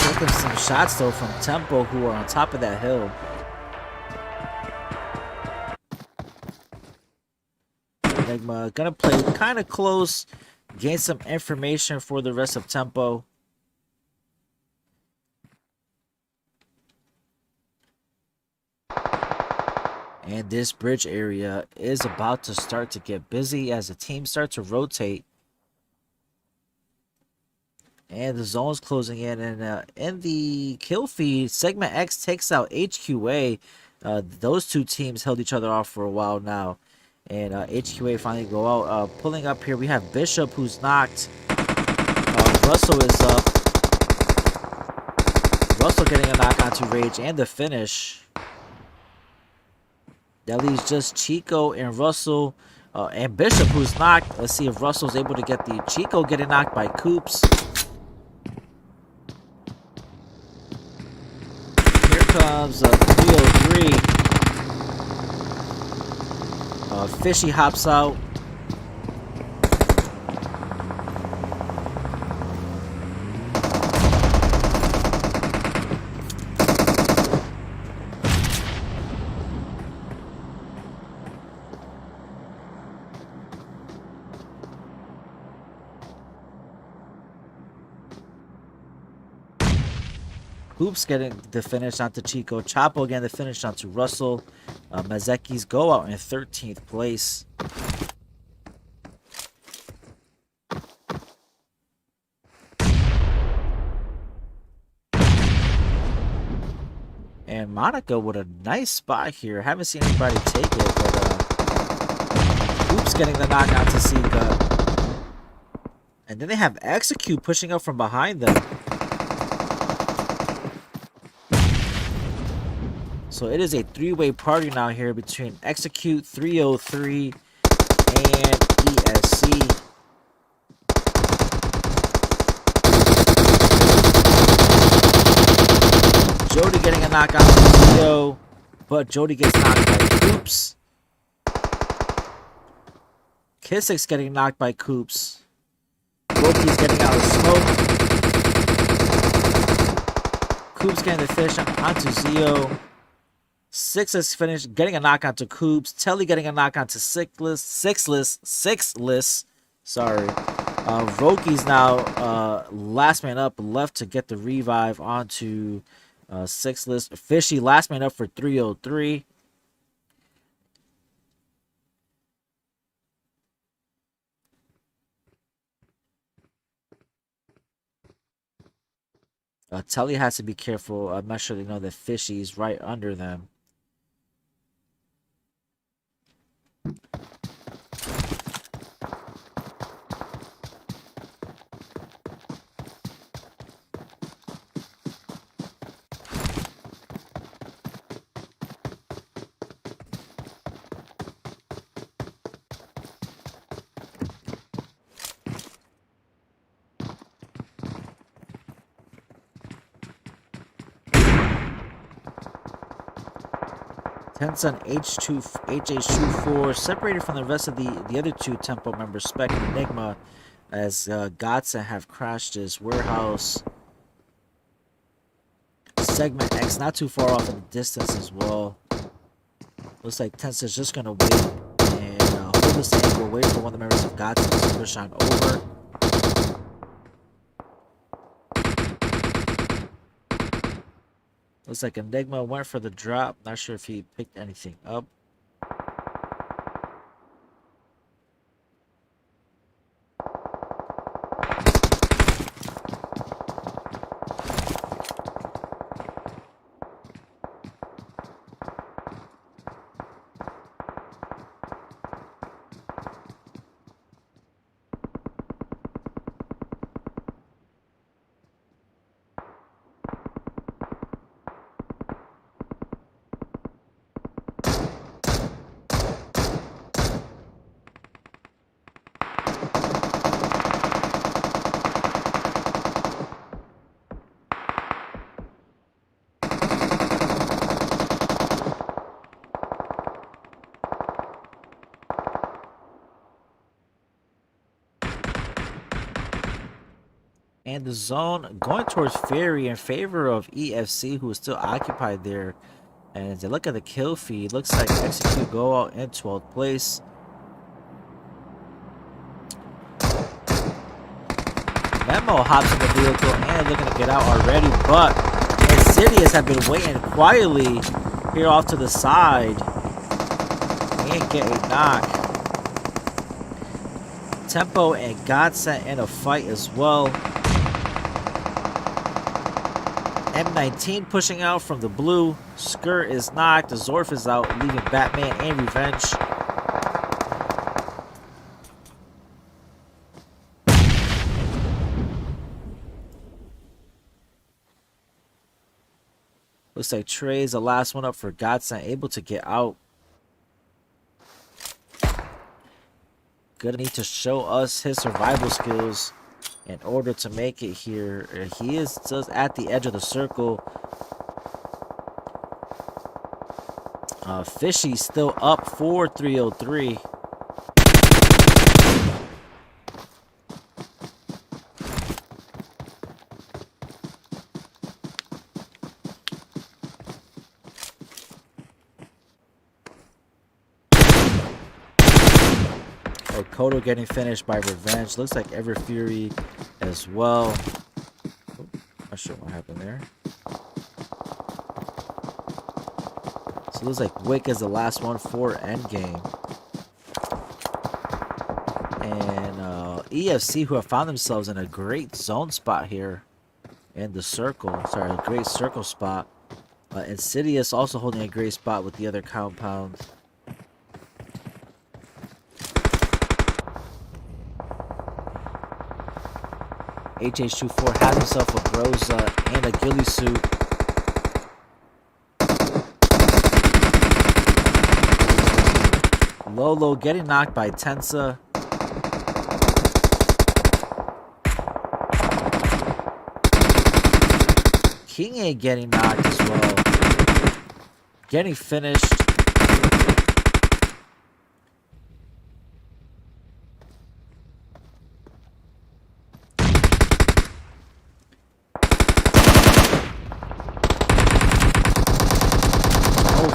Taking some shots though from Tempo, who are on top of that hill. Enigma gonna play kind of close, gain some information for the rest of Tempo. And this bridge area is about to start to get busy as the teams start to rotate. And the zone's closing in. And in the kill feed, Segment X takes out HQA. Those two teams held each other off for a while now. And HQA finally go out. Pulling up here, we have Bishop, who's knocked. Russell is up. Russell getting a knock onto Rage and the finish. That leaves just Chico and Russell and Bishop, who's knocked. Let's see if Russell's able to get the Chico getting knocked by Coops. Here comes 303. Fishy hops out. Hoops getting the finish onto Chico. Chapo getting the finish onto Russell. Mazeki's go out in 13th place. And Monica with a nice spot here. Haven't seen anybody take it, but Hoops getting the knock out to Sika. And then they have Execute pushing up from behind them. So it is a three-way party now here between Execute, 303, and ESC. Jody getting a knock out to Zio, but Jody gets knocked by Coops. Kissik's getting knocked by Coops. Loki's getting out of smoke. Coops getting the fish onto Zio. Six is finished, getting a knock onto Coops. Telly getting a knock onto Sixless. Sorry. Roki's now last man up, left to get the revive onto Sixless. Fishy last man up for 303. Telly has to be careful. I'm not sure they know that Fishy's right under them. Tensa and HH24 separated from the rest of the other two Tempo members, Spec and Enigma, as Gotsa have crashed his warehouse. Segment X not too far off in the distance as well. Looks like Tensa's just gonna wait and hold this angle, wait for one of the members of Gotsa to push on over. Looks like Enigma went for the drop. Not sure if he picked anything up. And the zone going towards Ferry in favor of EFC, who is still occupied there. And as they look at the kill feed, looks like Execute go out in 12th place. Memo hops in the vehicle and looking to get out already, but Insidious have been waiting quietly here off to the side and get a knock. Tempo and Godset in a fight as well. M19 pushing out from the blue. Skirt is knocked. The Zorf is out, leaving Batman and Revenge. Looks like Trey's the last one up for Godson, able to get out. Gonna need to show us his survival skills in order to make it here. He is just at the edge of the circle. Fishy still up for 303. Kodo getting finished by Revenge. Looks like Ever Fury as well. Oh, not sure what happened there. So it looks like Wick is the last one for Endgame. And EFC, who have found themselves in a great zone spot here in the circle. Sorry, a great circle spot. Insidious also holding a great spot with the other compound. HH24 has himself a Groza and a ghillie suit. Lolo getting knocked by Tensa. King A getting knocked as well. Getting finished.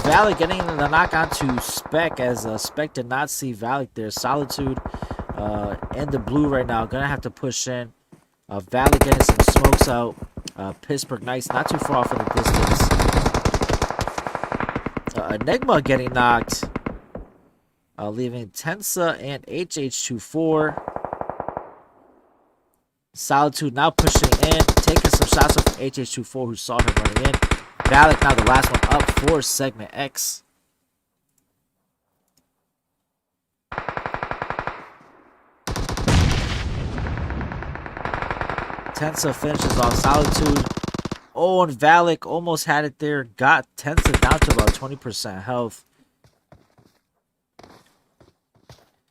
Valak getting the knock onto Spec, as Spec did not see Valak there. Solitude in the blue right now. Gonna have to push in. Valak getting some smokes out. Pittsburgh Knights not too far off in the distance. Enigma getting knocked. Leaving Tensa and HH24. Solitude now pushing in. Taking some shots off HH24, who saw him running in. Valak now the last one up for Segment X. Tensa finishes off Solitude. Oh, and Valak almost had it there. Got Tensa down to about 20% health.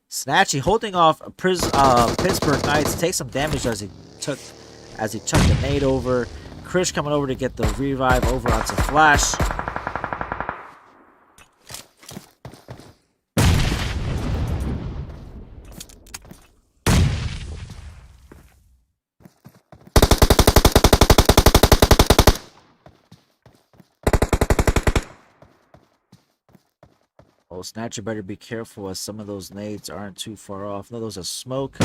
Snatchy holding off Pittsburgh Knights. Takes some damage as he chucked the nade over. Krish coming over to get the revive over onto Flash. Oh, Snatcher better be careful as some of those nades aren't too far off. No, those are smoke.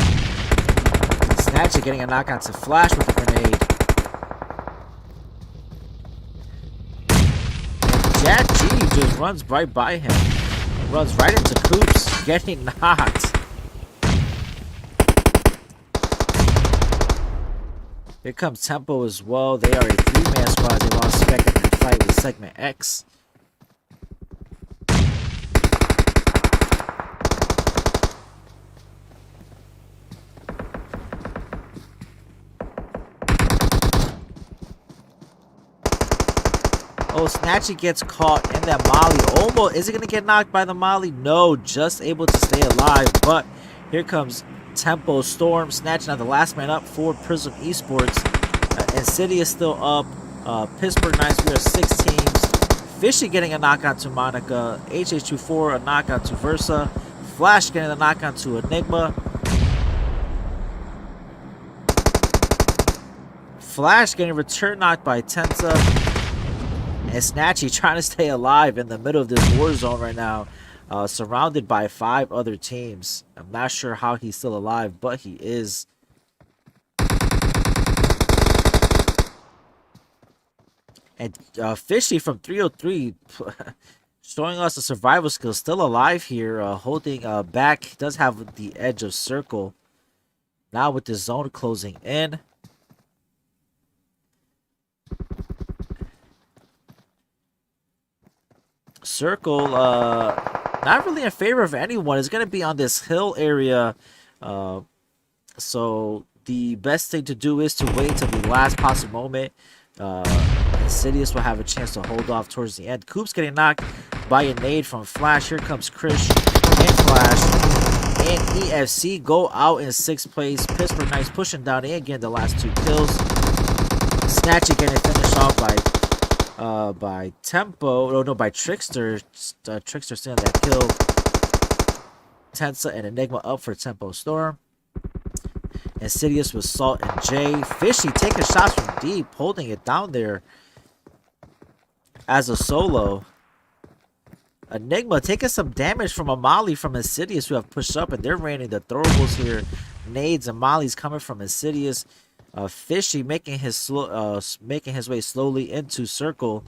Snatcher getting a knockout to Flash with a grenade. And Jack G just runs right by him. Runs right into Coops, getting knocked. Here comes Tempo as well. They are a three-man squad. They lost Spec in that fight with Segment X. Oh, Snatchy gets caught in that molly. Almost. Is he going to get knocked by the molly? No, just able to stay alive. But here comes Tempo Storm. Snatch now the last man up for Prism Esports. Insidious still up. Pittsburgh Knights, we are 6 teams. Fishy getting a knockout to Monica. HH24 a knockout to Versa. Flash getting a knockout to Enigma. Flash getting return knocked by Tensa. And Snatchy trying to stay alive in the middle of this war zone right now. Surrounded by 5 other teams. I'm not sure how he's still alive, but he is. And Fishy from 303 showing us the survival skills. Still alive here. Holding back. Does have the edge of Circle. Now with the zone closing in. Circle, not really in favor of anyone. It's going to be on this hill area. So the best thing to do is to wait till the last possible moment. Insidious will have a chance to hold off towards the end. Coop's getting knocked by a nade from Flash. Here comes Krish and Flash. And EFC go out in 6th place. Pittsburgh Knights pushing down and getting the last 2 kills. Snatchy getting finished off by Tempo. Oh no, by Trickster. Trickster stealing that kill. Tensa and Enigma up for Tempo Storm. Insidious with Salt and J. Fishy taking shots from deep, holding it down there as a solo. Enigma taking some damage from a molly from Insidious who have pushed up, and they're raining the throwables here. Nades and mollies coming from Insidious. Fishy making his way slowly into Circle.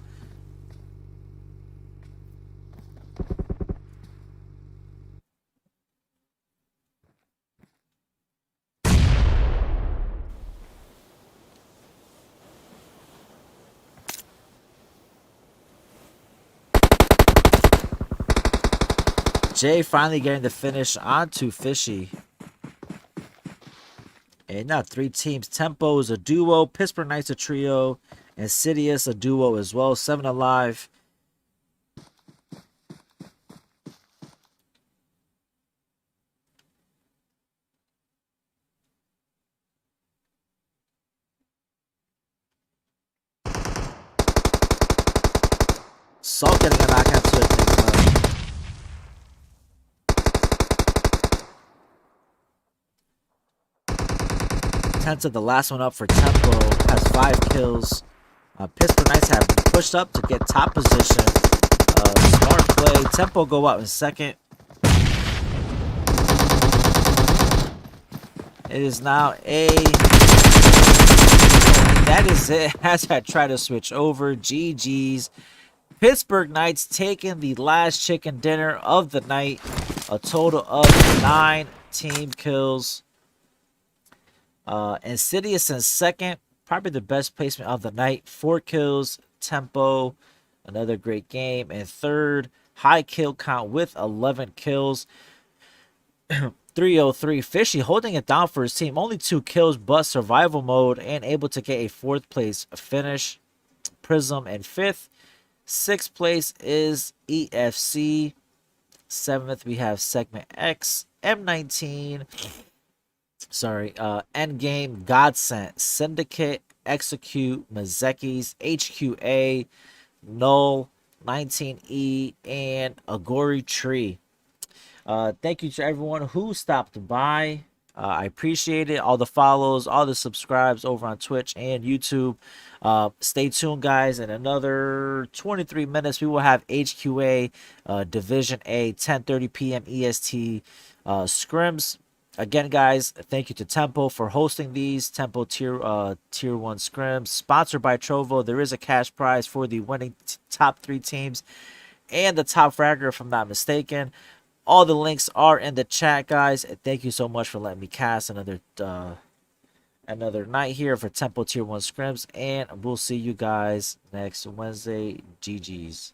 Jay finally getting the finish onto Fishy. And now 3 teams. Tempo is a duo. Pittsburgh Knights a trio. Insidious a duo as well. 7 alive. Salt getting a knockout to it. Tensa, the last one up for Tempo, has 5 kills. Pittsburgh Knights have pushed up to get top position. Smart play. Tempo go out in 2nd. It is now a... That is it. As I try to switch over. GG's. Pittsburgh Knights taking the last chicken dinner of the night. A total of 9 team kills. Insidious in 2nd, probably the best placement of the night. 4 kills. Tempo, another great game. And 3rd, high kill count with 11 kills. 303 Fishy holding it down for his team. Only 2 kills, but survival mode and able to get a 4th place finish. Prism in 5th. 6th place is EFC. 7th, we have Segment X, M19. Endgame, Godsent, Syndicate, Execute, Mazekis, HQA, Null, 19E, and Agori Tree. Thank you to everyone who stopped by. I appreciate it. All the follows, all the subscribes over on Twitch and YouTube. Stay tuned, guys. In another 23 minutes, we will have HQA Division A, 10:30 p.m. EST scrims. Again, guys, thank you to Tempo for hosting these Tempo tier 1 scrims, sponsored by Trovo. There is a cash prize for the winning top 3 teams and the top fragger, if I'm not mistaken. All the links are in the chat, guys. Thank you so much for letting me cast another night here for Tempo tier 1 scrims, and we'll see you guys next Wednesday. GG's.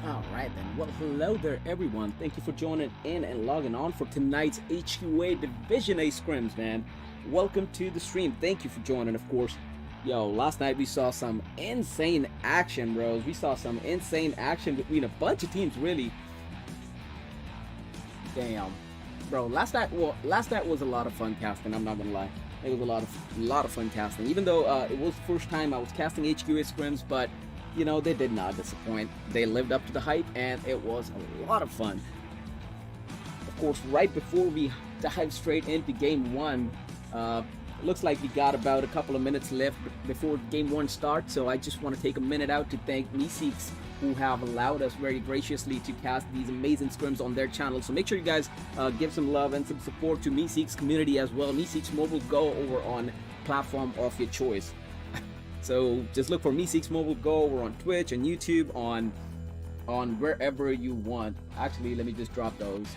All right then. Well, hello there, everyone. Thank you for joining in and logging on for tonight's HQA Division A scrims, man. Welcome to the stream. Thank you for joining, of course. Yo, last night we saw some insane action, bros. We saw some insane action between a bunch of teams, really. Damn, bro. Last night was a lot of fun casting. I'm not gonna lie. It was a lot of fun casting. Even though it was the first time I was casting HQA scrims, but you know, they did not disappoint. They lived up to the hype, and it was a lot of fun. Of course, right before we dive straight into Game 1, looks like we got about a couple of minutes left before Game 1 starts, so I just want to take a minute out to thank Meeseeks who have allowed us very graciously to cast these amazing scrims on their channel. So make sure you guys give some love and some support to Meeseeks community as well. Meeseeks Mobile Go over on platform of your choice. So just look for Meeseeks Mobile Go. We're on Twitch and YouTube, on wherever you want. Actually, let me just drop those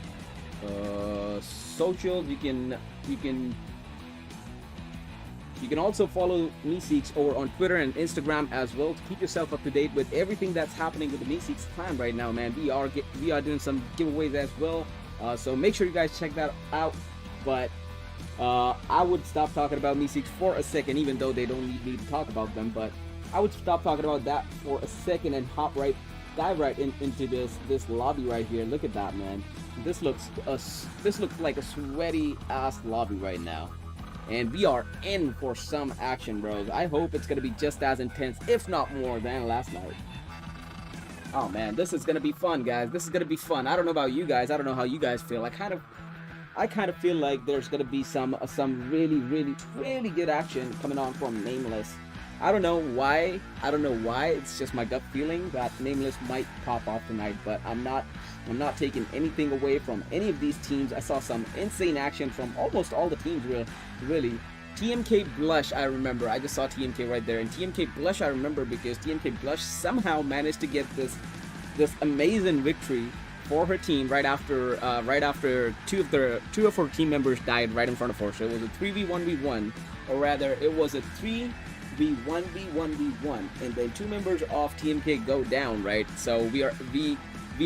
socials. You can also follow Meeseeks over on Twitter and Instagram as well to keep yourself up to date with everything that's happening with the Meeseeks clan right now, man. We are doing some giveaways as well, so make sure you guys check that out. But I would stop talking about Meeseeks for a second, even though they don't need me to talk about them. But I would stop talking about that for a second and dive right into this lobby right here. Look at that, man. This looks like a sweaty ass lobby right now. And we are in for some action, bros. I hope it's going to be just as intense, if not more, than last night. Oh, man, this is going to be fun, guys. This is going to be fun. I don't know about you guys. I don't know how you guys feel. I kind of feel like there's going to be some really, really, really good action coming on from Nameless. I don't know why. It's just my gut feeling that Nameless might pop off tonight, but I'm not taking anything away from any of these teams. I saw some insane action from almost all the teams, really. TMK Blush, I remember. I just saw TMK right there. And TMK Blush, I remember because TMK Blush somehow managed to get this amazing victory for her team right after two of her team members died right in front of her. So it was a 3v1v1, or rather, it was a 3v1v1v1, and then two members of TMK go down, right? So we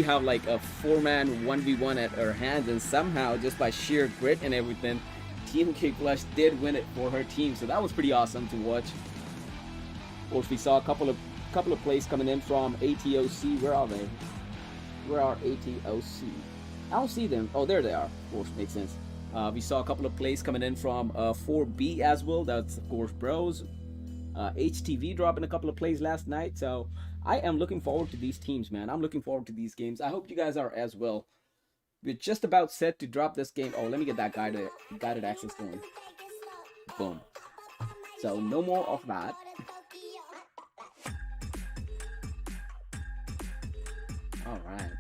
have like a 4-man 1v1 at our hands, and somehow, just by sheer grit and everything, TMK Blush did win it for her team. So that was pretty awesome to watch. Of course, we saw a couple of plays coming in from ATOC. Where are they? Where are ATOC? I don't see them. Oh, there they are. Of course, makes sense. We saw a couple of plays coming in from 4B as well. That's, of course, Bros. HTV dropping a couple of plays last night. So I am looking forward to these teams, man. I'm looking forward to these games. I hope you guys are as well. We're just about set to drop this game. Oh, let me get that guided access going. Boom. So no more of that.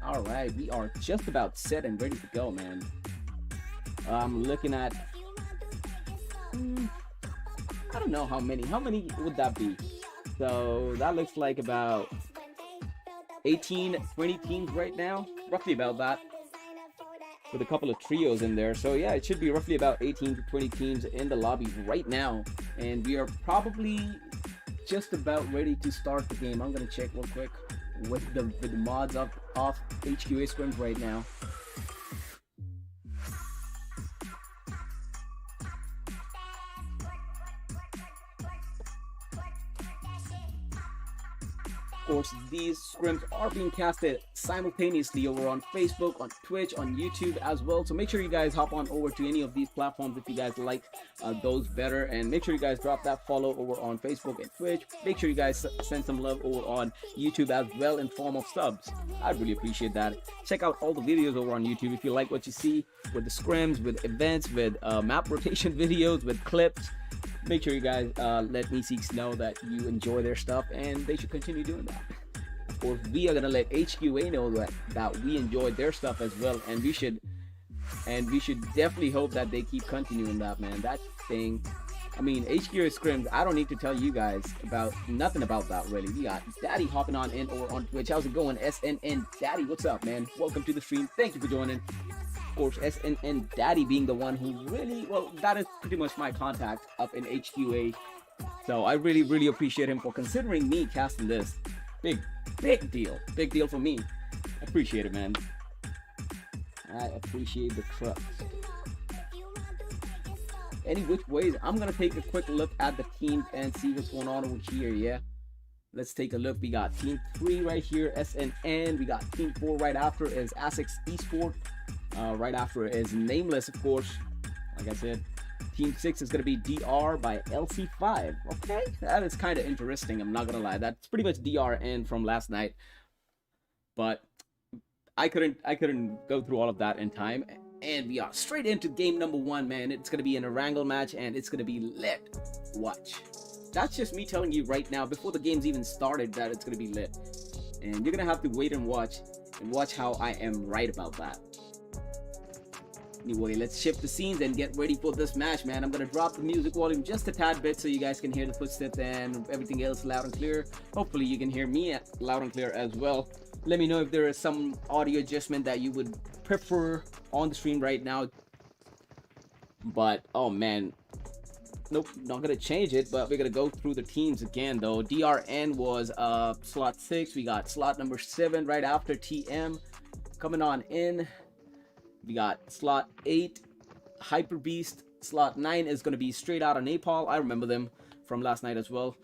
All right. We are just about set and ready to go, man. I'm looking at. I don't know how many. How many would that be? So that looks like about 18, 20 teams right now, roughly about that, with a couple of trios in there. So yeah, it should be roughly about 18 to 20 teams in the lobby right now, and we are probably just about ready to start the game. I'm gonna check real quick with the mods off HQA Scrims right now. Of course, these scrims are being casted simultaneously over on Facebook, on Twitch, on YouTube as well. So make sure you guys hop on over to any of these platforms if you guys like those better. And make sure you guys drop that follow over on Facebook and Twitch. Make sure you guys send some love over on YouTube as well in form of subs. I'd really appreciate that. Check out all the videos over on YouTube if you like what you see with the scrims, with events, with map rotation videos, with clips. Make sure you guys let Meeseeks know that you enjoy their stuff, and they should continue doing that. Of course, we are gonna let HQA know that we enjoy their stuff as well, and we should definitely hope that they keep continuing that, man. That thing, I mean, HQA Scrims, I don't need to tell you guys about nothing about that really. We got Daddy hopping on in or on Twitch. How's it going, SNN Daddy? What's up, man? Welcome to the stream. Thank you for joining. Of course, SNN Daddy being the one who really, well, that is pretty much my contact up in HQA. So I really appreciate him for considering me casting this. Big deal for me. I appreciate it, man. I appreciate the trust. Any which ways, I'm gonna take a quick look at the teams and see what's going on over here. Yeah, let's take a look. We got team 3 right here, SNN. We got team 4 right after is Asics Esport. Right after is Nameless, of course. Like I said, team 6 is gonna be DR by LC5. Okay, that is kind of interesting. I'm not gonna lie. That's pretty much DRN from last night, but I couldn't go through all of that in time. And we are straight into game number 1, man. It's gonna be an Erangel match, and it's gonna be lit. Watch. That's just me telling you right now, before the game's even started, that it's gonna be lit. And you're gonna have to wait and watch how I am right about that. Anyway, let's shift the scenes and get ready for this match, man. I'm gonna drop the music volume just a tad bit so you guys can hear the footsteps and everything else loud and clear. Hopefully you can hear me loud and clear as well. Let me know if there is some audio adjustment that you would prefer on the stream right now. But oh man, nope, not gonna change it, but we're gonna go through the teams again though. DRN was slot 6. We got slot number 7 right after TM coming on in. We got slot 8 Hyper Beast. Slot 9 is gonna be straight out of Nepal. I remember them from last night as well.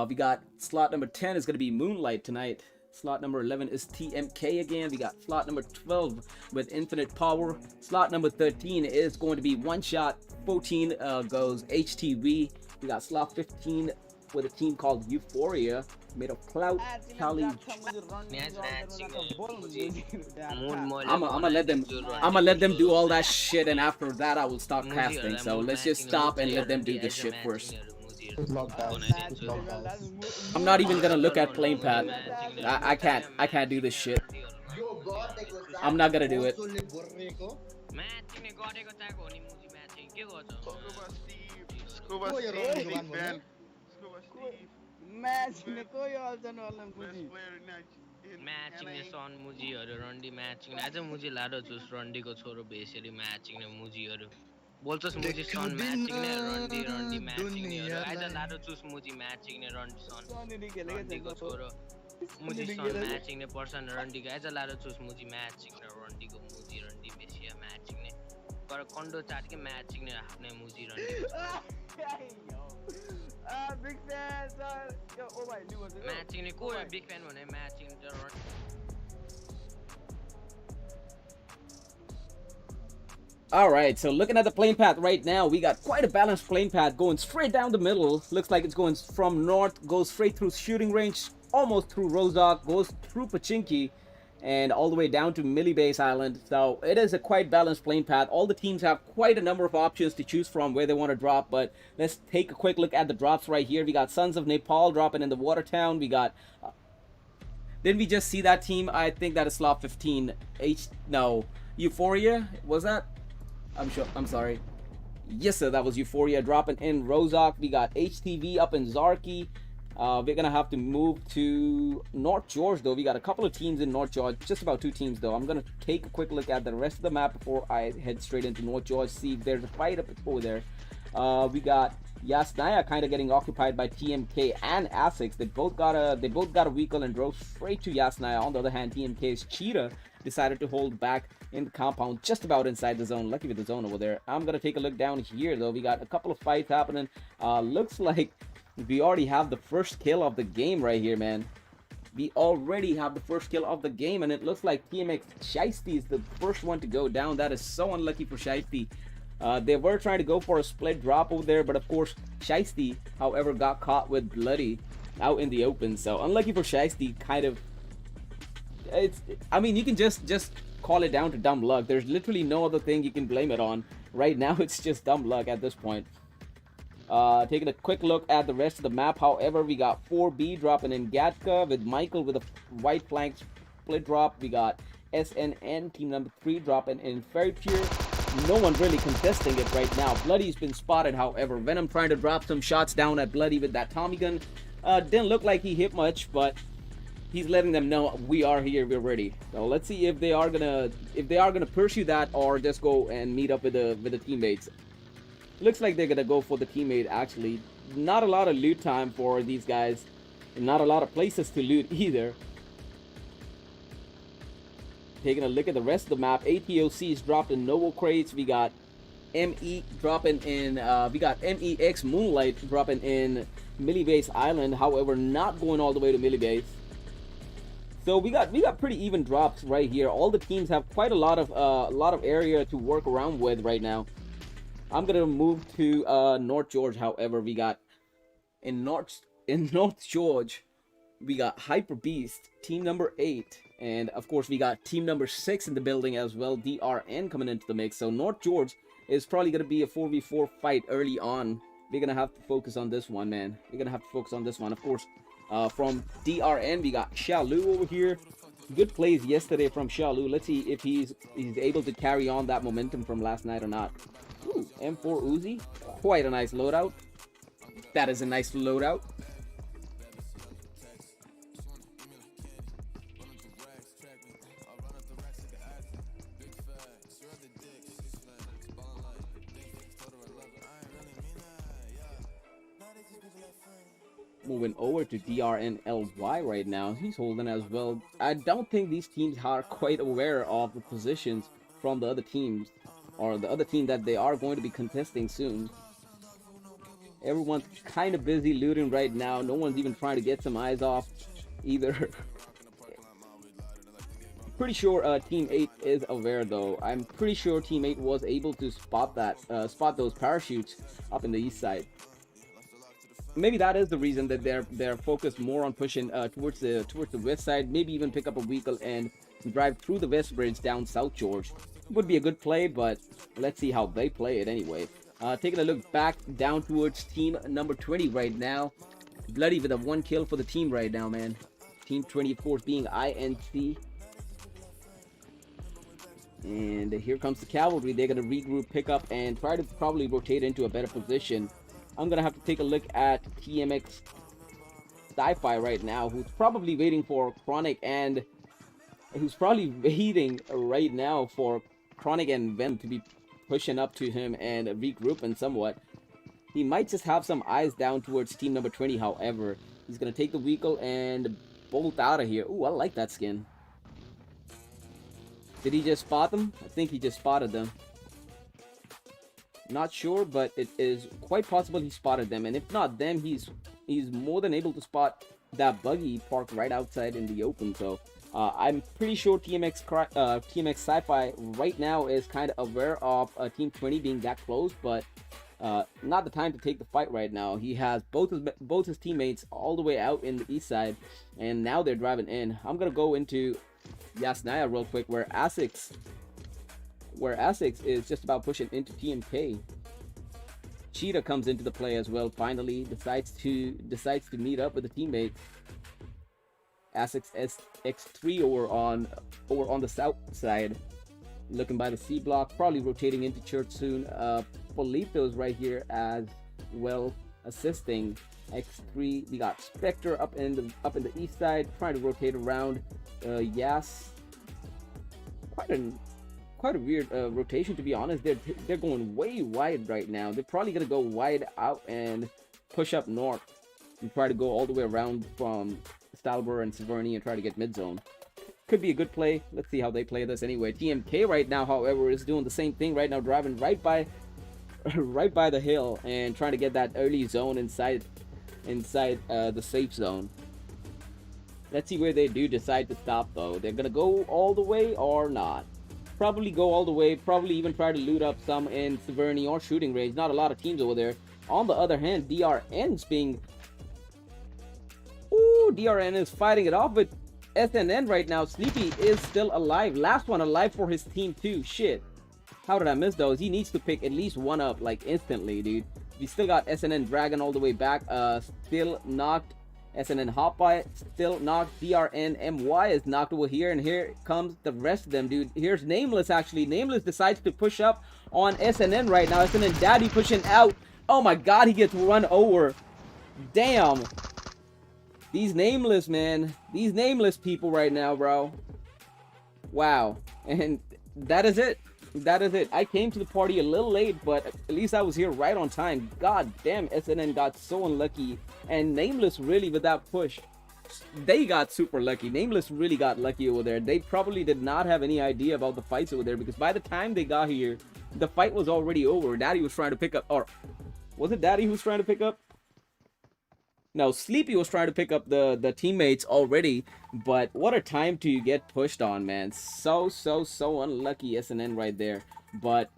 We got slot number 10 is gonna be Moonlight tonight. Slot number 11 is TMK again. We got slot number 12 with Infinite Power. Slot number 13 is going to be One Shot. 14 goes HTV. We got slot 15 with a team called Euphoria, made of Clout, Cali. I'ma let them do all that shit, and after that I will start casting. So let's just stop and let them do this shit first. I'm not even gonna look at playing pad. I can't do this shit. I'm not gonna do it. Matching is on Muji or Rondi matching. As a Muji ladder choose Rondi go through basically matching a Muji or Boltos Muji son matching Rondi matching. As a ladder choose Muji matching a Rondi son. Rondi go through Muji son matching a person Rondi. As a ladder choose Muji matching a Rondi go Muji Rondi Messia matching. For a condo chat matching a Muji Rondi. Big fan, son. Yo, oh my, new one. Matching a big fan when I matching the Alright, so looking at the plane path right now, we got quite a balanced plane path going straight down the middle. Looks like it's going from north, goes straight through shooting range, almost through Rozok, goes through Pachinki, and all the way down to Millibase Island. So it is a quite balanced plane path. All the teams have quite a number of options to choose from where they want to drop, but let's take a quick look at the drops right here. We got Sons of Nepal dropping in the Watertown. We got didn't we just see that team? I think that is slot 15. No, Euphoria, was that? I'm sorry. Yes sir, that was Euphoria dropping in Rozok. We got HTV up in Zarki. We're gonna have to move to North George though. We got a couple of teams in North George, just about 2 teams though. I'm gonna take a quick look at the rest of the map before I head straight into North George, see if there's a fight up over there. We got Yasnaya kind of getting occupied by TMK and Asics. They both got a vehicle and drove straight to Yasnaya. On the other hand, TMK's Cheetah decided to hold back in the compound just about inside the zone. Lucky with the zone over there. I'm gonna take a look down here though. We got a couple of fights happening. Looks like we already have the first kill of the game right here, man. We already have the first kill of the game, and it looks like TMX Shiesty is the first one to go down. That is so unlucky for Shiesty. They were trying to go for a split drop over there, but of course Shiesty, however, got caught with Bloody out in the open. So unlucky for Shiesty, kind of. I mean, you can just call it down to dumb luck. There's literally no other thing you can blame it on. Right now, it's just dumb luck at this point. Taking a quick look at the rest of the map, however, we got 4B dropping in Gatka with Michael with a white flank split drop. We got SNN, team number 3, dropping in Fairy Pure. No one really contesting it right now. Bloody's been spotted, however. Venom trying to drop some shots down at Bloody with that Tommy gun. Didn't look like he hit much, but he's letting them know we are here, we're ready. So let's see if they are gonna pursue that or just go and meet up with the teammates. Looks like they're gonna go for the teammate actually. Not a lot of loot time for these guys, and not a lot of places to loot either. Taking a look at the rest of the map, ATOC's dropped in Novo crates. We got ME dropping in. We got MEX Moonlight dropping in Millibase Island. However, not going all the way to Millibase. So we got pretty even drops right here. All the teams have quite a lot of area to work around with right now. I'm gonna move to North George. However, we got in North George, we got Hyper Beast, team number 8, and of course we got team number 6 in the building as well. DRN coming into the mix. So North George is probably gonna be a 4v4 fight early on. We're gonna have to focus on this one, man. We're gonna have to focus on this one. Of course, From DRN, we got Xiaolu over here. Good plays yesterday from Xiaolu. Let's see if he's able to carry on that momentum from last night or not. Ooh, M4 Uzi. Quite a nice loadout. That is a nice loadout. Moving over to DRNLY right now. He's holding as well. I don't think these teams are quite aware of the positions from the other teams, or the other team that they are going to be contesting soon. Everyone's kind of busy looting right now. No one's even trying to get some eyes off either. Pretty sure Team 8 is aware though. I'm pretty sure Team 8 was able to spot those parachutes up in the east side. Maybe that is the reason that they're focused more on pushing towards the west side. Maybe even pick up a vehicle and drive through the West Bridge down South George. Would be a good play, but let's see how they play it anyway. Taking a look back down towards team number 20 right now. Bloody with a 1 kill for the team right now, man. Team 20, of course, being INC. And here comes the cavalry. They're going to regroup, pick up, and try to probably rotate into a better position. I'm going to have to take a look at TMX Sci-Fi right now, who's probably waiting for Chronic, and who's probably waiting right now for Chronic and Vem to be pushing up to him and regrouping somewhat. He might just have some eyes down towards team number 20, however. He's going to take the vehicle and bolt out of here. Ooh, I like that skin. Did he just spot them? I think he just spotted them. Not sure, but it is quite possible he spotted them. And if not them, he's more than able to spot that buggy parked right outside in the open. So I'm pretty sure TMX Sci-Fi right now is kind of aware of Team 20 being that close, but not the time to take the fight right now. He has both his teammates all the way out in the east side, and now they're driving in. I'm gonna go into Yasnaya real quick, where Asics is just about pushing into TMK. Cheetah comes into the play as well. Finally, decides to meet up with the teammates. Asics SX3 over on the south side, looking by the C block, probably rotating into church soon. Polito's right here as well, assisting X3. We got Spectre up in the east side, trying to rotate around. Yas, quite a weird rotation, to be honest. They're going way wide right now. They're probably gonna go wide out and push up north and try to go all the way around from Stalber and Severny and try to get mid zone. Could be a good play. Let's see how they play this anyway. TMK right now, however, is doing the same thing right now, driving right by the hill and trying to get that early zone inside the safe zone. Let's see where they do decide to stop though. They're gonna go all the way or not. Probably go all the way, probably even try to loot up some in Severny or shooting range. Not a lot of teams over there. On the other hand, DRN's being... Ooh, DRN is fighting it off with SNN right now. Sleepy is still alive. Last one alive for his team too. Shit. How did I miss those? He needs to pick at least one up, like, instantly, dude. We still got SNN Dragon all the way back. Still knocked. SNN Hotby still knocked. DRN MY is knocked over here, and here comes the rest of them, dude. Here's Nameless, actually. Nameless decides to push up on SNN right now. SNN Daddy pushing out. Oh my god, he gets run over. Damn. These Nameless, man. These Nameless people right now, bro. Wow. And that is it. That is it. I came to the party a little late, but at least I was here right on time. God damn, SNN got so unlucky. And Nameless really, with that push, they got super lucky. Nameless really got lucky over there. They probably did not have any idea about the fights over there, because by the time they got here, the fight was already over. Daddy was trying to pick up, or was it Daddy who was trying to pick up? No, Sleepy was trying to pick up the teammates already, but what a time to get pushed on, man. So unlucky SNN right there. But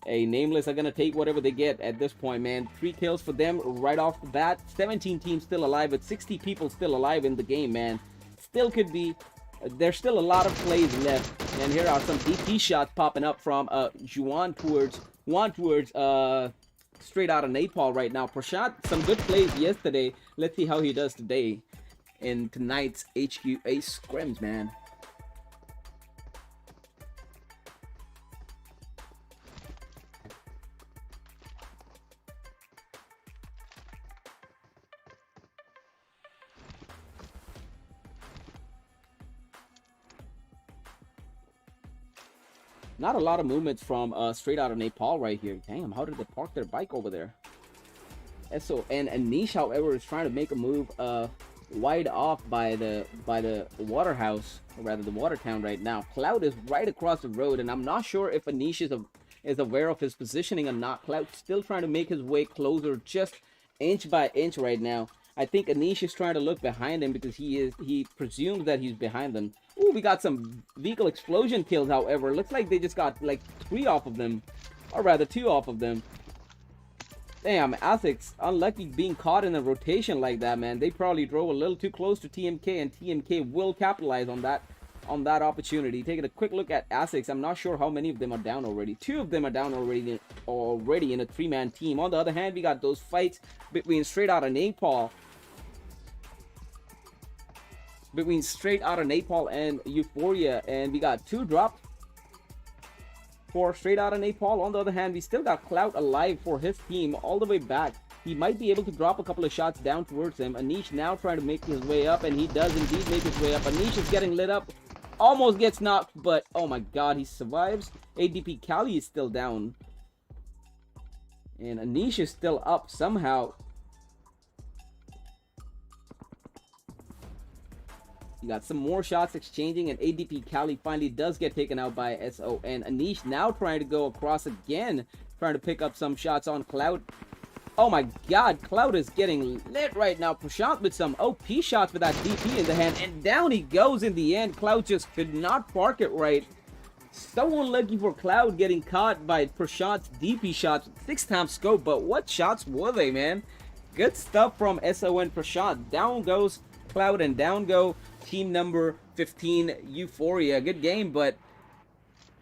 hey, Nameless are gonna take whatever they get at this point, man. 3 kills for them right off the bat. 17 teams still alive, but 60 people still alive in the game, man. Still could be. There's still a lot of plays left, and here are some DP shots popping up from Juan towards straight out of Nepal right now. Prashant, some good plays yesterday. Let's see how he does today in tonight's HQ Ace Scrims, man. Not a lot of movements from straight out of Nepal right here. Damn, how did they park their bike over there? So and Anish, however, is trying to make a move wide off by the water house, or rather the water town right now. Cloud is right across the road, and I'm not sure if Anish is aware of his positioning or not. Cloud still trying to make his way closer, just inch by inch right now. I think Anish is trying to look behind him because he presumes that he's behind them. Ooh, we got some vehicle explosion kills, however. Looks like they just got like 3 off of them. Or rather 2 off of them. Damn, Asics, unlucky being caught in a rotation like that, man. They probably drove a little too close to TMK, and TMK will capitalize on that opportunity. Taking a quick look at Asics, I'm not sure how many of them are down already. 2 of them are down already in a 3-man team. On the other hand, we got those fights between straight out of Nepal and Euphoria, and we got 2 drops for straight out of Nepal. On the other hand, we still got Cloud alive for his team all the way back. He might be able to drop a couple of shots down towards him. Anish now trying to make his way up, and he does indeed make his way up. Anish is getting lit up, almost gets knocked, but oh my god, he survives. ADP Kali is still down, and Anish is still up somehow. You got some more shots exchanging, and ADP Kali finally does get taken out by SO. And Anish now trying to go across again, trying to pick up some shots on Cloud. Oh my god, Cloud is getting lit right now. Prashant with some OP shots with that DP in the hand, and down he goes in the end. Cloud just could not park it right. So unlucky for Cloud getting caught by Prashant's DP shots. 6-time scope, but what shots were they, man? Good stuff from SO and Prashant. Down goes Cloud, and down go team number 15 Euphoria. Good game, but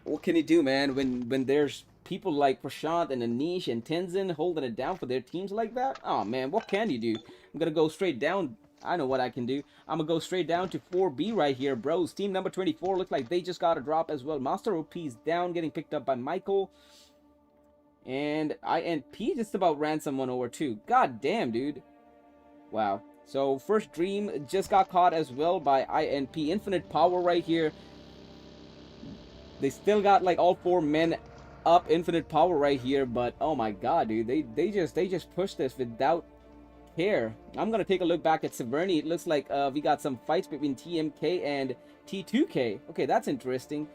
what can you do, man, when there's people like Prashant and Anish and Tenzin holding it down for their teams like that? Oh man, what can you do? I'm gonna go straight down. I know what I can do. I'm gonna go straight down to 4B right here, bros. Team number 24 looks like they just got a drop as well. Master OP's down, getting picked up by Michael, and INP just about ran someone over too. God damn, dude. Wow. So First Dream just got caught as well by INP. Infinite power right here. They still got like all 4 men up. Infinite power right here, but oh my god, dude, they just pushed this without care. I'm gonna take a look back at Severny. It looks like we got some fights between TMK and T2K. Okay, that's interesting.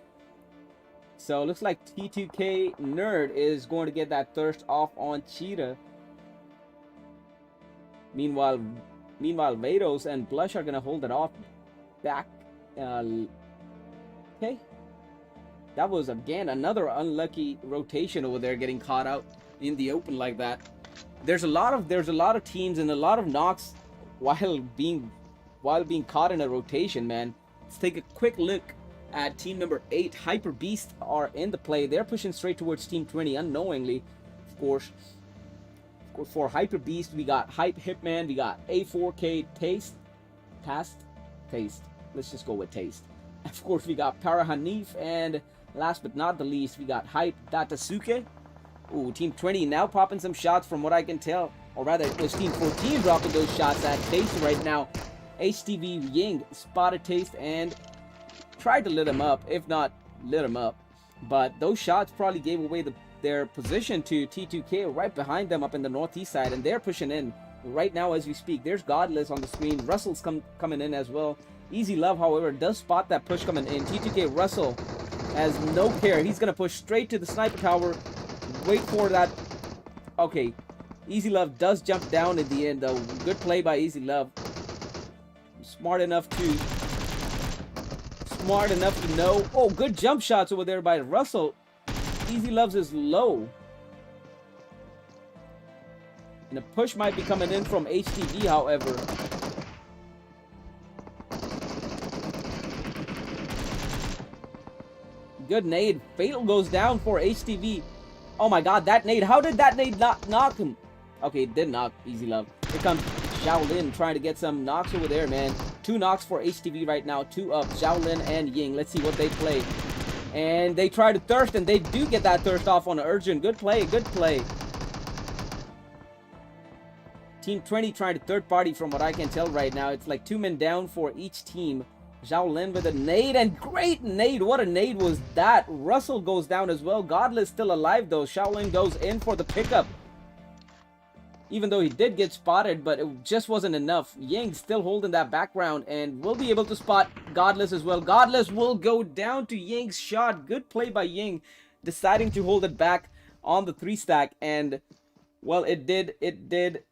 So looks like T2K Nerd is going to get that thirst off on Cheetah. Meanwhile, Vados and Blush are gonna hold it off back. Okay, that was again another unlucky rotation over there, getting caught out in the open like that. There's a lot of teams and a lot of knocks while being caught in a rotation, man. Let's take a quick look at team number 8. Hyper Beast are in the play. They're pushing straight towards team 20 unknowingly, of course. For Hyper Beast, we got Hype Hitman, we got A4K Taste. Let's just go with Taste. Of course, we got Para Hanif, and last but not the least, we got Hype Datasuke. Ooh, Team 20 now popping some shots from what I can tell. Or rather, it was Team 14 dropping those shots at Taste right now. HTV Ying spotted Taste and tried to lit him up, if not lit him up. But those shots probably gave away their position to T2K right behind them up in the northeast side, and they're pushing in right now as we speak. There's Godless on the screen. Russell's coming in as well. Easy Love, however, does spot that push coming in. T2K Russell has no care. He's gonna push straight to the sniper tower. Wait for that. Okay, Easy Love does jump down in the end though. Good play by Easy Love. Smart enough to know. Oh, good jump shots over there by Russell. Easy Loves is low. And a push might be coming in from HTV, however. Good nade. Fatal goes down for HTV. Oh my god, that nade. How did that nade not knock him? Okay, it did knock. Easy love. Here comes Xiaolin trying to get some knocks over there, man. 2 knocks for HTV right now. 2 up. Xiaolin and Ying. Let's see what they play. And they try to thirst, and they do get that thirst off on Urgent. Good play, good play. Team 20 trying to third party from what I can tell right now. It's like 2 men down for each team. Xiaolin with a nade, and great nade. What a nade was that. Russell goes down as well. Godless still alive though. Xiaolin goes in for the pickup. Even though he did get spotted, but it just wasn't enough. Ying still holding that background and will be able to spot Godless as well. Godless will go down to Ying's shot. Good play by Ying, deciding to hold it back on the 3 stack. And, well, it did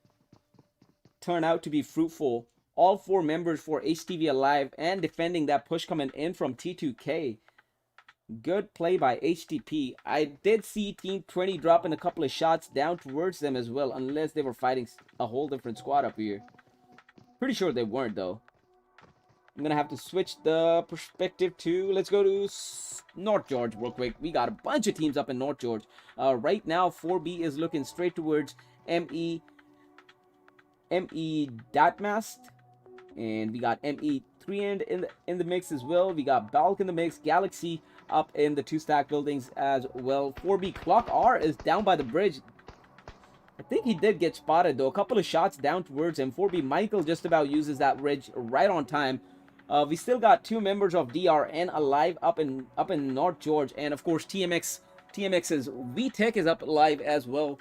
turn out to be fruitful. All 4 members for HTV alive and defending that push coming in from T2K. Good play by HTP. I did see Team 20 dropping a couple of shots down towards them as well, unless they were fighting a whole different squad up here. Pretty sure they weren't, though. I'm gonna have to switch the perspective to, let's go to North George real quick. We got a bunch of teams up in North George. Right now, 4B is looking straight towards ME Datmast. And we got ME3 in the mix as well. We got Balk in the mix. Galaxy up in the 2 stack buildings as well. 4B Clock R is down by the bridge. I think he did get spotted though. A couple of shots down towards him. 4B Michael just about uses that bridge right on time. We still got 2 members of DRN alive up in North George, and of course TMX's VTech is up alive as well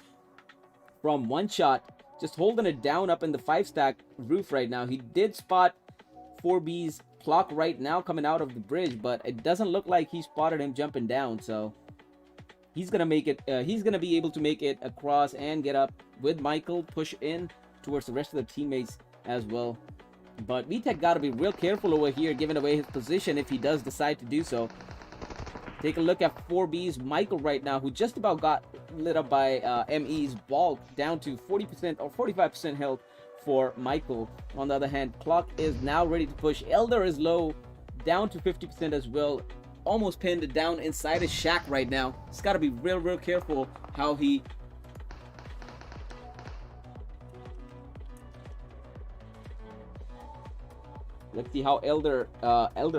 from 1 shot. Just holding it down up in the 5 stack roof right now. He did spot 4B's Clock right now coming out of the bridge, but it doesn't look like he spotted him jumping down. So he's gonna make it. He's gonna be able to make it across and get up with Michael, push in towards the rest of the teammates as well. But VTech got to be real careful over here, giving away his position if he does decide to do so. Take a look at 4B's Michael right now, who just about got lit up by ME's Bulk, down to 40% or 45% health for Michael. On the other hand, Clock is now ready to push. Elder is low, down to 50% as well. Almost pinned down inside his shack right now. He's got to be real careful how he... Let's see how Elder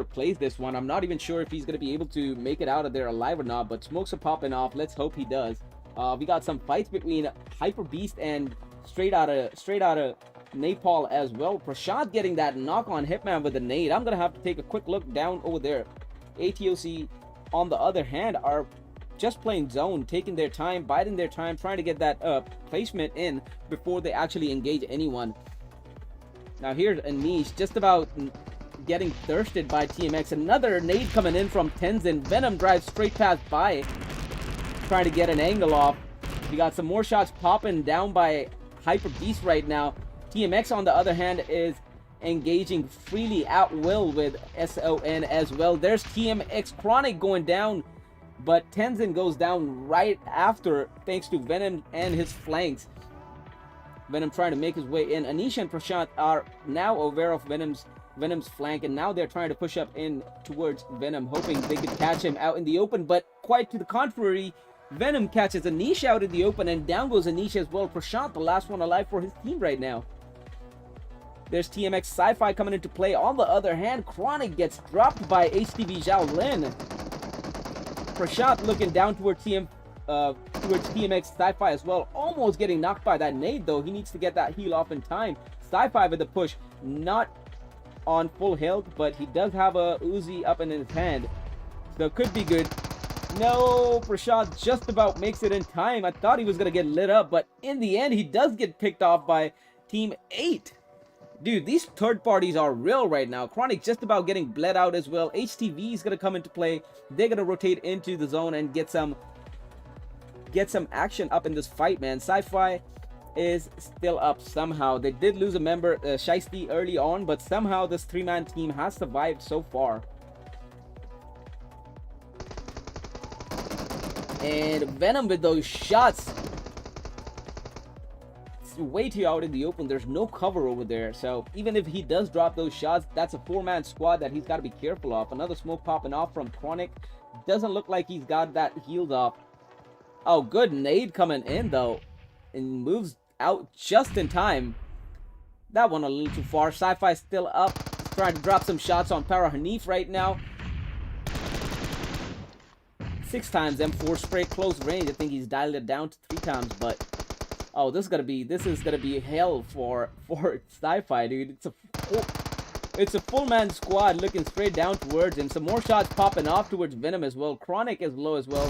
plays this one. I'm not even sure if he's going to be able to make it out of there alive or not, but smokes are popping off. Let's hope he does. We got some fights between Hyper Beast and straight out of Napal as well. Prashad getting that knock on Hitman with the nade. I'm going to have to take a quick look down over there. ATOC, on the other hand, are just playing zone, taking their time, biding their time, trying to get that placement in before they actually engage anyone. Now here's Anish just about getting thirsted by TMX. Another nade coming in from Tenzin. Venom drives straight past by, trying to get an angle off. We got some more shots popping down by Hyper Beast right now. TMX, on the other hand, is engaging freely at will with SON as well. There's TMX Chronic going down, but Tenzin goes down right after, thanks to Venom and his flanks. Venom trying to make his way in. Anish and Prashant are now aware of Venom's flank, and now they're trying to push up in towards Venom, hoping they could catch him out in the open, but quite to the contrary, Venom catches Anish out in the open, and down goes Anish as well. Prashant, the last one alive for his team right now. There's TMX Sci-Fi coming into play. On the other hand, Chronic gets dropped by HTV Xiaolin. Prashant looking down towards TMX Sci-Fi as well, almost getting knocked by that nade though. He needs to get that heal off in time. Sci-Fi with the push, not on full health, but he does have a Uzi up in his hand, so it could be good. No, Prashant just about makes it in time. I thought he was gonna get lit up, but in the end he does get picked off by Team 8. Dude, these third parties are real right now. Chronic just about getting bled out as well. HTV is gonna come into play. They're gonna rotate into the zone and get some action up in this fight, man. Sci-Fi is still up somehow. They did lose a member, Shiesty, early on, but somehow this 3-man team has survived so far. And Venom with those shots, it's way too out in the open. There's no cover over there, so even if he does drop those shots, that's a 4-man squad that he's got to be careful of. Another smoke popping off from Chronic. Doesn't look like he's got that healed off. Oh, good nade coming in, though. And moves out just in time. That one a little too far. Sci-Fi still up. Trying to drop some shots on Para Hanif right now. 6 times M4 spray close range. I think he's dialed it down to 3 times, but oh, this is gonna be hell for Sci-Fi, dude. It's a full man squad looking straight down towards him. Some more shots popping off towards Venom as well. Chronic is low as well.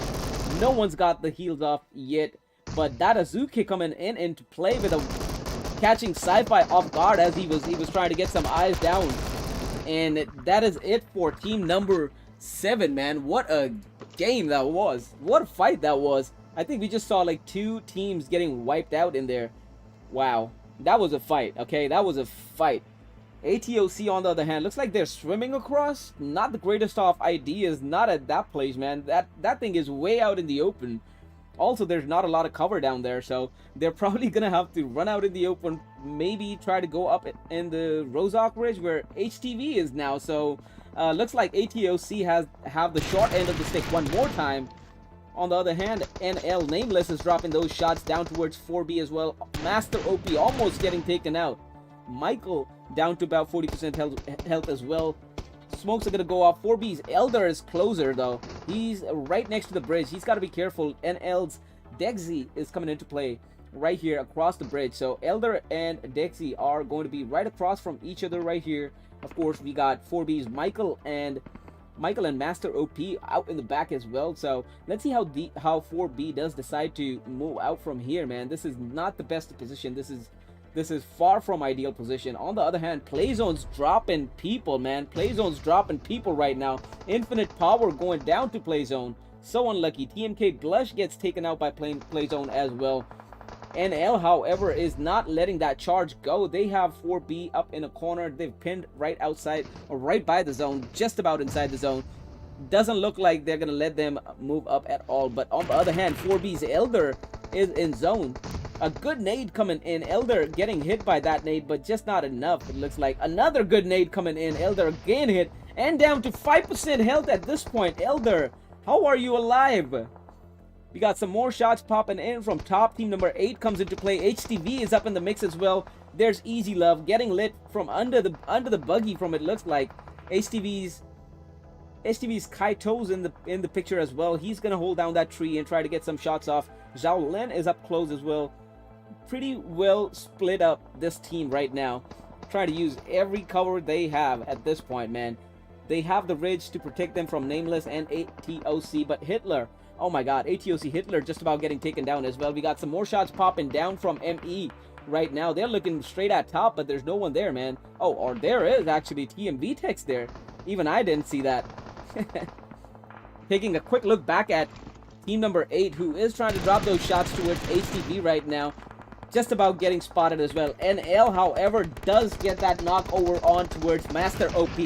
No one's got the heals off yet, but that Azuki coming in into play with a catching Sci-Fi off guard as he was trying to get some eyes down. And that is it for team number 7, man. What a game that was. What a fight that was. I think we just saw like 2 teams getting wiped out in there. Wow. That was a fight, okay? That was a fight. ATOC, on the other hand, looks like they're swimming across. Not the greatest of ideas. Not at that place, man. That thing is way out in the open. Also, there's not a lot of cover down there, so they're probably gonna have to run out in the open, maybe try to go up in the Rozok Ridge where HTV is now. So looks like ATOC have the short end of the stick one more time. On the other hand, NL Nameless is dropping those shots down towards 4B as well. Master OP almost getting taken out. Michael down to about 40% health as well. Smokes are gonna go off. 4B's Elder is closer though. He's right next to the bridge. He's got to be careful. NL's Dexy is coming into play right here across the bridge. So Elder and Dexy are going to be right across from each other right here. Of course, we got 4B's Michael and Master OP out in the back as well. So let's see how 4B does decide to move out from here, man. This is not the best position. This is far from ideal position. On the other hand, Playzone's dropping people, man. Playzone's dropping people right now. Infinite power going down to Playzone. So unlucky. TMK Blush gets taken out by Playzone as well. NL, however, is not letting that charge go. They have 4B up in a corner. They've pinned right outside or right by the zone, just about inside the zone. Doesn't look like they're gonna let them move up at all. But on the other hand, 4B's Elder is in zone. A good nade coming in. Elder getting hit by that nade, but just not enough. It looks like another good nade coming in. Elder again hit and down to 5% health at this point. Elder, how are you alive? We got some more shots popping in from top. Team number 8 comes into play. HTV is up in the mix as well. There's Easy Love getting lit from under the buggy. From it looks like HTV's Kaito's in the picture as well. He's gonna hold down that tree and try to get some shots off. Zhao Len is up close as well. Pretty well split up this team right now. Try to use every cover they have at this point, man. They have the ridge to protect them from Nameless and ATOC, but Hitler, oh my god, ATOC Hitler just about getting taken down as well. We got some more shots popping down from ME right now. They're looking straight at top, but there's no one there, man. Oh, or there is actually TMV text there. Even I didn't see that. Taking a quick look back at team number 8, who is trying to drop those shots towards HTV right now. Just about getting spotted as well. NL, however, does get that knock over on towards Master OP.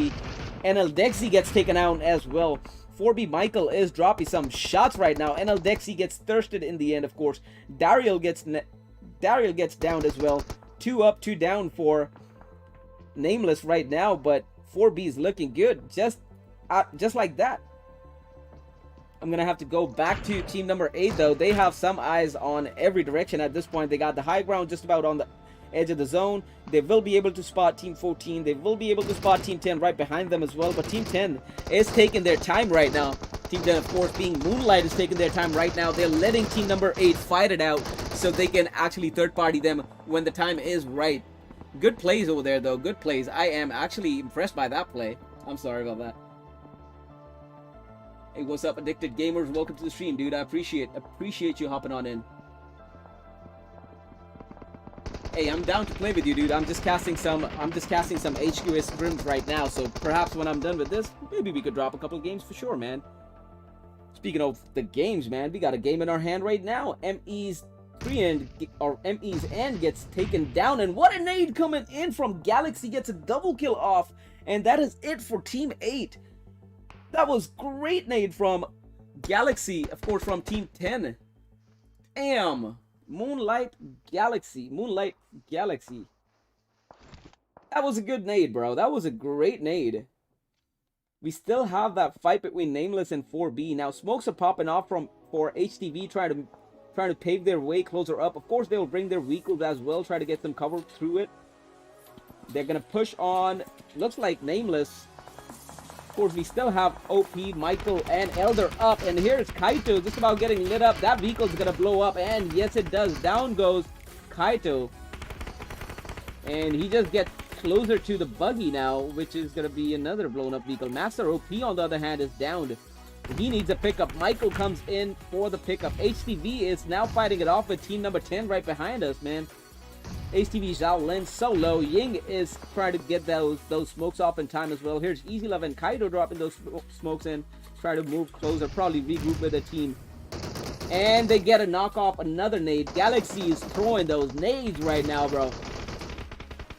NL Dexy gets taken out as well. 4B Michael is dropping some shots right now. NL Dexy gets thirsted in the end, of course. Daryl gets downed as well. 2 up, 2 down for Nameless right now, but 4B is looking good. Just like that. I'm gonna have to go back to team number 8 though. They have some eyes on every direction at this point. They got the high ground just about on the edge of the zone. They will be able to spot team 14. They will be able to spot team 10 right behind them as well. But team 10 is taking their time right now. Team 10, of course, being Moonlight, is taking their time right now. They're letting team number 8 fight it out so they can actually third party them when the time is right. Good plays over there though. Good plays. I am actually impressed by that play. I'm sorry about that. Hey, what's up, Addicted Gamers? Welcome to the stream, dude. I appreciate you hopping on in. Hey, I'm down to play with you, dude. I'm just casting some HQS Scrims right now, so perhaps when I'm done with this, maybe we could drop a couple of games for sure, man. Speaking of the games, man, we got a game in our hand right now. ME's end gets taken down, and what a nade coming in from Galaxy, gets a double kill off, and that is it for Team 8. That was great nade from Galaxy, of course, from Team 10. Damn. Moonlight Galaxy. That was a good nade, bro. That was a great nade. We still have that fight between Nameless and 4B. Now, smokes are popping off from for HTV, trying to pave their way closer up. Of course, they'll bring their vehicles as well, try to get some cover through it. They're gonna push on. Looks like Nameless. Of course, we still have OP, Michael, and Elder up. And here's Kaito just about getting lit up. That vehicle's gonna blow up. And yes, it does. Down goes Kaito. And he just gets closer to the buggy now, which is gonna be another blown up vehicle. Master OP, on the other hand, is downed. He needs a pickup. Michael comes in for the pickup. HTV is now fighting it off with team number 10 right behind us, man. HTV Zhao Lin solo. Ying is trying to get those smokes off in time as well. Here's Easy Love and Kaido dropping those smokes in. Try to move closer, probably regroup with the team. And they get a knockoff, another nade. Galaxy is throwing those nades right now, bro.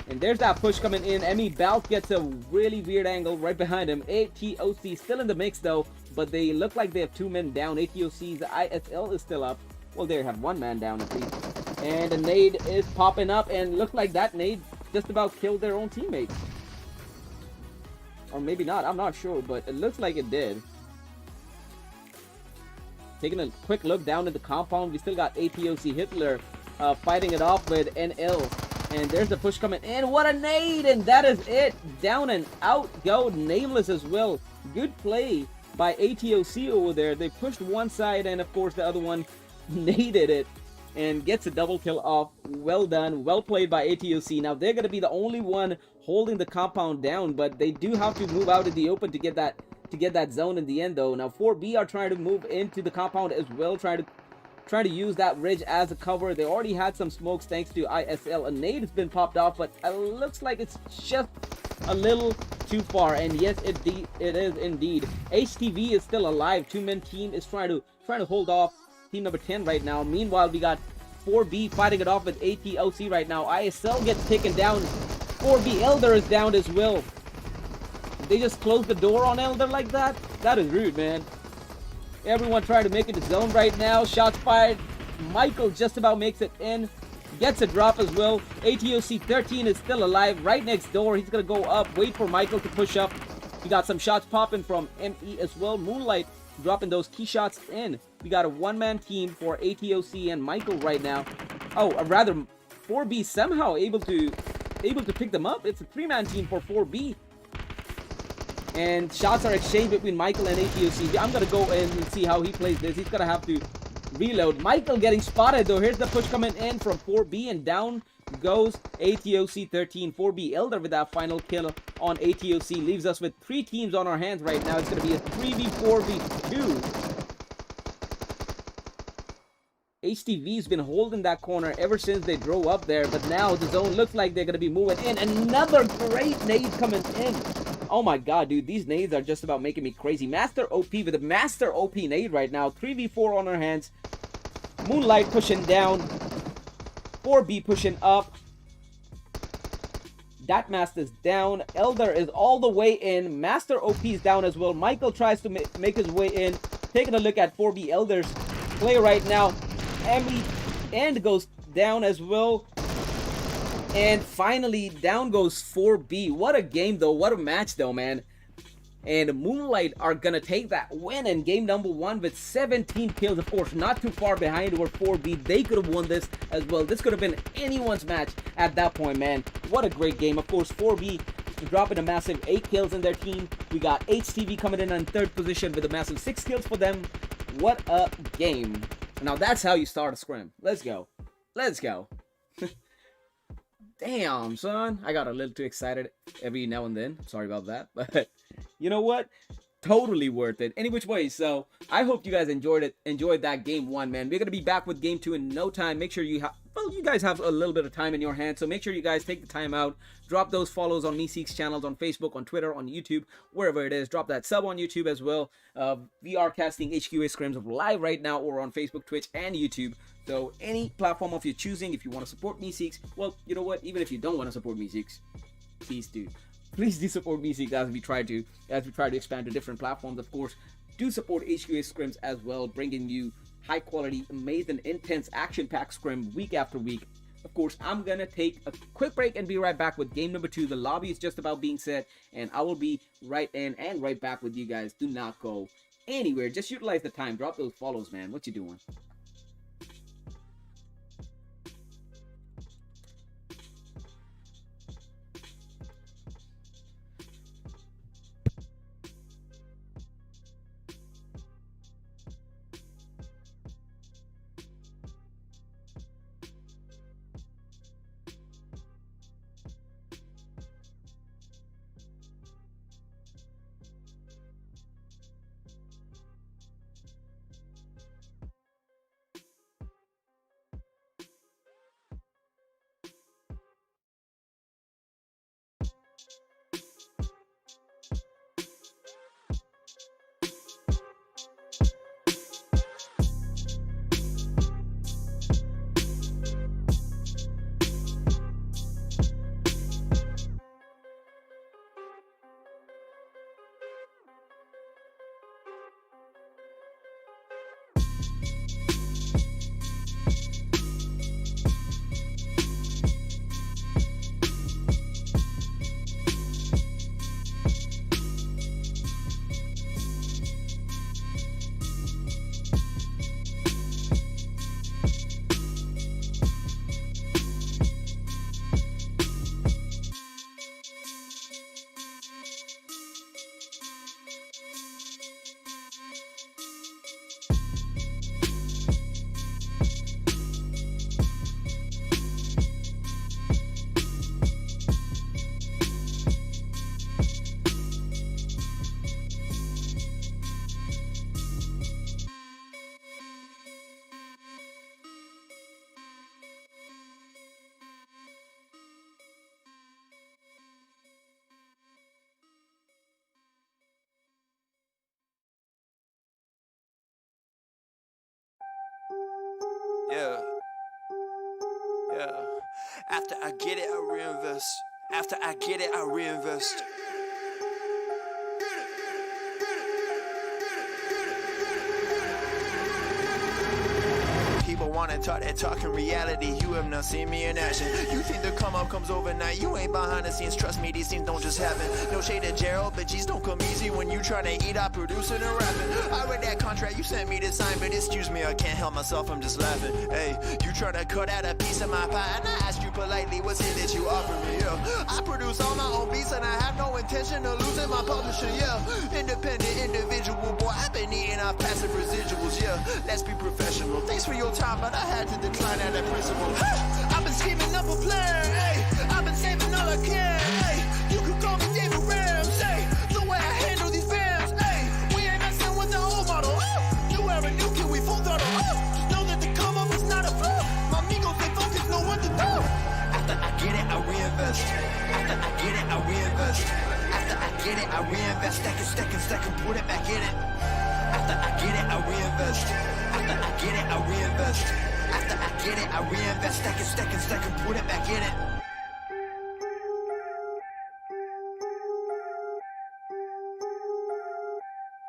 And there's that push coming in. Emmy Balk gets a really weird angle right behind him. ATOC still in the mix though, but they look like they have 2 men down. ATOC's ISL is still up. Well, they have 1 man down at least. And a nade is popping up, and looks like that nade just about killed their own teammate. Or maybe not, I'm not sure, but it looks like it did. Taking a quick look down at the compound, we still got ATOC Hitler fighting it off with NL. And there's the push coming in. What a nade! And that is it. Down and out go Nameless as well. Good play by ATOC over there. They pushed one side, and of course the other one naded it and gets a double kill off. Well done. Well played by ATOC. Now they're going to be the only one holding the compound down, but they do have to move out in the open to get that zone in the end though. Now 4B are trying to move into the compound as well, trying to use that ridge as a cover. They already had some smokes thanks to ISL. A nade has been popped off, but it looks like it's just a little too far. And yes, it is indeed. HTV is still alive. 2-man team is trying to hold off team number 10 right now. Meanwhile, we got 4B fighting it off with ATOC right now. ISL gets taken down. 4B Elder is down as well. They just closed the door on Elder like that? That is rude, man. Everyone trying to make it to zone right now. Shots fired. Michael just about makes it in. Gets a drop as well. ATOC 13 is still alive right next door. He's going to go up. Wait for Michael to push up. We got some shots popping from ME as well. Moonlight dropping those key shots in. We got a 1-man team for ATOC and Michael right now. Oh, rather 4B somehow able to pick them up. It's a 3-man team for 4B. And shots are exchanged between Michael and ATOC. I'm going to go in and see how he plays this. He's going to have to reload. Michael getting spotted though. Here's the push coming in from 4B, and down goes ATOC 13. 4B Elder with that final kill on ATOC. Leaves us with 3 teams on our hands right now. It's going to be a 3v4v2. HTV's been holding that corner ever since they drove up there, but now the zone looks like they're going to be moving in. Another great nade coming in. Oh my god, dude, these nades are just about making me crazy. Master OP with a Master OP nade right now. 3v4 on our hands. Moonlight pushing down. 4B pushing up. That Master's down. Elder is all the way in. Master OP is down as well. Michael tries to make his way in. Taking a look at 4B Elder's play right now. Emmy and goes down as well. And finally, down goes 4B. What a game, though. What a match, though, man. And Moonlight are going to take that win in game number 1 with 17 kills. Of course, not too far behind were 4B. They could have won this as well. This could have been anyone's match at that point, man. What a great game. Of course, 4B dropping a massive 8 kills in their team. We got HTV coming in on 3rd position with a massive 6 kills for them. What a game. Now, that's how you start a scrim. Let's go. Let's go. Damn, son. I got a little too excited every now and then. Sorry about that. But you know what? Totally worth it. Any which way. So I hope you guys enjoyed that game 1, man. We're going to be back with game 2 in no time. Make sure you guys have a little bit of time in your hands. So make sure you guys take the time out. Drop those follows on Meeseek's channels, on Facebook, on Twitter, on YouTube, wherever it is. Drop that sub on YouTube as well. We are casting HQA Scrims live right now, or on Facebook, Twitch, and YouTube. So any platform of your choosing. If you want to support Meeseeks, well, you know what? Even if you don't want to support Meeseeks, please do. Please do support Meeseeks as we try to expand to different platforms. Of course, do support HQA Scrims as well, bringing you high quality, amazing, intense, action-packed scrim week after week. Of course, I'm gonna take a quick break and be right back with game number 2. The lobby is just about being set, and I will be right in and right back with you guys. Do not go anywhere. Just utilize the time. Drop those follows, man. What you doing? Yeah. Yeah. After I get it, I reinvest. After I get it, I reinvest. People wanna talk that talk in reality. You have not seen me in action. You think the come up comes overnight. You ain't behind the scenes. Trust me, these things don't just happen. No shade to Gerald, but G's don't come easy when you tryna eat out producing and rapping. I read that contract you sent me to sign, but excuse me, I can't help myself, I'm just laughing. Hey, you tryna cut out a piece of my pie, and I asked you politely, what's it that you offer me? Yeah, I produce all my own beats, and I have no intention of losing my publisher. Yeah, independent individual, boy, I've been eating off passive residuals. Yeah, let's be professional. Thanks for your time, but I had to decline at that principle. I've been scheming up a plan, hey. I've been saving all I can, hey. You could call me David Rams, hey. The way I handle these fans, hey. We ain't messing with the old model. You wear a new kid, we full throttle. Just know that the come up is not a flaw. My amigos, they focus, know what to do. After I get it, I reinvest. After I get it, I reinvest. After I get it, I reinvest. Stack and put it back in it. After I get it, I reinvest. After I get it, I reinvest. After I get it, I reinvest. Stack and put it back in it.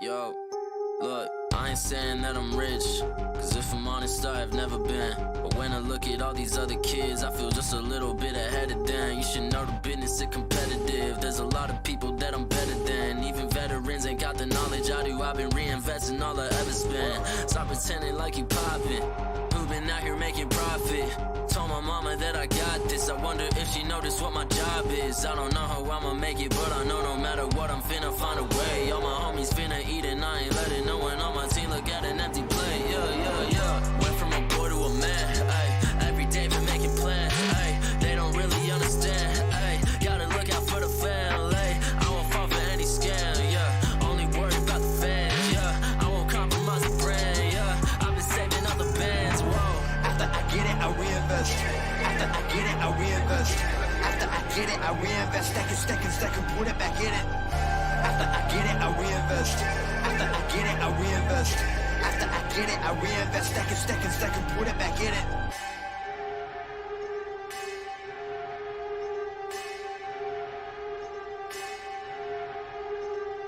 Yo, look, I ain't saying that I'm rich, cause if I'm honest, I've never been. But when I look at all these other kids, I feel just a little bit ahead of them. You should know the business is competitive. There's a lot of people that I'm better than. Even veterans ain't got the knowledge I do. I've been reinvesting all I ever spent. Stop pretending like you poppin'. Who been out here making profit? Told my mama that I got this. I wonder if she noticed what my job is. I don't know how I'ma make it, but I know no matter what, I'm finna find a way. All my homies finna eat and I ain't letting no one on my team look at an empty plate. Yeah. Went from a boy to a man, ayy. Every day been making plans, ayy. They don't really understand, ayy. Gotta look out for the family. I won't fall for any scam, yeah. Only worry about the fans, yeah. I won't compromise the brand, yeah. I've been saving all the bands, whoa. After I get it, I reinvest. After I get it, I reinvest. After I get it, I reinvest. Stack and put it back in it. After I get it, I reinvest. After I get it, I reinvest. After I get it, I reinvest. Stack and put it back in it.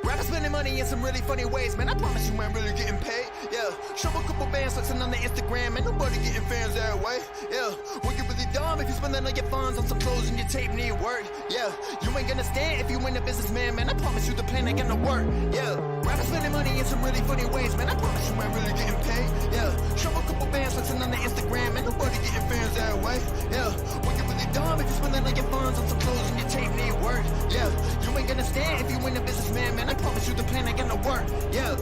Rappers spending money in some really funny ways, man. I promise you ain't really getting paid. Yeah, show a couple bands flexing on the Instagram, and nobody getting fans that way. Yeah, well you really dumb if you spending all your funds on some clothes and your tape need work. Yeah, you ain't gonna stand if you ain't a businessman, man. I promise you the plan ain't gonna work. Yeah, rappers spending money in some really funny ways, man. I promise you ain't really getting paid. Yeah, show a couple bands flexing on the Instagram, man. Nobody getting fans that way. Yeah, when you're really dumb if you spending all your funds on some clothes and your tape need work. Yeah, you ain't gonna stand if you ain't a businessman, man. I promise you the plan ain't gonna work. Yeah.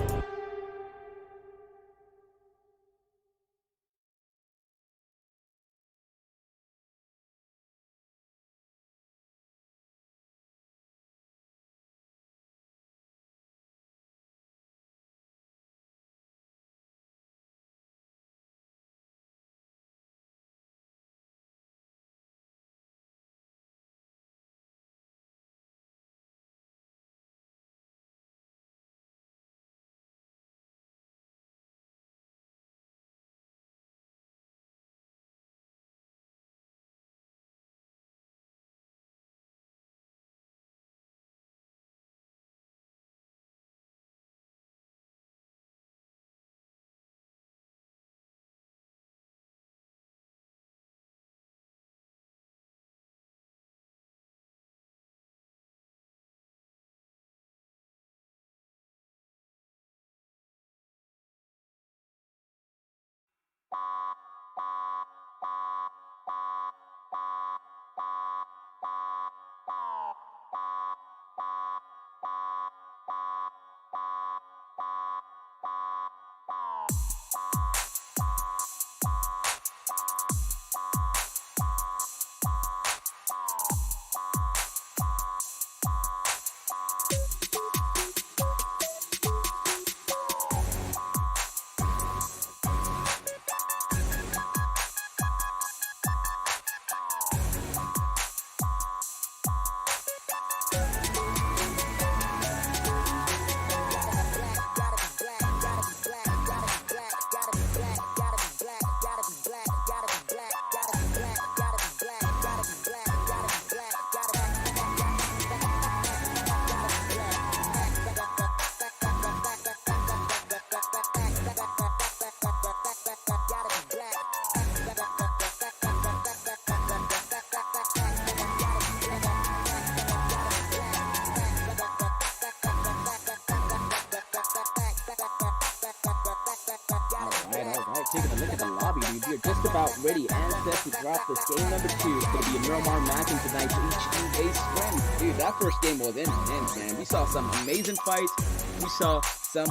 Taking a look at the lobby, dude. We are just about ready and set to drop this game number 2. It's going to be a Miramar matching tonight's HQ Scrims. Dude, that first game was intense, man. We saw some amazing fights. We saw some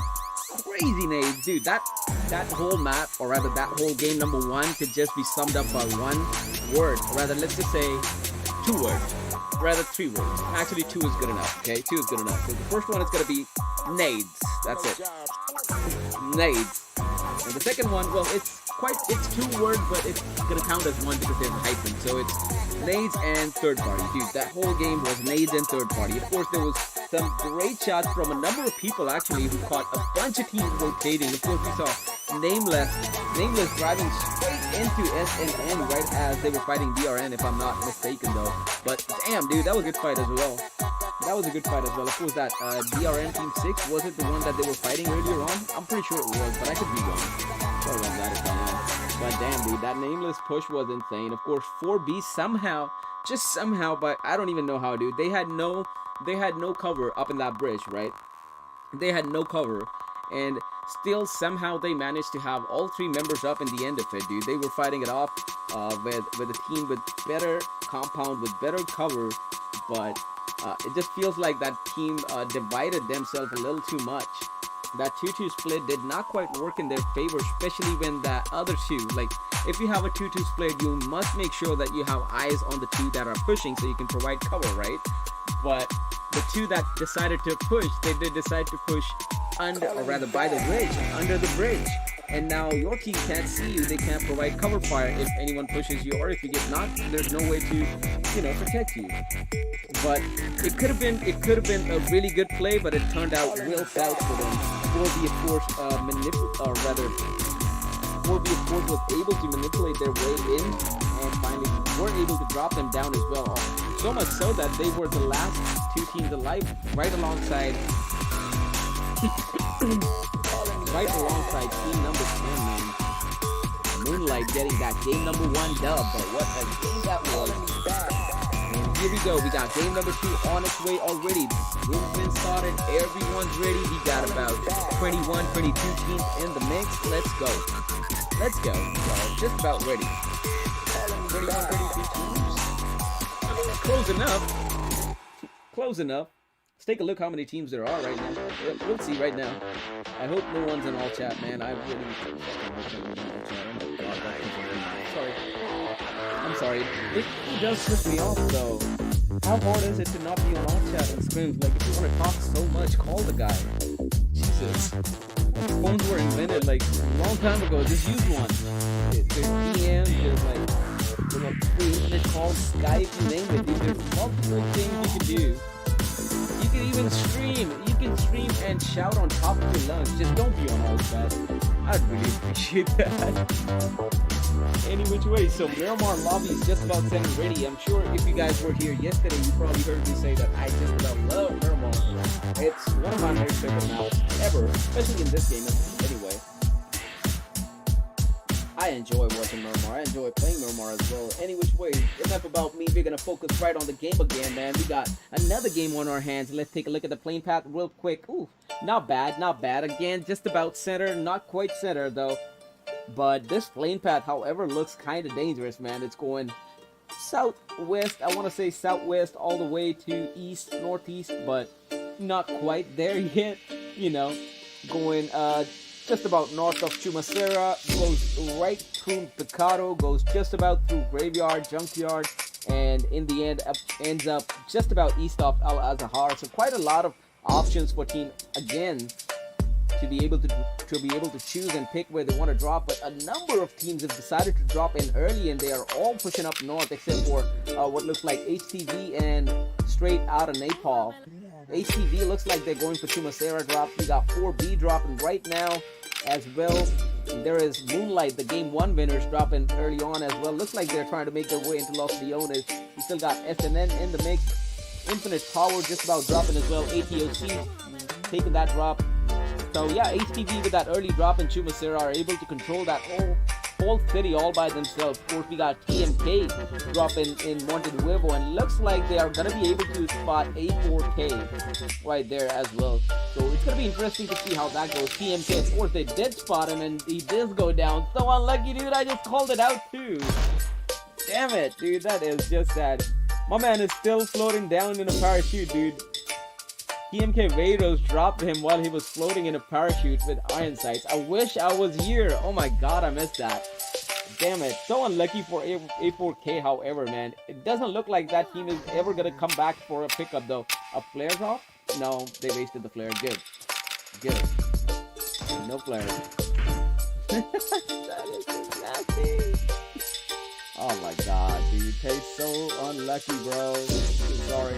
crazy nades. Dude, that whole map, or rather that whole game number 1 could just be summed up by one word. Or rather, let's just say 2 words. Rather 3 words. Actually, 2 is good enough, okay? 2 is good enough. So the first one is going to be nades. That's it. Nades. And the second one, well, it's 2 words, but it's gonna count as one because there's a hyphen. So it's nades and third party. Dude, that whole game was nades and third party. Of course, there was some great shots from a number of people actually who caught a bunch of teams rotating. Of course, we saw Nameless driving straight into SNN right as they were fighting DRN, if I'm not mistaken though. But damn, dude, that was a good fight as well. That was a good fight as well. Of course, that DRN Team 6, was it the one that they were fighting earlier on? I'm pretty sure it was, but I could be wrong. Sorry about that if I am. But damn, dude, that Nameless push was insane. Of course, 4B somehow, just somehow, but I don't even know how, dude. They had no cover up in that bridge, right? They had no cover, and still somehow they managed to have all 3 members up in the end of it, dude. They were fighting it off with a team with better compound, with better cover, but it just feels like that team divided themselves a little too much. That 2-2 split did not quite work in their favor, especially when the other 2, like, if you have a 2-2 split, you must make sure that you have eyes on the 2 that are pushing so you can provide cover, right? But the 2 that decided to push, they did decide to push under, or rather by the bridge, under the bridge. And now your team can't see you, they can't provide cover fire if anyone pushes you, or if you get knocked, there's no way to, you know, protect you. But it could have been a really good play, but it turned out real south for them. 4B, of course, 4B, of course, was able to manipulate their way in, and finally were able to drop them down as well. So much so that they were the last 2 teams alive, right alongside team number 10, man. Moonlight getting that game number 1 dub, but what a game that was. And here we go. We got game number 2 on its way already. Group's been started. Everyone's ready. We got about 21, 22 teams in the mix. Let's go. Let's go. Just about ready. 21, 22 teams. I mean, close enough. Close enough. Let's take a look how many teams there are right now. We'll see right now. I hope no one's in all chat, man. I really hope no one's in all chat. Oh my god, sorry. I'm sorry. It does piss me off though. How hard is it to not be on all chat and Scrims? Like, if you want to talk so much, call the guy. Jesus. Phones were invented like a long time ago. Just use one. There's DM, there's like free calls, Skype, you name it. There's multiple things you can do. You can even stream. You can stream and shout on top of your lungs. Just don't be on all chat. I'd really appreciate that. Any which way, so Miramar Lobby is just about setting ready. I'm sure if you guys were here yesterday, you probably heard me say that I just about love Miramar. It's one of my favorite maps ever, especially in this game anyway. I enjoy watching Miramar. I enjoy playing Miramar as well. Any which way, enough about me. We're gonna focus right on the game again, man. We got another game on our hands. Let's take a look at the playing path real quick. Ooh, not bad, not bad. Again, just about center, not quite center though. But this plane path, however, looks kind of dangerous, man. It's going southwest, I want to say southwest all the way to east, northeast, but not quite there yet, you know. Going just about north of Chumacera, goes right through Picado, goes just about through Graveyard, Junkyard, and in the end ends up just about east of Al Azahar. So quite a lot of options for team, again, to be able to choose and pick where they want to drop. But a number of teams have decided to drop in early, and they are all pushing up north except for what looks like HTV and straight out of Nepal. HTV looks like they're going for Chumacera drop. We got 4B dropping right now as well. There is Moonlight, the game 1 winners, dropping early on as well. Looks like they're trying to make their way into Los Leones. We still got SNN in the mix. Infinite Power just about dropping as well. ATOC taking that drop. So yeah, HTV with that early drop in Chumacera are able to control that whole city all by themselves. Of course, we got TMK dropping in Monte Nuevo, and looks like they are gonna be able to spot A4K right there as well. So it's gonna be interesting to see how that goes. TMK, of course, they did spot him, and he did go down. So unlucky, dude. I just called it out too. Damn it, dude. That is just sad. My man is still floating down in a parachute, dude. TMK Vados dropped him while he was floating in a parachute with iron sights. I wish I was here. Oh my god, I missed that. Damn it. So unlucky for A4K, however, man. It doesn't look like that team is ever going to come back for a pickup, though. A flares off? No, they wasted the flare. Good. Good. No flares. That is just nasty. Oh my god, dude. He's so unlucky, bro. Sorry.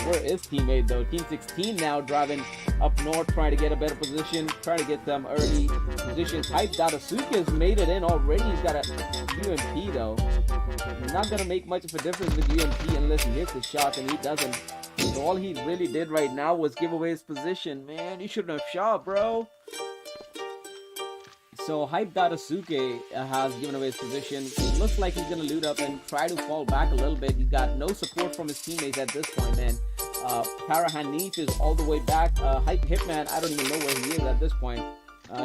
Where is Team 8 though? Team 16 now driving up north, trying to get a better position, trying to get some early positions. Hype Dadasuka's made it in already. He's got a UMP though. Not gonna make much of a difference with UMP unless he hits his shots, and he doesn't. So all he really did right now was give away his position. Man, he shouldn't have shot, bro. So Hype Dadasuke has given away his position. It looks like he's going to loot up and try to fall back a little bit. He's got no support from his teammates at this point, man. Para Hanif is all the way back. Hype Hitman, I don't even know where he is at this point.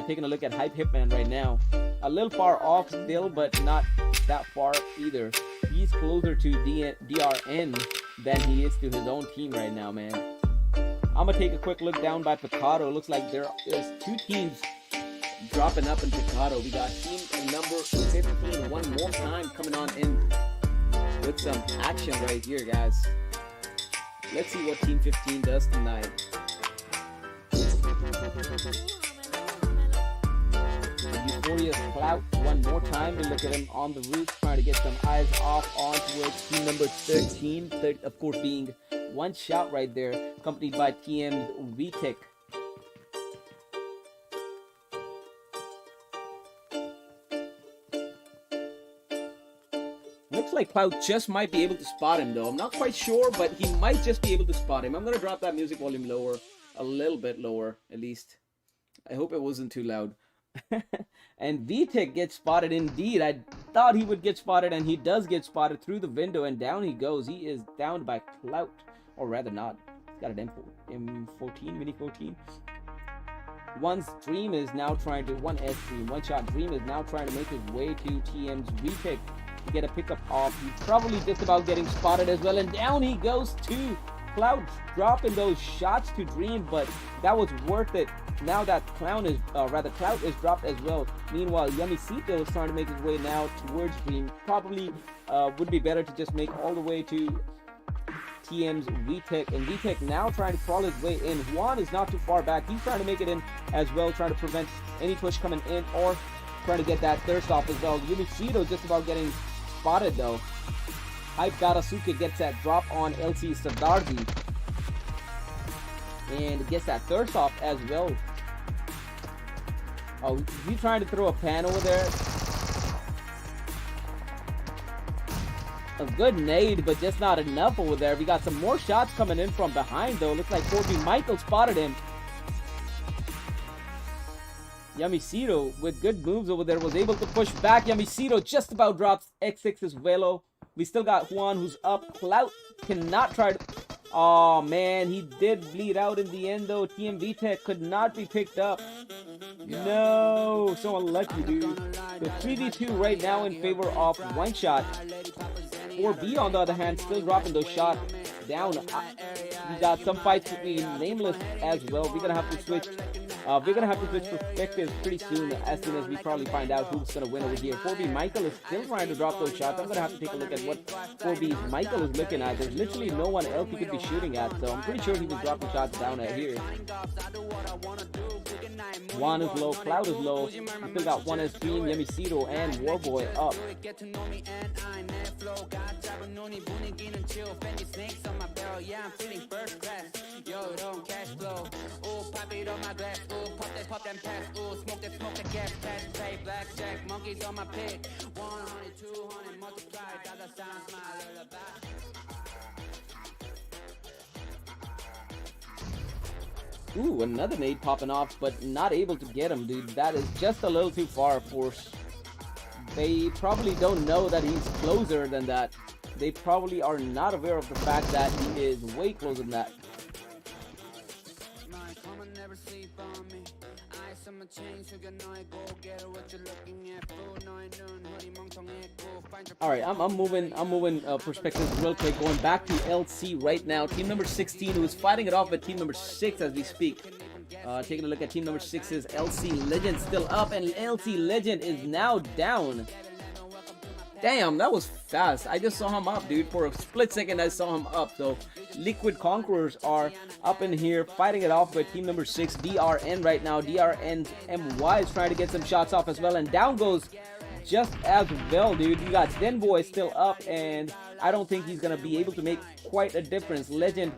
Taking a look at Hype Hitman right now. A little far off still, but not that far either. He's closer to DRN than he is to his own team right now, man. I'm going to take a quick look down by Picado. Looks like there's 2 teams dropping up in Picado. We got team number 15 one more time coming on in with some action right here, guys. Let's see what team 15 does tonight. Euphoria's Clout one more time. We look at him on the roof trying to get some eyes off onto it. Team number 13, of course, being one shot right there, accompanied by TM's VTech. Looks like Cloud just might be able to spot him though. I'm not quite sure, but he might just be able to spot him. I'm going to drop that music volume lower, a little bit lower at least. I hope it wasn't too loud. And VTech gets spotted indeed. thought he would get spotted, and he does get spotted through the window, and down he goes. He is downed by Clout, or rather not. He's got an M14, Mini 14. One's Dream is now trying to, one S Dream, one shot Dream is now trying to make his way to TM's repick to get a pickup off. He's probably just about getting spotted as well, and down he goes too. Cloud dropping those shots to Dream, but that was worth it. Now that Cloud is dropped as well. Meanwhile, Yamisito is trying to make his way now towards Dream. Probably would be better to just make all the way to TM's VTech, and VTech now trying to crawl his way in. Juan is not too far back. He's trying to make it in as well, trying to prevent any push coming in or trying to get that thirst off as well. Yamisito just about getting spotted though. Hype Garasuke gets that drop on LC Sadarji and gets that thirst off as well. Oh, he's trying to throw a pan over there. A good nade, but just not enough over there. We got some more shots coming in from behind though. Looks like 4B Michael spotted him. Yamisito with good moves over there was able to push back. Yamisito just about drops X6's Velo. We still got Juan who's up. Clout cannot try to... Oh man, he did bleed out in the end though. TM VTech could not be picked up. No, so unlucky, dude. The 3v2 right now in favor of One Shot. 4B on the other hand still dropping those shots down. We got some fights between Nameless as well. We're gonna have to switch perspectives pretty soon as we probably find out who's gonna win over here. 4B Michael is still trying to drop those shots. I'm gonna have to take a look at what 4B Michael is looking at. There's literally no one else he could be shooting at, so I'm pretty sure he was dropping shots down at here. Juan is low, Cloud is low. We still got one as Dream, Yamisito, and Warboy up. Ooh, another nade popping off, but not able to get him, dude. That is just a little too far, of course. They probably don't know that he's closer than that. They probably are not aware of the fact that he is way closer than that. Alright, I'm moving perspectives real quick. Going back to LC right now. Team number 16 who is fighting it off with team number 6 as we speak. Taking a look at team number 6's LC Legend still up, and LC Legend is now down. Damn, that was fast. I just saw him up, dude. For a split second, I saw him up. So, Liquid Conquerors are up in here, fighting it off with team number 6, DRN right now. DRN's MY is trying to get some shots off as well, and down goes just as well, dude. You got GoldenBoy still up, and I don't think he's gonna be able to make quite a difference. Legend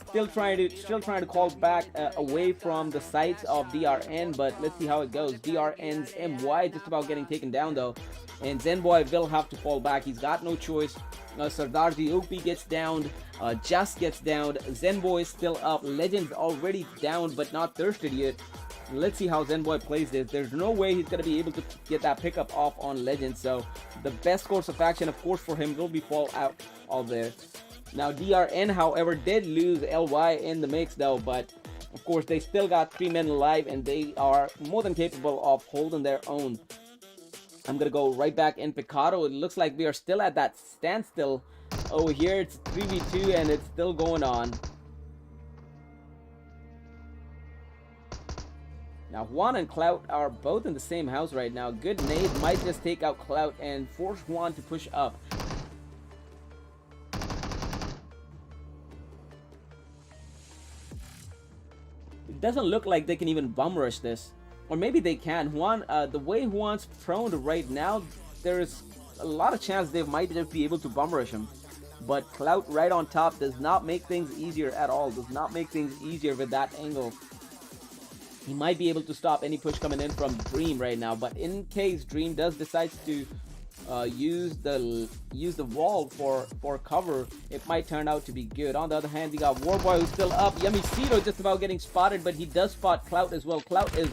still trying to call back away from the sights of DRN, but let's see how it goes. DRN's MY just about getting taken down though, and GoldenBoy will have to fall back. He's got no choice. Sardarji OP gets downed, Just gets downed, GoldenBoy is still up, Legend's already down but not thirsted yet. Let's see how GoldenBoy plays this. There's no way he's going to be able to get that pickup off on Legend, so the best course of action, of course, for him will be fall out all there. Now, DRN, however, did lose LY in the mix, though, but of course, they still got 3 men alive, and they are more than capable of holding their own. I'm going to go right back in Picado. It looks like we are still at that standstill. Over here, it's 3v2, and it's still going on. Now, Juan and Clout are both in the same house right now. Good nade might just take out Clout and force Juan to push up. It doesn't look like they can even bum rush this. Or maybe they can. Juan, the way Juan's prone right now, there is a lot of chance they might just be able to bum rush him. But Clout right on top does not make things easier at all. Does not make things easier with that angle. He might be able to stop any push coming in from Dream right now, but in case Dream does decide to use the wall for cover, it might turn out to be good. On the other hand, we got Warboy who's still up. Yamisito just about getting spotted, but he does spot Clout as well. Clout is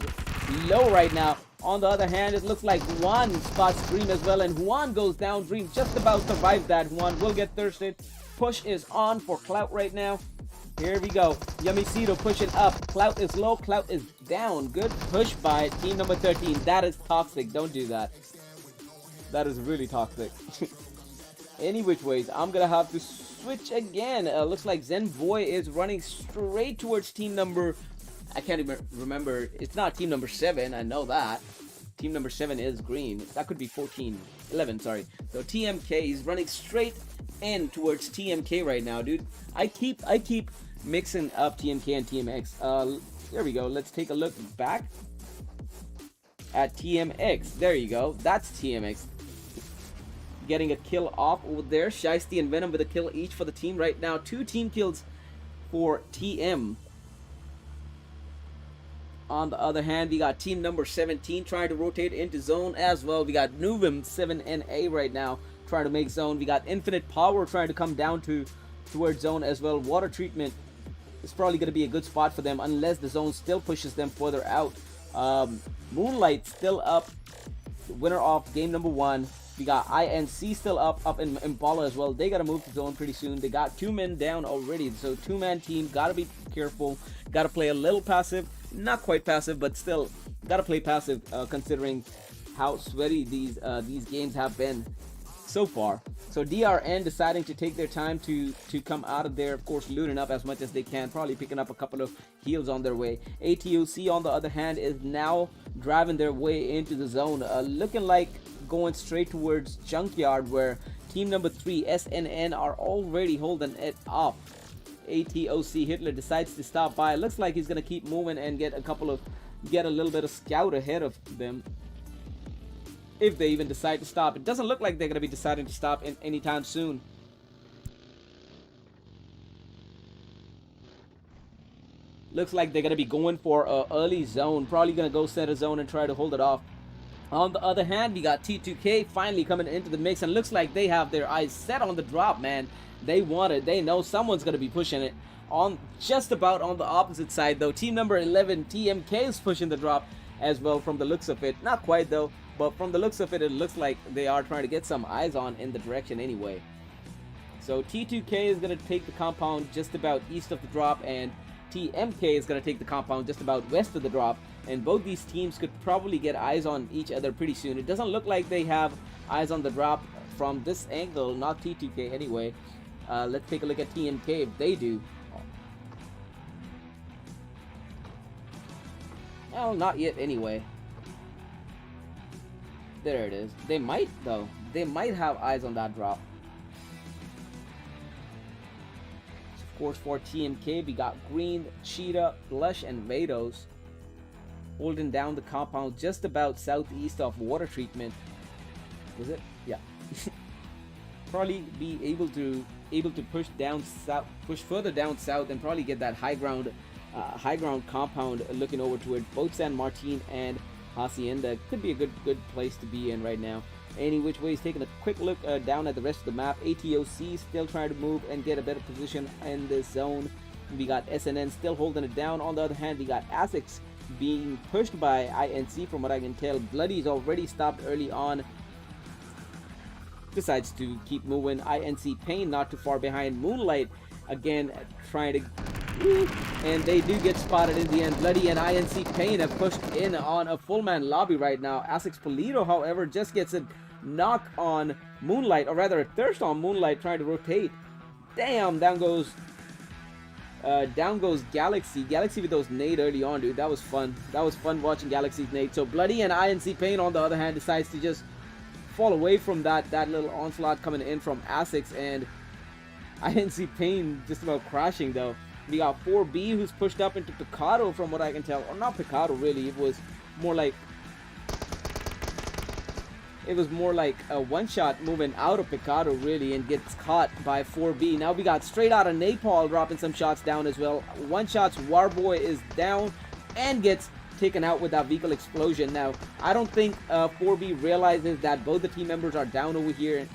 low right now. On the other hand, it looks like Juan spots Dream as well, and Juan goes down. Dream just about survived that. Juan will get thirsted. Push is on for Clout right now. Here we go. Yamicito pushing up. Clout is low. Clout is down. Good push by team number 13. That is toxic. Don't do that. That is really toxic. Any which ways, I'm going to have to switch again. Looks like Zen Boy is running straight towards team number... I can't even remember. It's not team number 7. I know that. Team number 7 is green. That could be 11, sorry. So TMK is running straight in towards TMK right now, dude. I keep mixing up TMK and TMX. There we go. Let's take a look back at TMX. There you go. That's TMX. Getting a kill off over there. Shiesty and Venom with a kill each for the team right now. 2 team kills for TM. On the other hand, we got team number 17 trying to rotate into zone as well. We got Nuvim 7NA right now trying to make zone. We got Infinite Power trying to come down towards zone as well. Water Treatment is probably going to be a good spot for them unless the zone still pushes them further out. Moonlight still up. Winner of game number 1. We got INC still up in Impala as well. They got to move to zone pretty soon. They got 2 men down already. So 2-man team. Got to be careful. Got to play a little passive. Not quite passive, but still got to play passive considering how sweaty these games have been so far. So DRN deciding to take their time to come out of there. Of course, looting up as much as they can. Probably picking up a couple of heals on their way. ATOC, on the other hand, is now driving their way into the zone. Looking like going straight towards Junkyard, where team number 3, SNN, are already holding it up. ATOC Hitler decides to stop by. Looks like he's gonna keep moving and get a little bit of scout ahead of them, if they even decide to stop. It doesn't look like they're gonna be deciding to stop anytime soon. Looks like they're gonna be going for an early zone. Probably gonna go center zone and try to hold it off. On the other hand, we got T2K finally coming into the mix, and looks like they have their eyes set on the drop, man. They want it. They know someone's going to be pushing it. On just about on the opposite side, though, team number 11, TMK, is pushing the drop as well from the looks of it. Not quite, though, but from the looks of it, it looks like they are trying to get some eyes on in the direction anyway. So T2K is going to take the compound just about east of the drop, and TMK is going to take the compound just about west of the drop. And both these teams could probably get eyes on each other pretty soon. It doesn't look like they have eyes on the drop from this angle, not T2K anyway. Let's take a look at TMK if they do. Well, not yet anyway. There it is. They might, though. They might have eyes on that drop. Of course, for TMK, we got Green, Cheetah, Blush, and Vados holding down the compound just about southeast of Water Treatment. Was it? Yeah. Probably be able to push down south, push further down south, and probably get that high ground compound looking over towards both San Martin and Hacienda. Could be a good place to be in right now. Any which way, is taking a quick look down at the rest of the map. ATOC still trying to move and get a better position in this zone. We got SNN still holding it down. On the other hand, we got ASICS being pushed by INC from what I can tell. Bloody's already stopped early on. Decides to keep moving. INC Pain not too far behind. Moonlight again trying to, and they do get spotted in the end. Bloody and INC Pain have pushed in on a full man lobby right now. ASICS Polito, however, just gets a knock on Moonlight, or rather a thirst on Moonlight, trying to rotate. Damn, down goes Galaxy. Galaxy with those nade early on, dude. That was fun. That was fun watching Galaxy's nade. So Bloody and INC Pain, on the other hand, decides to just fall away from that little onslaught coming in from ASICS, and INC Pain just about crashing though. We got 4B who's pushed up into Picado from what I can tell. Or not Picado really, it was more like a one-shot moving out of Picado really, and gets caught by 4B. Now we got straight out of Napal dropping some shots down as well. One shots, Warboy is down and gets taken out with that vehicle explosion. Now I don't think 4B realizes that both the team members are down over here,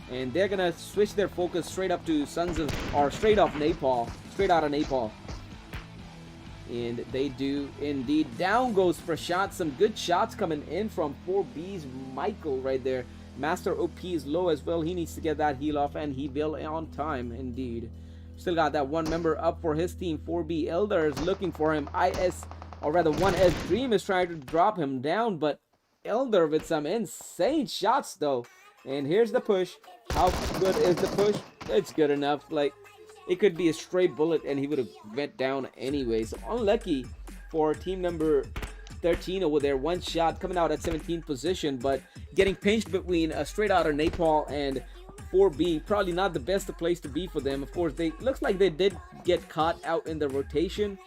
and they're gonna switch their focus straight up to straight off Napal, straight out of Napal. And they do indeed. Down goes Prashant. Some good shots coming in from 4B's Michael right there. Master OP is low as well. He needs to get that heal off, and he will on time indeed. Still got that one member up for his team. 4B Elder is looking for him. IS, or rather 1S Dream is trying to drop him down, but Elder with some insane shots though. And here's the push. How good is the push? It's good enough. Like, it could be a stray bullet and he would have went down anyways. Unlucky for team number 13 over there. One shot coming out at 17th position, but getting pinched between a straight out of Nepal and 4B. Probably not the best place to be for them. Of course, they looks like they did get caught out in the rotation.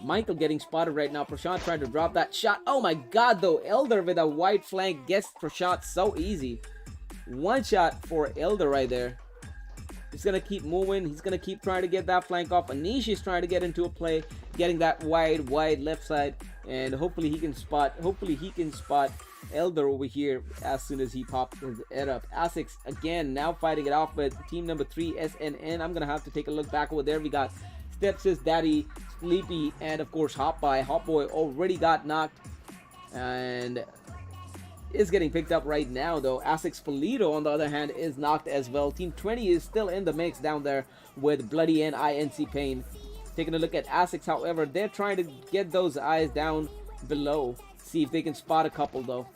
Michael getting spotted right now. Prashant trying to drop that shot. Oh my god though. Elder with a wide flank gets Prashant so easy. One shot for Elder right there. He's going to keep moving. He's going to keep trying to get that flank off. Anish is trying to get into a play, getting that wide left side, and hopefully he can spot Elder over here as soon as he pops his head up. Asics again now fighting it off with team number 3 SNN. I'm going to have to take a look back over there. We got Stepsis, Daddy, Sleepy, and of course Hotboy. Hotboy already got knocked and is getting picked up right now though. Asics Polito on the other hand is knocked as well. Team 20 is still in the mix down there with Bloody and INC Pain. Taking a look at Asics, however, they're trying to get those eyes down below. See if they can spot a couple though.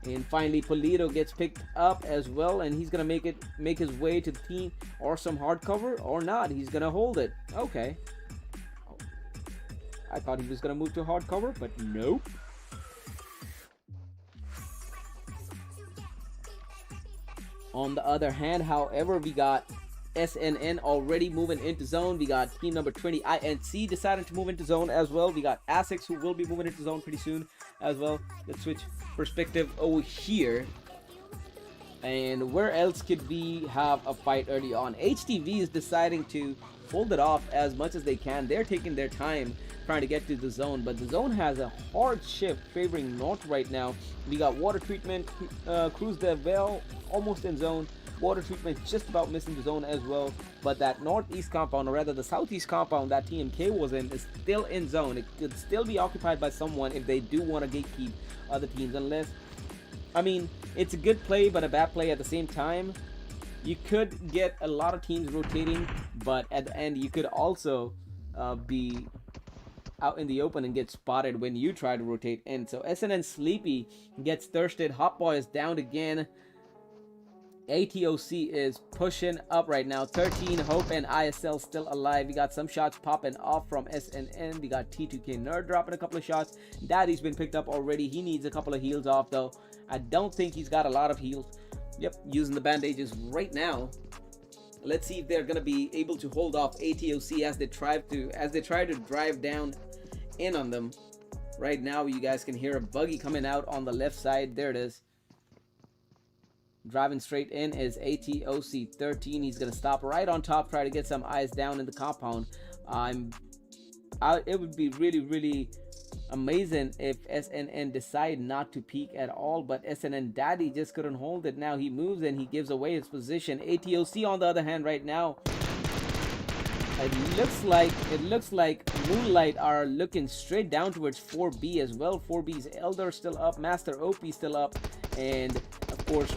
And finally Polito gets picked up as well, and he's gonna make his way to the team or some hardcover or not. He's gonna hold it. Okay. I thought he was gonna move to hardcover, but nope. On the other hand, however, we got SNN already moving into zone. We got team number 20 INC deciding to move into zone as well. We got Asics who will be moving into zone pretty soon as well. Let's switch perspective over here. And where else could we have a fight early on? HTV is deciding to hold it off as much as they can. They're taking their time trying to get to the zone, but the zone has a hard shift favoring north right now. We got water treatment, Cruz de Vel almost in zone. Water treatment just about missing the zone as well, but that northeast compound, or rather the southeast compound that TMK was in, is still in zone. It could still be occupied by someone if they do want to gatekeep other teams, unless, I mean, it's a good play but a bad play at the same time. You could get a lot of teams rotating, but at the end you could also be out in the open and get spotted when you try to rotate in. So SNN Sleepy gets thirsted. Hotboy is down again. ATOC is pushing up right now. 13 Hope and ISL still alive. We got some shots popping off from SNN. We got T2K Nerd dropping a couple of shots. Daddy's been picked up already. He needs a couple of heals off though. I don't think he's got a lot of heals. Yep, using the bandages right now. Let's see if they're gonna be able to hold off ATOC as they try to drive down in on them. Right now you guys can hear a buggy coming out on the left side. There it is. Driving straight in is ATOC 13. He's gonna stop right on top, try to get some eyes down in the compound. It would be really amazing if SNN decide not to peek at all, but SNN Daddy just couldn't hold it. Now he moves and he gives away his position. ATOC on the other hand right now, it looks like Moonlight are looking straight down towards 4B as well. 4B's Elder still up, Master OP still up, and of course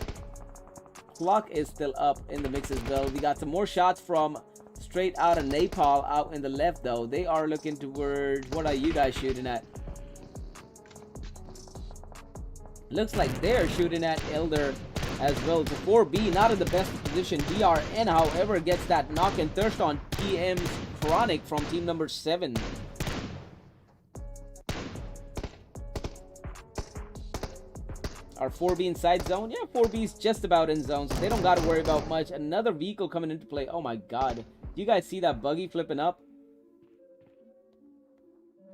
Clock is still up in the mix as well. We got some more shots from straight out of Nepal out in the left though. They are looking towards, what are you guys shooting at? Looks like they're shooting at Elder as well. So 4B not in the best position. DRN however gets that knock and thirst on TM's Chronic from team number 7. Are 4B inside zone? Yeah, 4B's just about in zone, so they don't got to worry about much. Another vehicle coming into play. Oh my god. Do you guys see that buggy flipping up?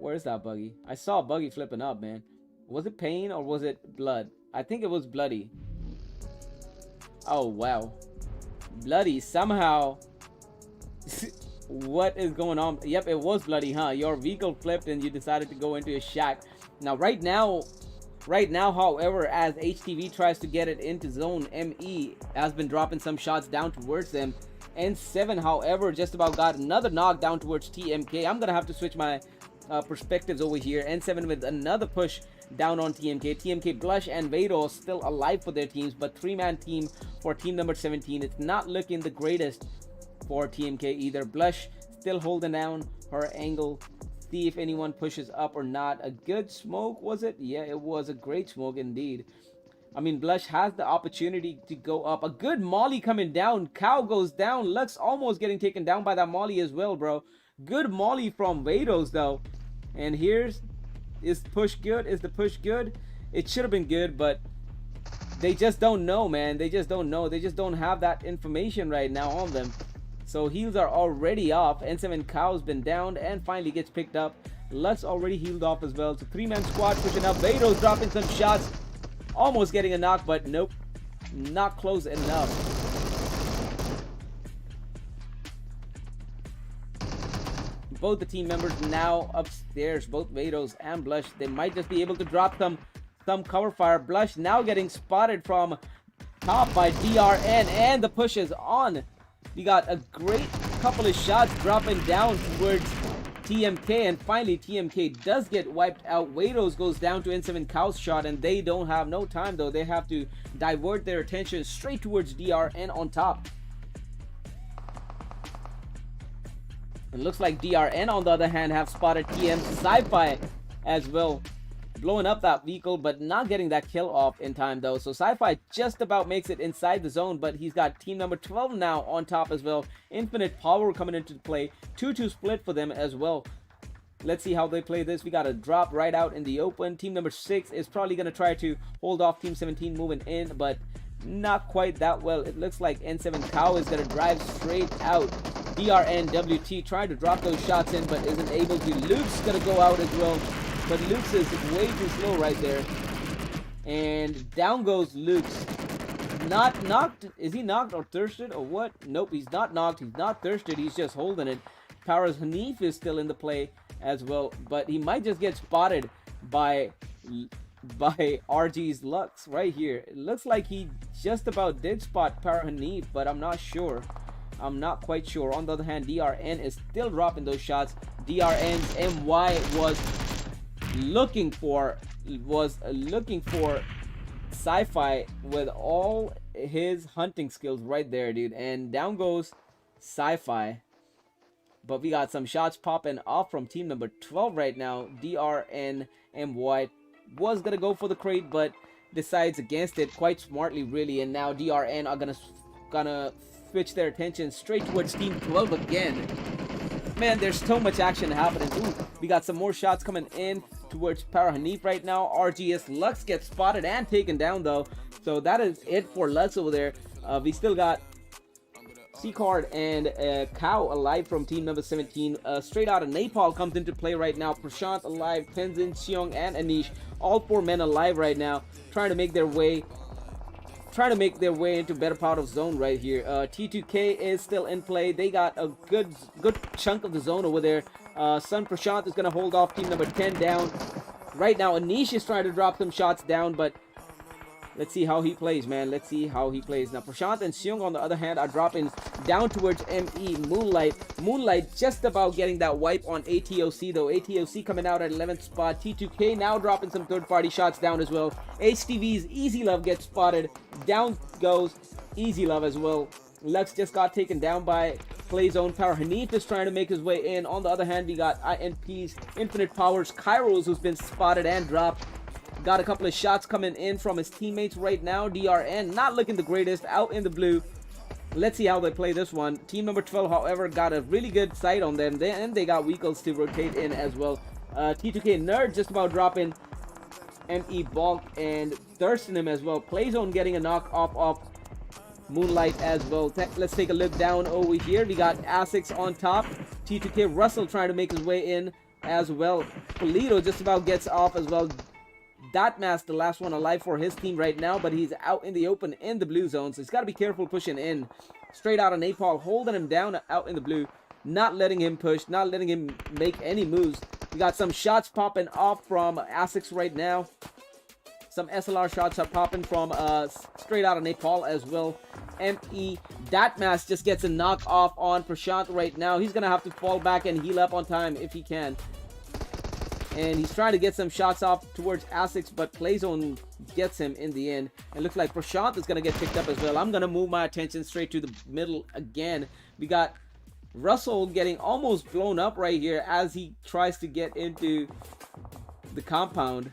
Where's that buggy? I saw a buggy flipping up, man. Was it pain or was it blood? I think it was bloody. Oh, wow. Bloody somehow. What is going on? Yep, it was bloody, huh? Your vehicle flipped and you decided to go into a shack. Now, right now, Right now, however, as HTV tries to get it into zone, ME has been dropping some shots down towards them. N7, however, just about got another knock down towards TMK. I'm going to have to switch my perspectives over here. N7 with another push down on TMK. TMK, Blush, and Vado still alive for their teams, but 3-man team for team number 17. It's not looking the greatest for TMK either. Blush still holding down her angle. See if anyone pushes up or not. A good smoke, was it? Yeah, it was a great smoke indeed. I mean, Blush has the opportunity to go up. A good molly coming down. Cow goes down. Lux almost getting taken down by that molly as well, bro. Good molly from Vados, though. And is push good? Is the push good? It should have been good, but they just don't know, man. They just don't know. They just don't have that information right now on them. So heals are already off. N7 Cow's been downed and finally gets picked up. Lux already healed off as well. So 3-man squad pushing up. Vados dropping some shots. Almost getting a knock, but nope. Not close enough. Both the team members now upstairs. Both Vados and Blush. They might just be able to drop some cover fire. Blush now getting spotted from top by DRN. And the push is on. We got a great couple of shots dropping down towards TMK, and finally TMK does get wiped out. Vados goes down to N7 Cow's shot, and they don't have no time though. They have to divert their attention straight towards DRN on top. It looks like DRN on the other hand have spotted TM Sci-Fi as well, blowing up that vehicle but not getting that kill off in time though. So Sci-Fi just about makes it inside the zone, but he's got team number 12 now on top as well. Infinite power coming into play. 2-2 split for them as well. Let's see how they play this. We got a drop right out in the open. Team number 6 is probably going to try to hold off team 17 moving in, but not quite that well. It looks like N7 Cow is going to drive straight out. DRN WT trying to drop those shots in but isn't able to. Luke's going to go out as well, but Luke's is way too slow right there. And down goes Luke's. Not knocked. Is he knocked or thirsted or what? Nope, he's not knocked. He's not thirsted. He's just holding it. Power's Hanif is still in the play as well, but he might just get spotted by RG's Lux right here. It looks like he just about did spot Power Hanif, but I'm not sure. I'm not quite sure. On the other hand, DRN is still dropping those shots. DRN's MY was looking for Sci-Fi with all his hunting skills right there, dude. And down goes Sci-Fi. But we got some shots popping off from team number 12 right now. DRN MY was gonna go for the crate, but decides against it quite smartly, really. And now DRN are gonna switch their attention straight towards team 12 again. Man, there's so much action happening. Ooh, we got some more shots coming in towards Para Hanif right now. RGS Lux gets spotted and taken down though. So that is it for Lux over there. We still got C-Card and Cow alive from team number 17. Straight out of Nepal comes into play right now. Prashant alive, Tenzin, Xiong, and Anish. All 4 men alive right now, trying to make their way into better part of zone right here. T2K is still in play. They got a good chunk of the zone over there. Sun Prashant is gonna hold off team number 10 down. Right now, Anish is trying to drop some shots down, but let's see how he plays, man. Let's see how he plays. Now, Prashant and Seung, on the other hand, are dropping down towards ME. Moonlight just about getting that wipe on ATOC, though. ATOC coming out at 11th spot. T2K now dropping some third-party shots down as well. HTV's Easy Love gets spotted. Down goes Easy Love as well. Lux just got taken down by Play Zone Power. Hanif is trying to make his way in. On the other hand, we got INP's Infinite Powers. Kairos, who's been spotted and dropped. Got a couple of shots coming in from his teammates right now. DRN not looking the greatest, out in the blue. Let's see how they play this one. Team number 12, however, got a really good sight on them. And they got vehicles to rotate in as well. T2K Nerd just about dropping ME Bulk and thirsting him as well. Playzone getting a knock off of Moonlight as well. Let's take a look down over here. We got Asics on top. T2K Russell trying to make his way in as well. Polito just about gets off as well. Datmas, the last one alive for his team right now, but he's out in the open in the blue zone, so he's got to be careful pushing in. Straight out of Nepal, holding him down out in the blue, not letting him push, not letting him make any moves. We got some shots popping off from Asics right now. Some SLR shots are popping from straight out of Nepal as well. ME Datmas just gets a knock off on Prashant right now. He's gonna have to fall back and heal up on time if he can. And he's trying to get some shots off towards Asics, but Playzone gets him in the end. And looks like Prashant is gonna get picked up as well. I'm gonna move my attention straight to the middle again. We got Russell getting almost blown up right here as he tries to get into the compound.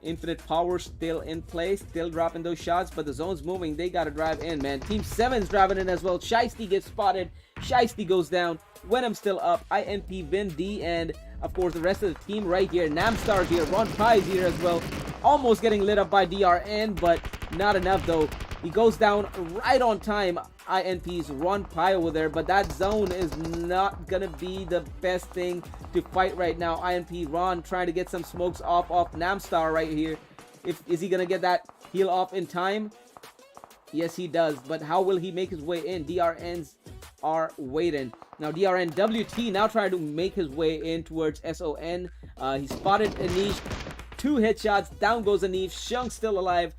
Infinite Power still in place, still dropping those shots, but the zone's moving. They gotta drive in, man. Team 7's driving in as well. Shiesty gets spotted. Shiesty goes down. Venom still up. INP, Vin D, and of course the rest of the team right here. Namstar here. Ron Pai is here as well. Almost getting lit up by DRN, but not enough though. He goes down right on time. INP's Ron Pai over there, but that zone is not gonna be the best thing to fight right now. INP Ron trying to get some smokes off Namstar right here. Is he gonna get that heal off in time? Yes, he does, but how will he make his way in? DRNs are waiting. Now DRN WT now trying to make his way in towards SON. He spotted Anish. 2 headshots. Down goes Anish. Shung still alive.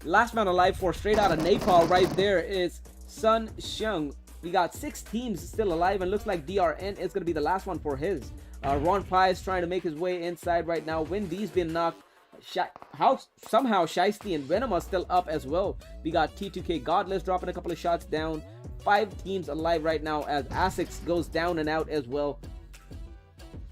Last man alive for straight out of Nepal right there is Sun Shung. We got 6 teams still alive, and looks like DRN is going to be the last one for his. Ron Pai is trying to make his way inside right now. Windy's been knocked. Somehow Shiesty and Venom are still up as well. We got T2K Godless dropping a couple of shots down. 5 teams alive right now as Asics goes down and out as well.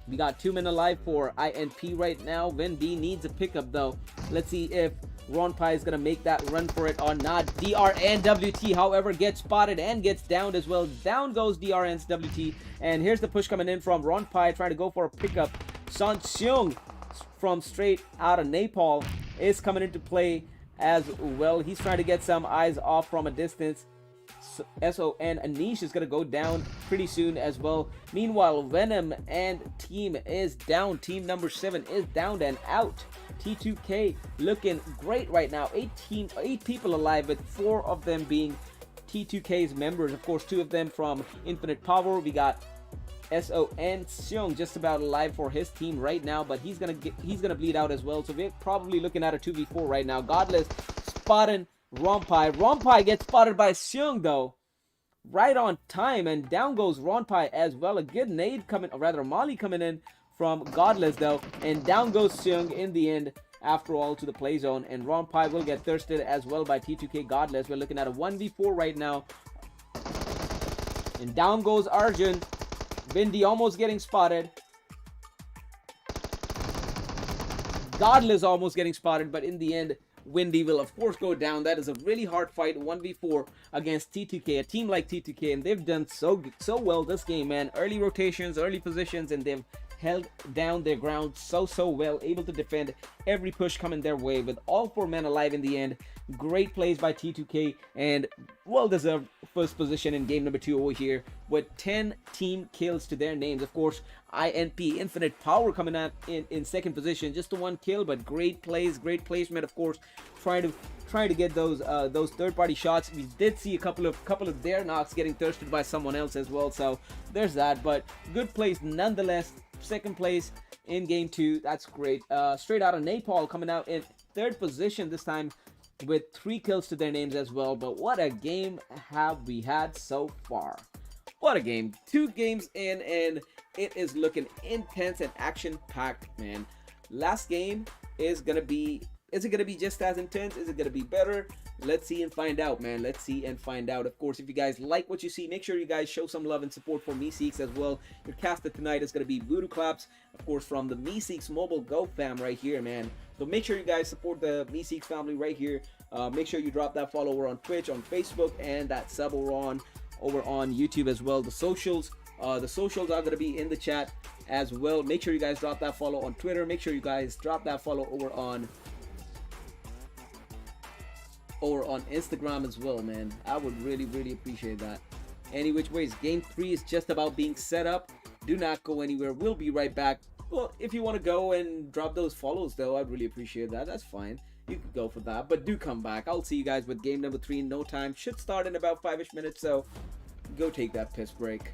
We got 2 men alive for INP right now. Vin D needs a pickup though. Let's see if Ron Pai is gonna make that run for it or not. DRN WT, however, gets spotted and gets downed as well. Down goes DRN's WT, and here's the push coming in from Ron Pai trying to go for a pickup. San Seung from straight out of Nepal is coming into play as well. He's trying to get some eyes off from a distance. SON Anish is gonna go down pretty soon as well. Meanwhile, Venom and team is down. Team number 7 is down and out. T2K looking great right now. 8 people alive, with 4 of them being T2K's members. Of course, 2 of them from Infinite Power. We got SON Seung just about alive for his team right now, but he's gonna bleed out as well. So we're probably looking at a 2v4 right now. Godless spotting Ron Pai. Ron Pai gets spotted by Seung though, right on time, and down goes Ron Pai as well. A good nade coming, or rather Molly coming in from Godless though, and down goes Seung in the end after all to the play zone, and Ron Pai will get thirsted as well by T2K Godless. We're looking at a 1v4 right now, and down goes Arjun. Vindy almost getting spotted. Godless almost getting spotted, but in the end Windy will of course go down. That is a really hard fight, 1v4 against T2K, a team like T2K, and they've done so well this game, man. Early rotations, early positions, and they've held down their ground so well, able to defend every push coming their way with all 4 men alive in the end. Great plays by T2K, and well-deserved first position in game number 2 over here with 10 team kills to their names. Of course, INP Infinite Power coming out in second position, just the 1 kill, but great plays, great placement. Of course, trying to get those third-party shots. We did see a couple of their knocks getting thirsted by someone else as well, so there's that. But good plays nonetheless. Second place in game 2, that's great. Straight out of Nepal coming out in 3rd position this time with 3 kills to their names as well. But what a game have we had so far. What a game. 2 games in, and it is looking intense and action-packed, man. Last game is it gonna be just as intense? Is it gonna be better? Let's see and find out, man. Let's see and find out. Of course, if you guys like what you see, make sure you guys show some love and support for Meeseeks as well. Your caster tonight is gonna be Voodoo Claps, of course, from the Meeseeks Mobile Go fam right here, man. So make sure you guys support the Meeseeks family right here. Make sure you drop that follow over on Twitch, on Facebook, and that sub over on YouTube as well. The socials are gonna be in the chat as well. Make sure you guys drop that follow on Twitter. Make sure you guys drop that follow over on Instagram as well, man. I would really appreciate that. Any which ways, game 3 is just about being set up. Do not go anywhere. We'll be right back. Well, if you want to go and drop those follows though, I'd really appreciate that. That's fine, you could go for that, but do come back. I'll see you guys with game number 3 in no time. Should start in about 5ish minutes, so go take that piss break.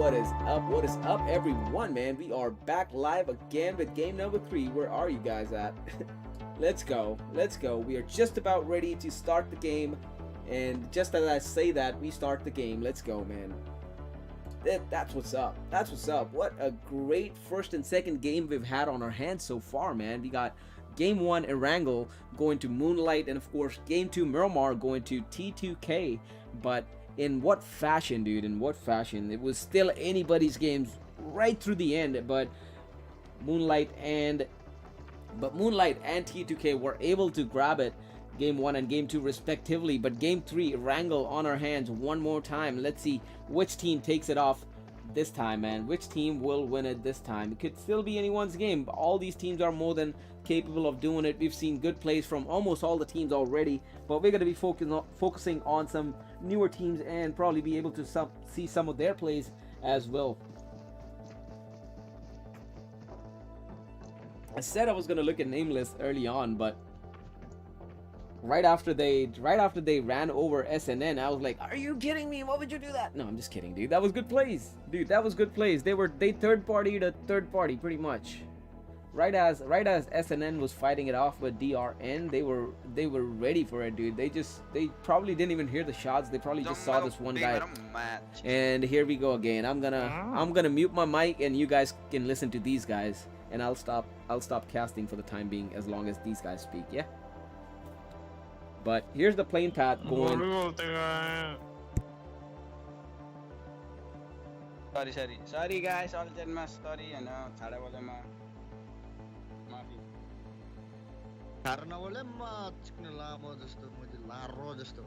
What is up? What is up, everyone, man? We are back live again with game number 3. Where are you guys at? Let's go. Let's go. We are just about ready to start the game. And just as I say that, we start the game. Let's go, man. That's what's up. That's what's up. What a great first and second game we've had on our hands so far, man. We got Game 1 Erangel going to Moonlight, and of course Game 2 Miramar going to T2K. But in what fashion, dude? In what fashion? It was still anybody's games right through the end, but Moonlight and T2K were able to grab it, Game 1 and Game 2 respectively. But Game 3 Erangel on our hands one more time. Let's see which team takes it off this time, man. Which team will win it this time? It could still be anyone's game. All these teams are more than capable of doing it. We've seen good plays from almost all the teams already, but we're going to be focusing on some newer teams and probably be able to see some of their plays as well. I said I was going to look at Nameless early on, but right after they ran over SNN, I was like, are you kidding me? Why would you do that? No, I'm just kidding, dude. That was good plays. Dude, that was good plays. They third partied a third party pretty much. Right as SNN was fighting it off with DRN, they were ready for it, dude. They probably didn't even hear the shots. They probably just saw this one guy. And here we go again. I'm gonna mute my mic and you guys can listen to these guys, and I'll stop casting for the time being as long as these guys speak, yeah? But here's the plane path going. Sorry guys, all jadma sorry and chhada bolema maafi. Karena boleh mah cikna lama जस्तो मुझे लारो जस्तो.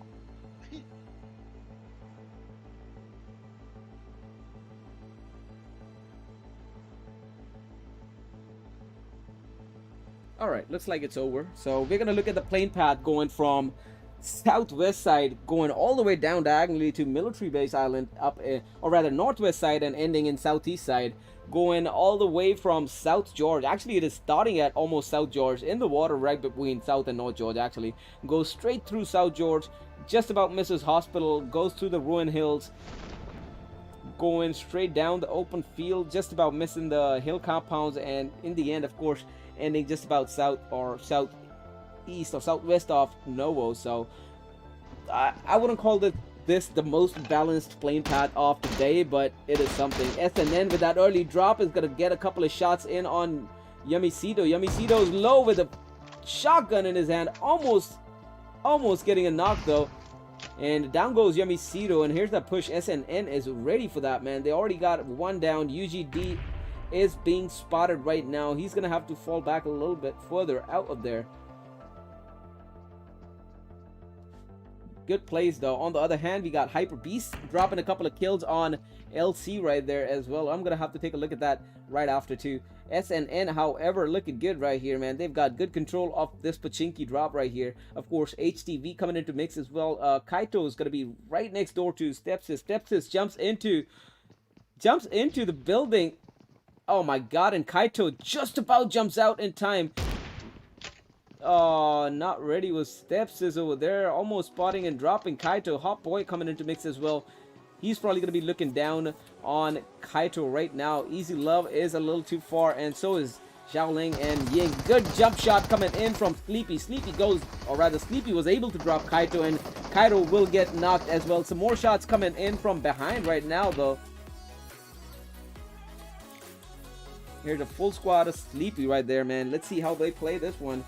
Alright, looks like it's over. So we're gonna look at the plane path going from southwest side, going all the way down diagonally to Military Base Island, up, or rather northwest side and ending in southeast side, going all the way from South George. Actually, it is starting at almost South George, in the water right between South and North George. Actually, goes straight through South George, just about misses Hospital, goes through the Ruin Hills, going straight down the open field, just about missing the hill compounds, and in the end, of course, ending just about south or southeast or southwest of Trovo. So I wouldn't call this the most balanced plane path of the day, but it is something. SNN with that early drop is gonna get a couple of shots in on Yamisido. Yamisido's low with a shotgun in his hand, almost getting a knock though. And down goes Yamisido, and here's that push. SNN is ready for that, man. They already got one down. UGD is being spotted right now. He's gonna have to fall back a little bit further out of there. Good plays though. On the other hand, we got Hyper Beast dropping a couple of kills on LC right there as well. I'm gonna have to take a look at that right after too. SNN, however, looking good right here, man. They've got good control of this Pachinki drop right here. Of course, HTV coming into mix as well. Kaito is gonna be right next door to Stepsis. Stepsis jumps into the building. Oh my god, and Kaito just about jumps out in time. Oh, not ready with Stepsis over there. Almost spotting and dropping Kaito. Hot Boy coming into mix as well. He's probably going to be looking down on Kaito right now. Easy Love is a little too far, and so is Xiaoling and Ying. Good jump shot coming in from Sleepy. Sleepy goes, or rather Sleepy was able to drop Kaito, and Kaito will get knocked as well. Some more shots coming in from behind right now though. Here's a full squad of Sleepy right there, man. Let's see how they play this one.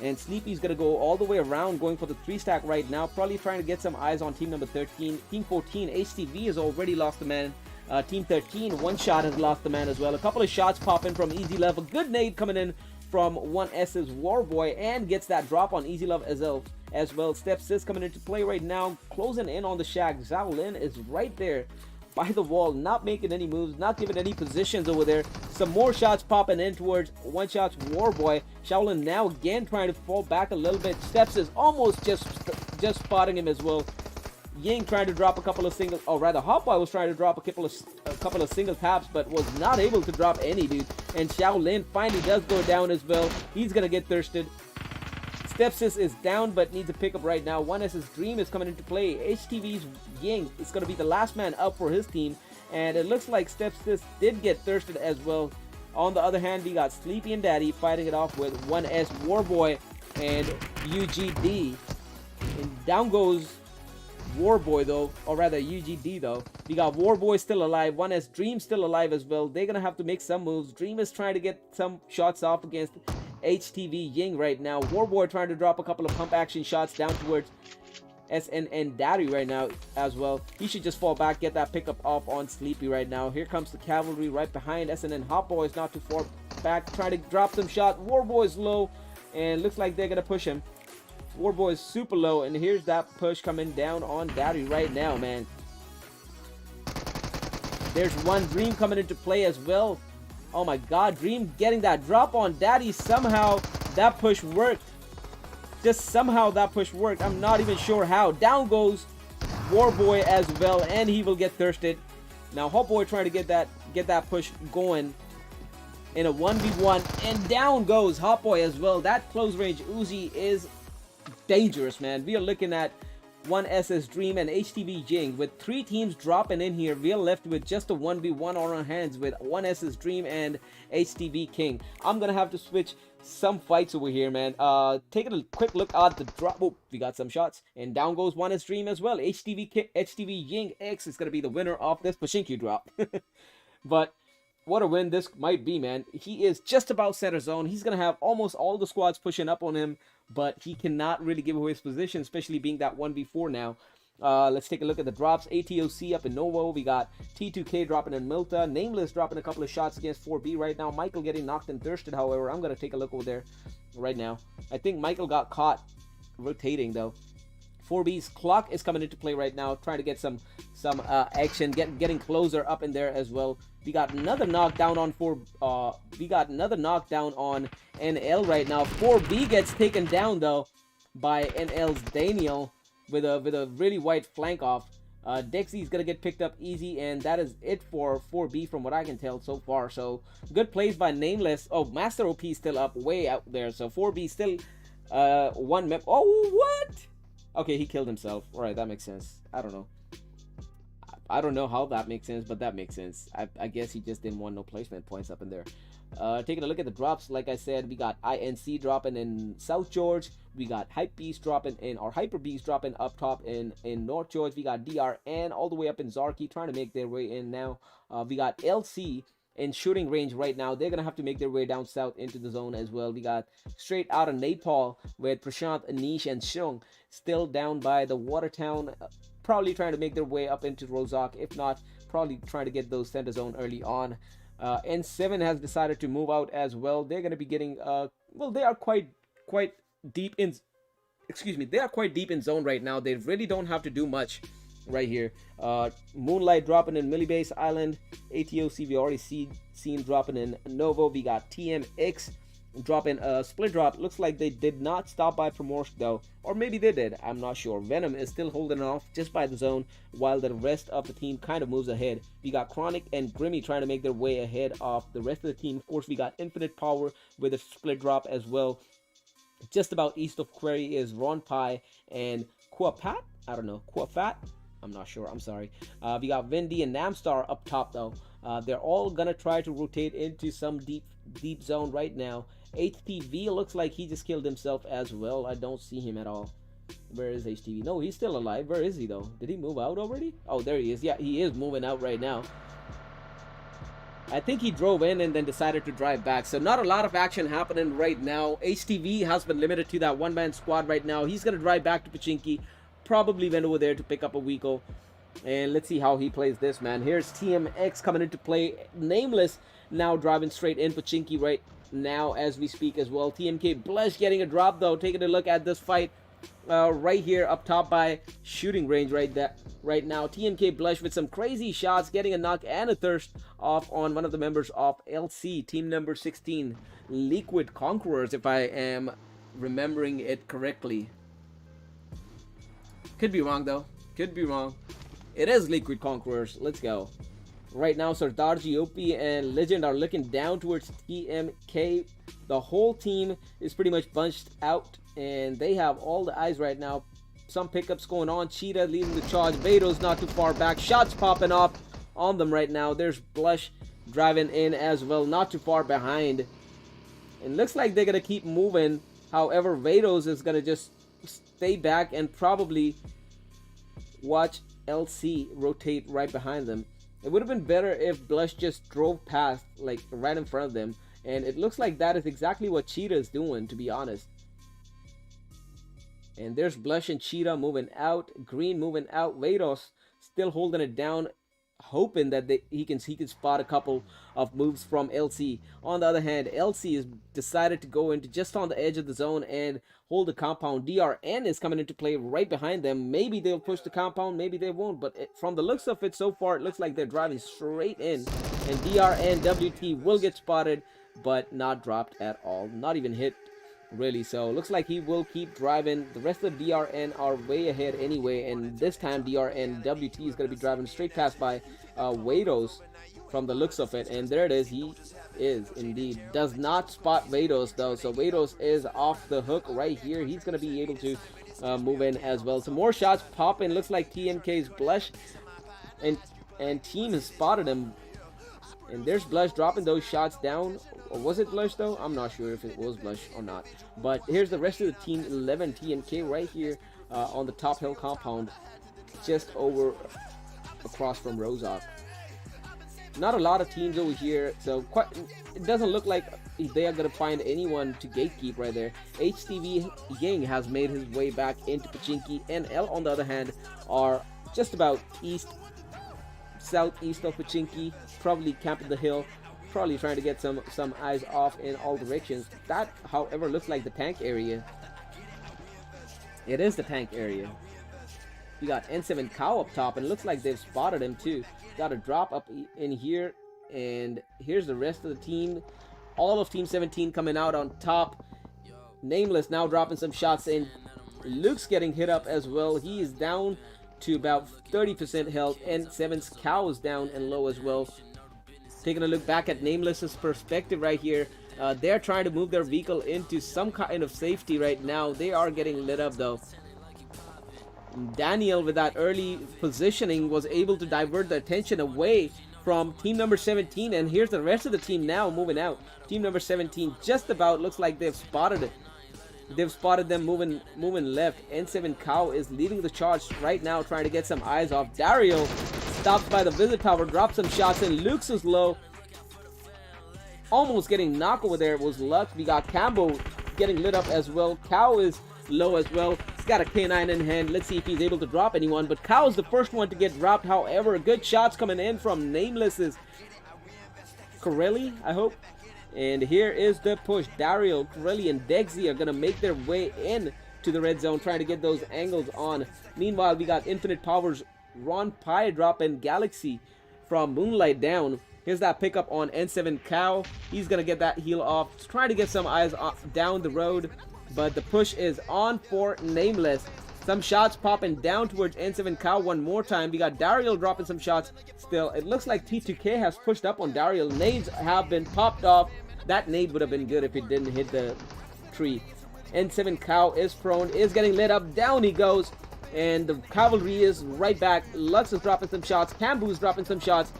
And Sleepy's going to go all the way around, going for the 3-stack right now. Probably trying to get some eyes on team number 13. Team 14, HTV has already lost a man. Team 13, one shot has lost the man as well. A couple of shots pop in from Easy Love. A good nade coming in from 1S's Warboy, and gets that drop on Easy Love as well. Stepsis coming into play right now, closing in on the shack. Zhao Lin is right there by the wall, not making any moves, not giving any positions over there. Some more shots popping in towards one shot's Warboy. Shaolin now again trying to fall back a little bit. Steps is almost just spotting him as well. Ying trying to drop a couple of singles, or rather Hotboy was trying to drop a couple of single taps, but was not able to drop any, dude. And Shaolin finally does go down as well. He's gonna get thirsted. Stepsis is down but needs a pickup right now. 1S's Dream is coming into play. HTV's Ying is going to be the last man up for his team. And it looks like Stepsis did get thirsted as well. On the other hand, we got Sleepy and Daddy fighting it off with 1S Warboy and UGD. And down goes Warboy though, or rather UGD though. We got Warboy still alive, 1S Dream still alive as well. They're gonna have to make some moves. Dream is trying to get some shots off against HTV Ying right now. Warboy trying to drop a couple of pump action shots down towards SNN Daddy right now as well. He should just fall back, get that pickup off on Sleepy right now. Here comes the cavalry right behind. SNN Hotboy is not too far back, trying to drop some shots. Warboy is low, and looks like they're gonna push him. Warboy is super low, and here's that push coming down on Daddy right now, man. There's one Dream coming into play as well. Oh my god, Dream getting that drop on Daddy. Somehow that push worked. Just somehow that push worked. I'm not even sure how. Down goes Warboy as well, and he will get thirsted. Now Hotboy trying to get that push going in a 1v1, and down goes Hotboy as well. That close range Uzi is dangerous, man. We are looking at 1SS Dream and HTV Jing with 3 teams dropping in here. We are left with just a 1v1 on our hands with 1SS Dream and HTV King. I'm gonna have to switch some fights over here, man. Taking a quick look at the drop. Oh, we got some shots, and down goes 1S Dream as well. HTV Ying X is gonna be the winner of this Pachinko drop. But what a win this might be, man. He is just about center zone. He's gonna have almost all the squads pushing up on him, but he cannot really give away his position, especially being that 1v4 now. Let's take a look at the drops. ATOC up in Novo. We got T2K dropping in Milta. Nameless dropping a couple of shots against 4B right now. Michael getting knocked and thirsted, however. I'm going to take a look over there right now. I think Michael got caught rotating, though. 4B's clock is coming into play right now, trying to get some action, getting closer up in there as well. We got another knockdown on NL right now. 4B gets taken down though by NL's Daniel with a really wide flank off. Dexy's gonna get picked up easy, and that is it for 4B from what I can tell so far. So good plays by Nameless. Oh, Master OP still up way out there. So 4B still one map. Oh, what? Okay, he killed himself. All right, that makes sense. I don't know how that makes sense, but that makes sense. I guess he just didn't want no placement points up in there. Taking a look at the drops, like I said, we got INC dropping in South George. We got Hype Beast dropping in, or Hyper Beast dropping up top in North George. We got DRN all the way up in Zarki trying to make their way in now. We got LC in shooting range right now. They're gonna have to make their way down south into the zone as well. We got straight out of Nepal with Prashant, Anish, and Shung still down by the Watertown, probably trying to make their way up into Rozak. If not, probably trying to get those center zone early on. N7 has decided to move out as well. They're gonna be getting well, they are quite deep in, they are quite deep in zone right now. They really don't have to do much right here. Moonlight dropping in Millibase Island. ATOC we already seen dropping in Novo. We got TMX dropping a split drop. Looks like they did not stop by Primorsk though, or maybe they did, I'm not sure. Venom is still holding off just by the zone while the rest of the team kind of moves ahead. We got Chronic and Grimmy trying to make their way ahead of the rest of the team. Of course, we got Infinite Power with a split drop as well. Just about east of Query is Ron Pai and Kuapat. I don't know, Kuafat, I'm not sure, I'm sorry. We got Vindy and Namstar up top though. They're all gonna try to rotate into some deep zone right now. HTV looks like he just killed himself as well. I don't see him at all. Where is HTV? No, he's still alive. Where is he though? Did he move out already? Oh, there he is. Yeah, he is moving out right now. I think he drove in and then decided to drive back. So not a lot of action happening right now. HTV has been limited to that one-man squad right now. He's gonna drive back to Pachinko. Probably went over there to pick up a Wiko. And let's see how he plays this, man. Here's TMX coming into play. Nameless now driving straight in Pachinko right now as we speak as well. TMK Blush getting a drop though. Taking a look at this fight right here up top by shooting range right now. TMK Blush with some crazy shots, getting a knock and a thirst off on one of the members of LC, team number 16, Liquid Conquerors, if I am remembering it correctly. Could be wrong though. Could be wrong. It is Liquid Conquerors. Let's go. Right now, Sardar GOP and Legend are looking down towards TMK. The whole team is pretty much bunched out, and they have all the eyes right now. Some pickups going on. Cheetah leading the charge. Veto's not too far back. Shots popping off. on them right now. There's Blush driving in as well, not too far behind. It looks like they're going to keep moving. However, Vados is going to just stay back and probably watch LC rotate right behind them. It would have been better if Blush just drove past, like right in front of them. And it looks like that is exactly what Cheetah is doing, to be honest. And there's Blush and Cheetah moving out. Green moving out. Vados still holding it down, hoping that he can spot a couple of moves from LC. On the other hand, LC has decided to go into just on the edge of the zone and hold the compound. DRN is coming into play right behind them. Maybe they'll push the compound, maybe they won't. But from the looks of it so far, it looks like they're driving straight in. And DRN WT will get spotted, but not dropped at all. Not even hit, really. So looks like he will keep driving. The rest of DRN are way ahead anyway, and this time DRN WT is going to be driving straight past by Vados from the looks of it. And there it is. He is indeed does not spot Vados though, so Vados is off the hook right here. He's going to be able to move in as well. Some more shots pop in. Looks like TMK's Blush and team has spotted him, and there's Blush dropping those shots down. Or was it Blush though? I'm not sure if it was Blush or not. But here's the rest of the team 11 TMK right here on the top hill compound, just over across from Rozak. Not a lot of teams over here, so it doesn't look like they are going to find anyone to gatekeep right there. HTV Ying has made his way back into Pachinki, and L on the other hand are just about southeast of Pachinki, probably camping the hill, probably trying to get some eyes off in all directions. That, however, looks like the tank area. It is the tank area. We got N7 Cow up top, and it looks like they've spotted him too. Got a drop up in here, and here's the rest of the team. All of Team 17 coming out on top. Nameless now dropping some shots in. Luke's getting hit up as well. He is down to about 30% health, and N7's Cow is down and low as well. Taking a look back at Nameless's perspective right here. They're trying to move their vehicle into some kind of safety right now. They are getting lit up though. Daniel, with that early positioning, was able to divert the attention away from team number 17, and here's the rest of the team now moving out. Team number 17 just about looks like they've spotted it. They've spotted them moving left. N7 Cow is leading the charge right now, trying to get some eyes off. Dario stops by the visit tower, drops some shots, and Luke's is low. Almost getting knocked over there was Lux. We got Cambo getting lit up as well. Cow is low as well. He's got a K9 in hand. Let's see if he's able to drop anyone. But Cow's the first one to get dropped. However, good shots coming in from Nameless's Corelli, I hope. And here is the push. Dario, Corelli, and Dexy are going to make their way in to the red zone, trying to get those angles on. Meanwhile, we got Infinite Powers, Ron Pye dropping Galaxy from Moonlight down. Here's that pickup on N7 Cow. He's going to get that heal off. Trying to get some eyes down the road. But the push is on for Nameless. Some shots popping down towards N7 Cow one more time. We got Daryl dropping some shots still. It looks like T2K has pushed up on Daryl. Nades have been popped off. That nade would have been good if it didn't hit the tree. N7 Cow is prone, is getting lit up. Down he goes. And the cavalry is right back. Lux is dropping some shots. Cambu is dropping some shots.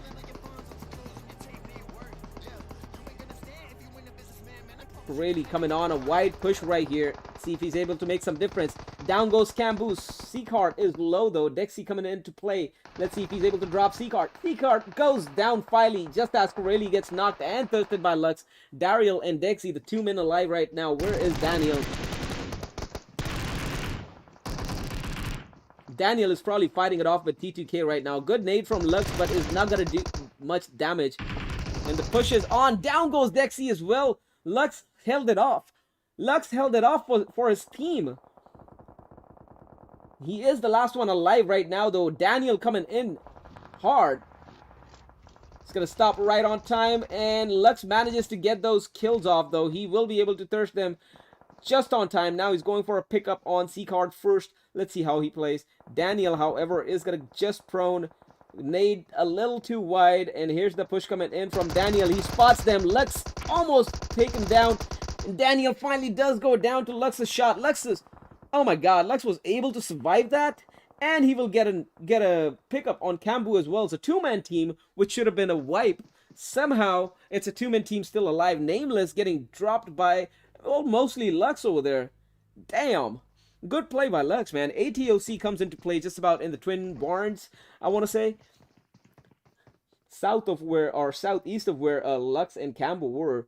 Really coming on a wide push right here. See if he's able to make some difference. Down goes Cambu. Seacart is low though. Dexy coming into play. Let's see if he's able to drop Seacart. Seacart goes down finally just as Corelli gets knocked and thirsted by Lux. Daryl and Dexy, the two men alive right now. Where is Daniel? Daniel is probably fighting it off with T2K right now. Good nade from Lux, but is not going to do much damage. And the push is on. Down goes Dexy as well. Lux held it off. Lux held it off for his team. He is the last one alive right now, though. Daniel coming in hard. It's going to stop right on time, and Lux manages to get those kills off, though. He will be able to thirst them just on time. Now he's going for a pickup on C-Card first. Let's see how he plays. Daniel, however, is going to just prone. Nade a little too wide, and here's the push coming in from Daniel. He spots them. Lux almost taken down, and Daniel finally does go down to Lux's shot. Oh my god, Lux was able to survive that, and he will get a pickup on Kambu as well. It's a two-man team, which should have been a wipe. Somehow, it's a two-man team still alive. Nameless getting dropped by, well, mostly Lux over there. Damn. Good play by Lux, man. ATOC comes into play just about in the Twin Barns, I want to say. South of where, or southeast of where Lux and Campbell were.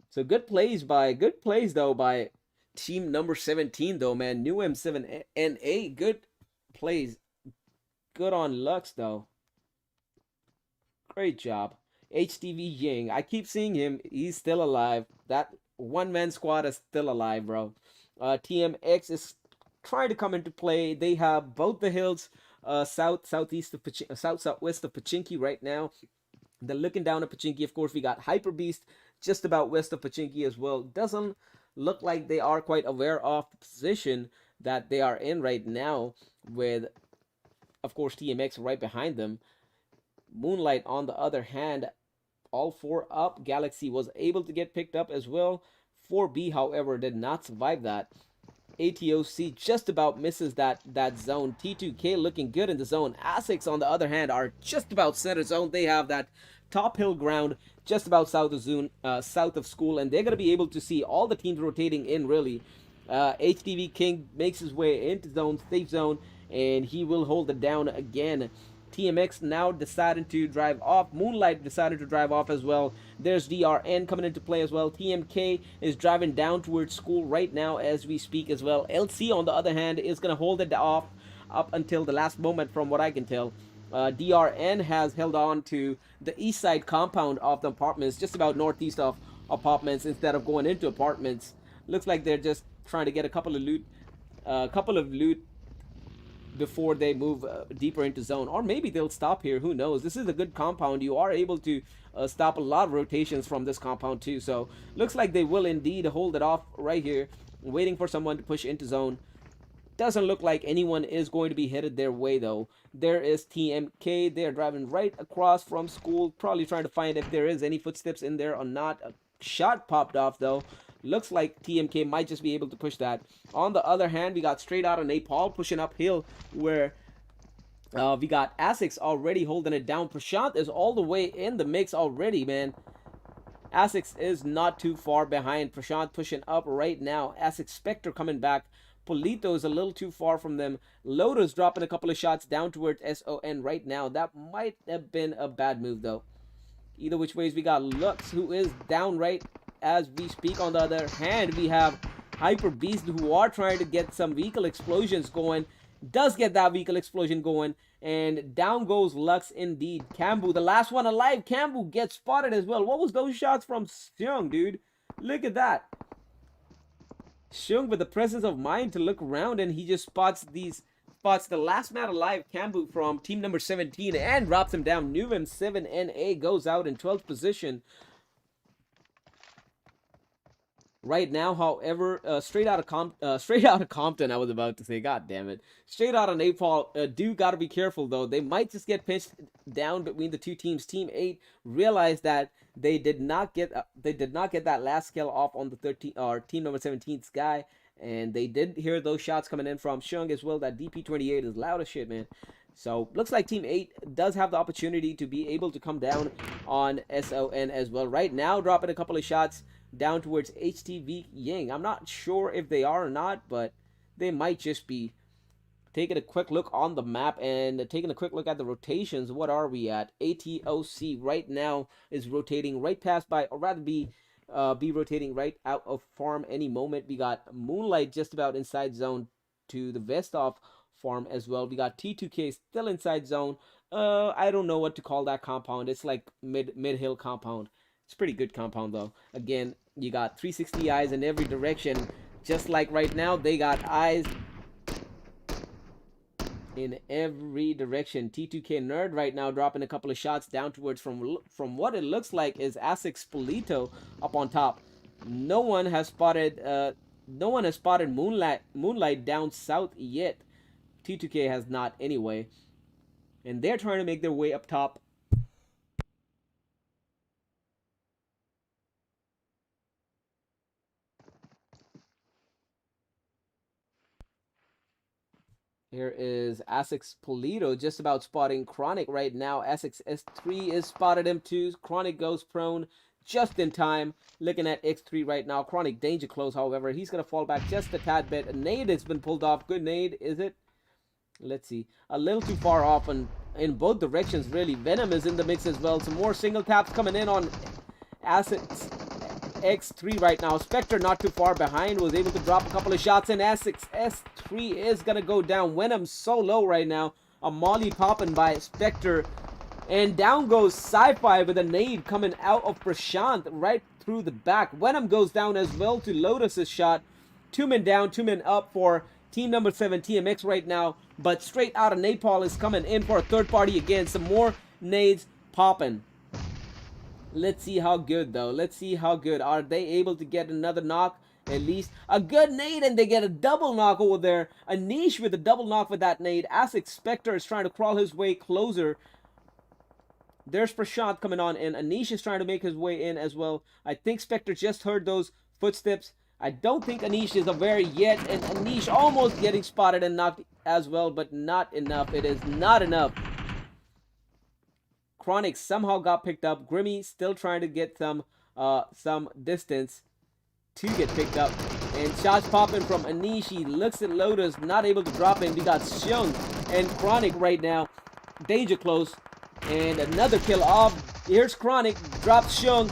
So good plays though by team number 17 though, man. New M7 and 8. Good plays. Good on Lux though. Great job. HTV Ying. I keep seeing him. He's still alive. That one-man squad is still alive, bro. TMX is trying to come into play. They have both the hills southwest of Pachinki right now. They're looking down at Pachinki. Of course, we got Hyper Beast just about west of Pachinki as well. Doesn't look like they are quite aware of the position that they are in right now, with, of course, TMX right behind them. Moonlight, on the other hand, all four up. Galaxy was able to get picked up as well. 4B, however, did not survive that. ATOC just about misses that zone. T2K looking good in the zone. Asics, on the other hand, are just about center zone. They have that top hill ground just about south of school, and they're going to be able to see all the teams rotating in, really. HTV King makes his way into zone, safe zone, and he will hold it down again. TMX now decided to drive off. Moonlight decided to drive off as well. There's DRN coming into play as well. TMK is driving down towards school right now as we speak as well. LC, on the other hand, is going to hold it off up until the last moment from what I can tell. DRN has held on to the east side compound of the apartments, just about northeast of apartments, instead of going into apartments. Looks like they're just trying to get a couple of loot before they move deeper into zone, or maybe they'll stop here. Who knows? This is a good compound. You are able to stop a lot of rotations from this compound too, so looks like they will indeed hold it off right here, waiting for someone to push into zone. Doesn't look like anyone is going to be headed their way though. There is TMK. They're driving right across from school, probably trying to find if there is any footsteps in there or not. A shot popped off though. Looks like TMK might just be able to push that. On the other hand, we got straight out of Nepal pushing uphill, where we got Asics already holding it down. Prashant is all the way in the mix already, man. Asics is not too far behind. Prashant pushing up right now. Asics Spectre coming back. Polito is a little too far from them. Lotus dropping a couple of shots down towards SON right now. That might have been a bad move, though. Either which ways, we got Lux, who is down right as we speak. On the other hand, we have Hyper Beast, who are trying to get some vehicle explosions going. Does get that vehicle explosion going, and down goes Lux indeed. Kambu, the last one alive. Kambu gets spotted as well. What was those shots from Seung, dude? Look at that. Seung with the presence of mind to look around, and he just spots the last man alive, Kambu, from team number 17, and drops him down. Nuvem 7NA goes out in 12th position. Right now, however, straight out of Compton, I was about to say, god damn it. Straight out of Nepal, do gotta be careful though. They might just get pinched down between the two teams. Team 8 realized that they did not get that last kill off on the 13 or team number 17's guy, and they did hear those shots coming in from Seung as well. That DP28 is loud as shit, man. So looks like Team 8 does have the opportunity to be able to come down on SON as well. Right now, dropping a couple of shots down towards HTV Ying. I'm not sure if they are or not, but they might just be. Taking a quick look on the map and taking a quick look at the rotations. What are we at? ATOC right now is rotating right past by, or rather be rotating right out of farm any moment. We got Moonlight just about inside zone to the west of farm as well. We got T2K still inside zone. I don't know what to call that compound. It's like mid-hill compound. It's a pretty good compound though. Again, you got 360 eyes in every direction. Just like right now, they got eyes in every direction. T2K Nerd right now dropping a couple of shots down towards from what it looks like is Asics Polito up on top. No one has spotted Moonlight down south yet. T2K has not anyway. And they're trying to make their way up top. Here is Essex Polito just about spotting Chronic right now. Essex S3 is spotted him too. Chronic goes prone just in time. Looking at X3 right now. Chronic danger close, however. He's going to fall back just a tad bit. A nade has been pulled off. Good nade, is it? Let's see. A little too far off in both directions, really. Venom is in the mix as well. Some more single taps coming in on Essex X3 right now. Spectre not too far behind, was able to drop a couple of shots, and Essex S3 is gonna go down. Venom so low right now. A molly popping by Spectre, and down goes Sci-Fi with a nade coming out of Prashant right through the back. Venom goes down as well to Lotus's shot. 2 men down, 2 men up for team number 7 TMX right now, but straight out of Napalm is coming in for a third party again. Some more nades popping. Let's see how good, though. Let's see how good. Are they able to get another knock? At least a good nade, and they get a double knock over there. A niche with a double knock with that nade. Essex Spectre is trying to crawl his way closer. There's Prashant coming on in. Anish is trying to make his way in as well. I think Spectre just heard those footsteps. I don't think Anish is aware yet, and Anish almost getting spotted and knocked as well, but not enough. It is not enough. Chronic somehow got picked up. Grimmy still trying to get some distance to get picked up. And shots popping from Anish. He looks at Lotus, not able to drop him. We got Shung and Chronic right now. Danger close. And another kill off. Here's Chronic. Drops Shung.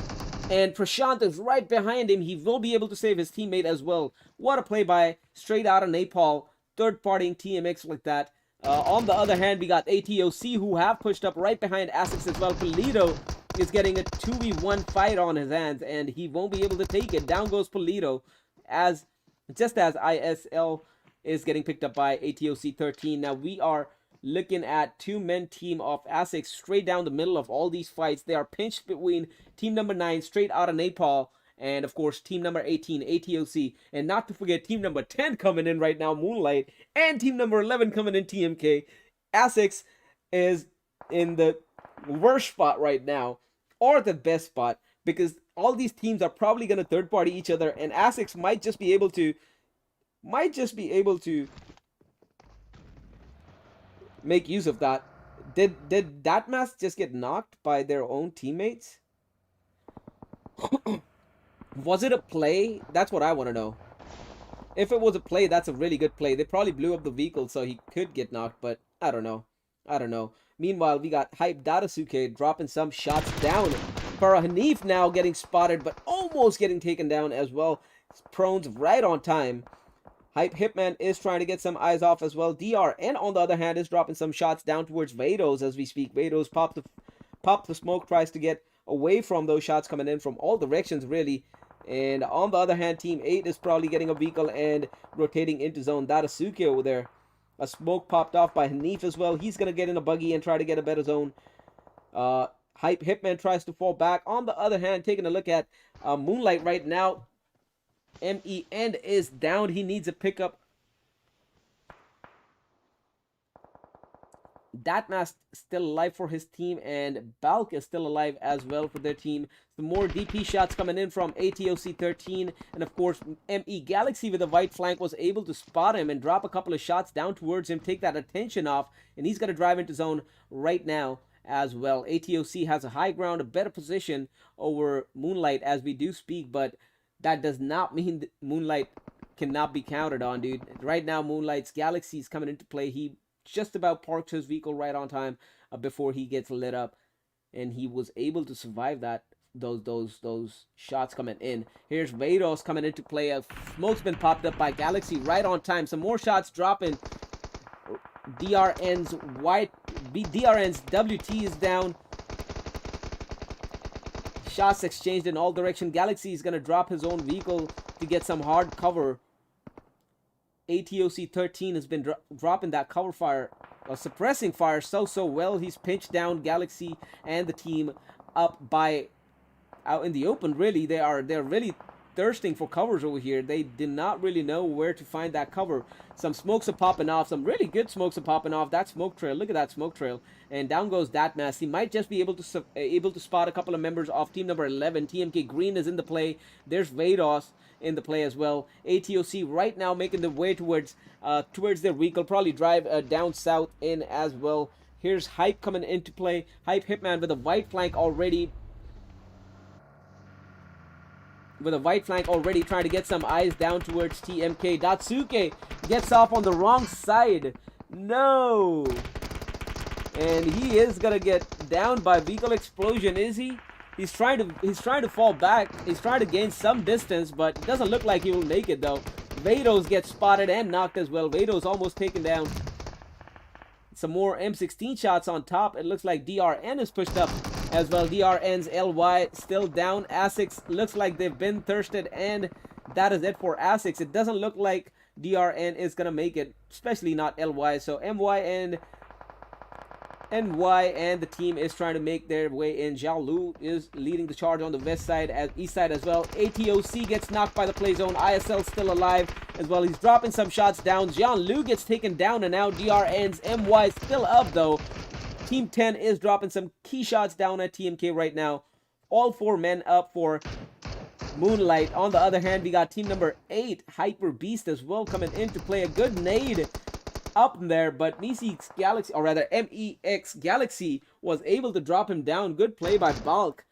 And Prashant is right behind him. He will be able to save his teammate as well. What a play by straight out of Napalm. Third partying TMX like that. On the other hand, we got ATOC who have pushed up right behind Essex as well. Polito is getting a 2v1 fight on his hands, and he won't be able to take it. Down goes Polito, just as ISL is getting picked up by ATOC 13. Now we are looking at 2-man team of Essex straight down the middle of all these fights. They are pinched between team number 9 straight out of Napalm, and of course team number 18 ATOC, and not to forget team number 10 coming in right now, Moonlight, and team number 11 coming in, TMK. Essex is in the worst spot right now, or the best spot, because all these teams are probably going to third party each other, and Essex might just be able to make use of that. Did that mask just get knocked by their own teammates? Was it a play? That's what I want to know. If it was a play, that's a really good play. They probably blew up the vehicle so he could get knocked, but I don't know. Meanwhile, we got Hype Datasuke dropping some shots down. Farah Hanif now getting spotted, but almost getting taken down as well. Prone's right on time. Hype Hitman is trying to get some eyes off as well. DRN, on the other hand, is dropping some shots down towards Vados as we speak. Vados pop the smoke, tries to get away from those shots coming in from all directions, really. And on the other hand, Team 8 is probably getting a vehicle and rotating into zone. Datasuke over there. A smoke popped off by Hanif as well. He's going to get in a buggy and try to get a better zone. Hype Hitman tries to fall back. On the other hand, taking a look at Moonlight right now. MEN is down. He needs a pickup. Datmask still alive for his team, and Balk is still alive as well for their team. Some more DP shots coming in from ATOC 13, and of course ME Galaxy with a white flank was able to spot him and drop a couple of shots down towards him, take that attention off, and he's going to drive into zone right now as well. ATOC has a high ground, a better position over Moonlight as we do speak, but that does not mean that Moonlight cannot be counted on, dude. Right now, Moonlight's Galaxy is coming into play. He just about parked his vehicle right on time before he gets lit up, and he was able to survive those shots coming in. Here's Vados coming into play. A smoke's been popped up by Galaxy right on time. Some more shots dropping. DRN's WT is down. Shots exchanged in all directions. Galaxy is going to drop his own vehicle to get some hard cover. ATOC 13 has been dropping that cover fire, suppressing fire so well. He's pinched down Galaxy and the team up by out in the open. Really, they're really thirsting for covers over here. They did not really know where to find that cover. Some smokes are popping off. Some really good smokes are popping off. That smoke trail. Look at that smoke trail. And down goes that mass. He might just be able to spot a couple of members of team number 11. TMK Green is in the play. There's Vados in the play as well. ATOC right now making the way towards their vehicle. Probably drive down south in as well. Here's Hype coming into play. Hype Hitman with a white flank already. Trying to get some eyes down towards TMK. Datsuke gets off on the wrong side. No. And he is gonna get down by vehicle explosion, is he? He's trying to fall back. He's trying to gain some distance, but it doesn't look like he will make it though. Vados gets spotted and knocked as well. Vados almost taken down. Some more M16 shots on top. It looks like DRN is pushed up as well. DRN's LY still down. Asics looks like they've been thirsted, and that is it for Asics. It doesn't look like DRN is gonna make it, especially not LY. So MY and NY and the team is trying to make their way in. Zhao Lu is leading the charge on the west side, east side as well. ATOC gets knocked by the play zone. ISL still alive as well. He's dropping some shots down. Zhao Lu gets taken down, and now DRN's MY still up though. Team 10 is dropping some key shots down at TMK right now. All 4 men up for Moonlight. On the other hand, we got team number 8, Hyper Beast as well, coming in to play a good nade up there, but MEX Galaxy was able to drop him down. Good play by Balk,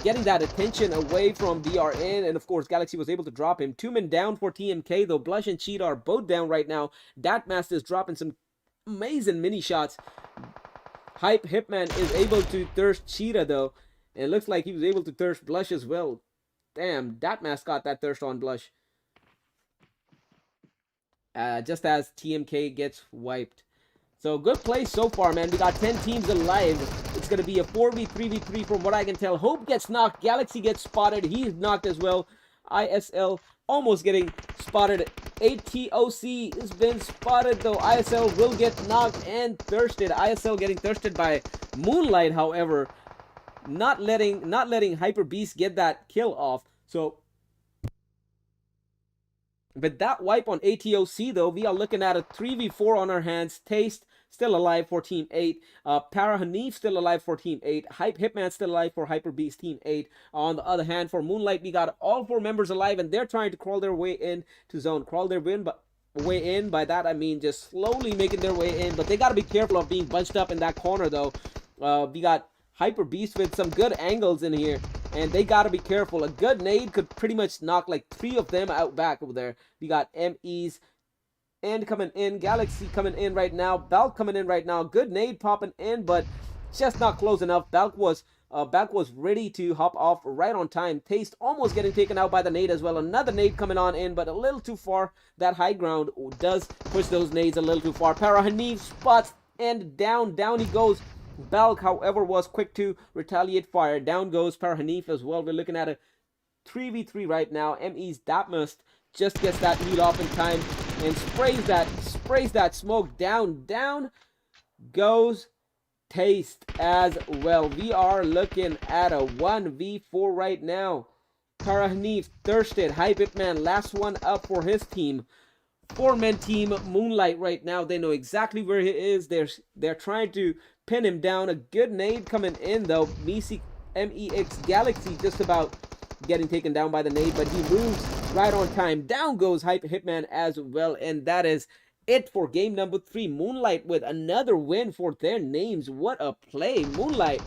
getting that attention away from DRN, and of course Galaxy was able to drop him. 2 men down for TMK though. Blush and Cheat are both down right now. Datmaster is dropping some amazing mini shots. Hype Hitman is able to thirst Cheetah though, and it looks like he was able to thirst Blush as well. Damn, Datmaster got that thirst on Blush. Just as TMK gets wiped. So good play so far, man. We got 10 teams alive. It's going to be a 4v3v3 from what I can tell. Hope gets knocked. Galaxy gets spotted. He's knocked as well. ISL almost getting spotted. ATOC has been spotted though. ISL will get knocked and thirsted. ISL getting thirsted by Moonlight, however. Not letting Hyper Beast get that kill off. So with that wipe on ATOC though, we are looking at a 3v4 on our hands. Taste still alive for Team 8. Para Hanif still alive for Team 8. Hype Hitman still alive for Hyper Beast Team 8. On the other hand, for Moonlight, we got all 4 members alive, and they're trying to crawl their way in to zone. Crawl their way in. By that I mean just slowly making their way in, but they got to be careful of being bunched up in that corner though. We got Hyper Beast with some good angles in here, and they got to be careful. A good nade could pretty much knock like 3 of them out back over there. We got MEs and coming in, Galaxy coming in right now, Balk coming in right now. Good nade popping in, but just not close enough. Balk was ready to hop off right on time. Taste almost getting taken out by the nade as well. Another nade coming on in, but a little too far. That high ground does push those nades a little too far. Para Hanif spots, and down he goes. Balk, however, was quick to retaliate fire. Down goes Para Hanif as well. We're looking at a 3v3 right now. ME's Datmust just gets that lead off in time and sprays that smoke down. Down goes Taste as well. We are looking at a 1v4 right now. Para Hanif thirsted. Hype Hitman last one up for his team. 4-man team Moonlight right now. They know exactly where he is. They're trying to pin him down. A good nade coming in though. MEX Galaxy just about getting taken down by the nade, but he moves right on time. Down goes Hype Hitman as well, and that is it for game number 3. Moonlight with another win for their names. What a play, Moonlight.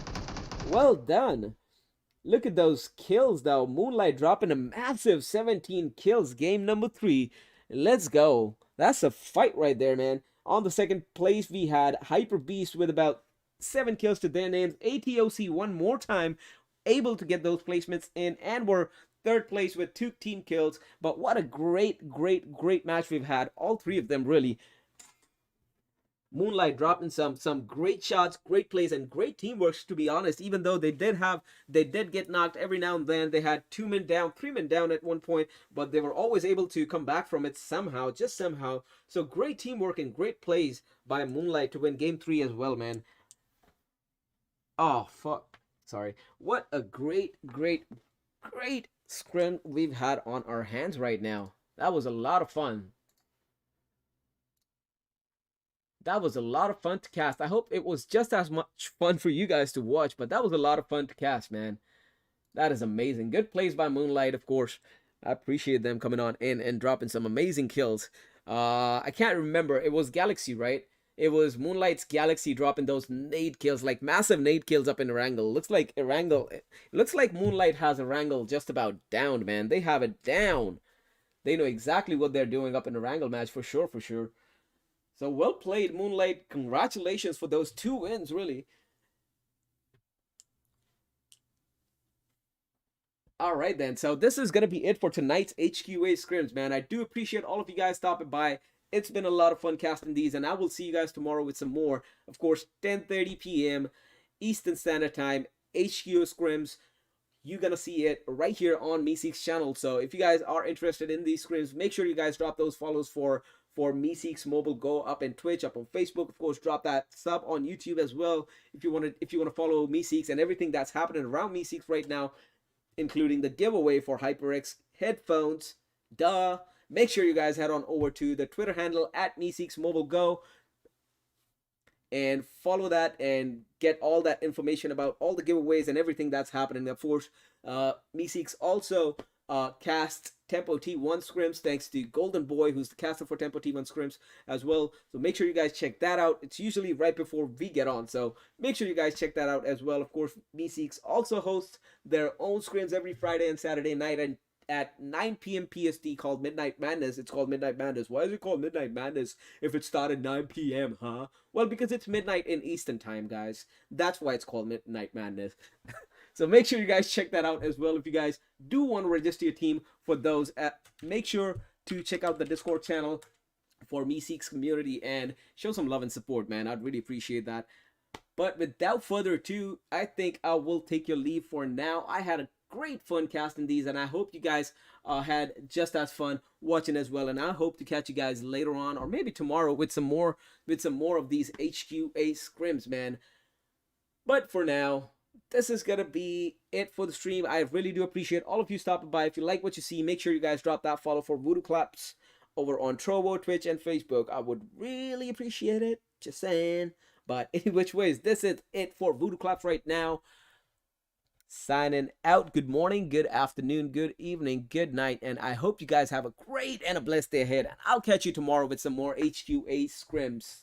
Well done. Look at those kills though. Moonlight dropping a massive 17 kills. Game number 3. Let's go. That's a fight right there, man. On the second place, we had Hyper Beast with about 7 kills to their names. ATOC one more time able to get those placements in, and were third place with 2 team kills. But what a great match we've had. All 3 of them really. Moonlight dropping some great shots, great plays, and great teamwork, to be honest. Even though they did get knocked every now and then. They had 2 men down, 3 men down at one point, but they were always able to come back from it somehow, just somehow. So great teamwork and great plays by Moonlight to win game 3 as well, man. Oh fuck, sorry. What a great great scrim we've had on our hands right now. That was a lot of fun. That was a lot of fun to cast. I hope it was just as much fun for you guys to watch, but that was a lot of fun to cast, man. That is amazing. Good plays by Moonlight, of course. I appreciate them coming on in and dropping some amazing kills. I can't remember. It was Galaxy, right? It was Moonlight's Galaxy dropping those nade kills, like massive nade kills up in Erangel. Looks like Moonlight has Erangel just about down, man. They have it down. They know exactly what they're doing up in Erangel match for sure, for sure. So well played, Moonlight. Congratulations for those 2 wins, really. All right, then. So this is going to be it for tonight's HQA scrims, man. I do appreciate all of you guys stopping by. It's been a lot of fun casting these, and I will see you guys tomorrow with some more. Of course, 10:30 p.m. Eastern Standard Time, HQA scrims. You're going to see it right here on Meeseek's channel. So if you guys are interested in these scrims, make sure you guys drop those follows for Meeseek's Mobile Go up in Twitch, up on Facebook. Of course, drop that sub on YouTube as well if you want to follow Meeseek's and everything that's happening around Meeseek's right now, including the giveaway for HyperX headphones. Duh. Make sure you guys head on over to the Twitter handle at Meeseek's Mobile Go and follow that and get all that information about all the giveaways and everything that's happening. Of course, Meeseek's also cast Tempo T1 scrims thanks to GoldenBoy, who's the caster for Tempo T1 scrims as well. So make sure you guys check that out. It's usually right before we get on, so make sure you guys check that out as well. Of course, Meeseek's also hosts their own scrims every Friday and Saturday night and at 9 p.m. PST called Midnight Madness. It's called Midnight Madness. Why is it called Midnight Madness if it started 9 p.m., huh? Well, because it's midnight in Eastern time, guys. That's why it's called Midnight Madness. So make sure you guys check that out as well. If you guys do want to register your team for those, make sure to check out the Discord channel for Meeseek's community and show some love and support, man. I'd really appreciate that. But without further ado, I think I will take your leave for now. I had a great fun casting these, and I hope you guys had just as fun watching as well. And I hope to catch you guys later on, or maybe tomorrow, with some more of these HQA scrims, man. But for now, this is gonna be it for the stream. I really do appreciate all of you stopping by. If you like what you see, make sure you guys drop that follow for Voodoo Claps over on Trovo, Twitch, and Facebook. I would really appreciate it. Just saying. But any which ways, this is it for Voodoo Claps right now. Signing out. Good morning, good afternoon, good evening, good night, and I hope you guys have a great and a blessed day ahead. And I'll catch you tomorrow with some more HQA scrims.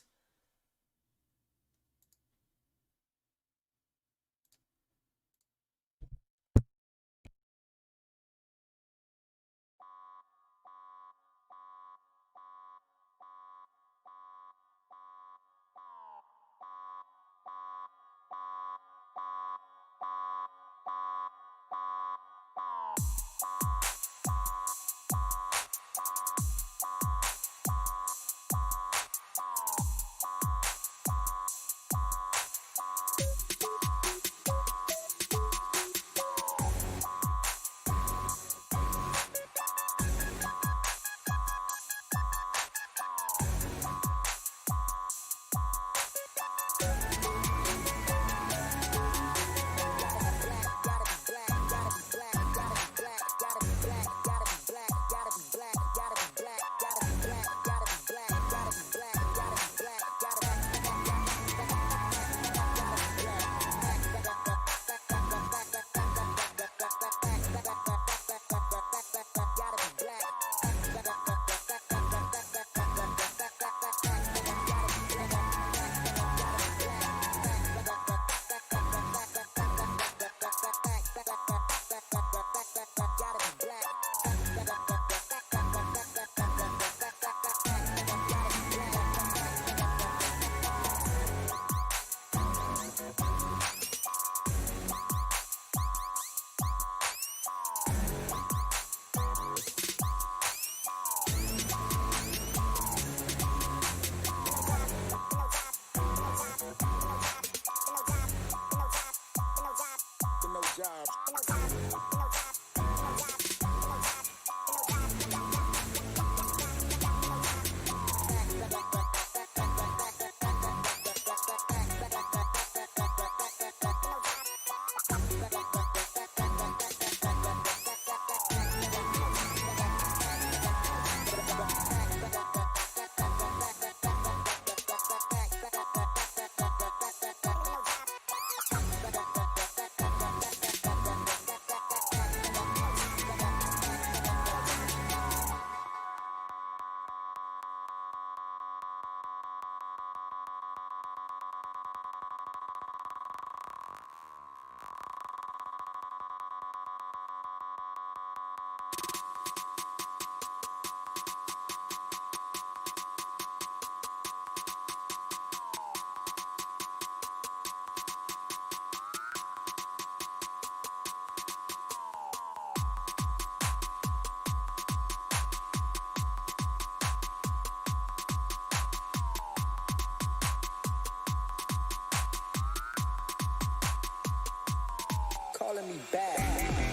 calling me back.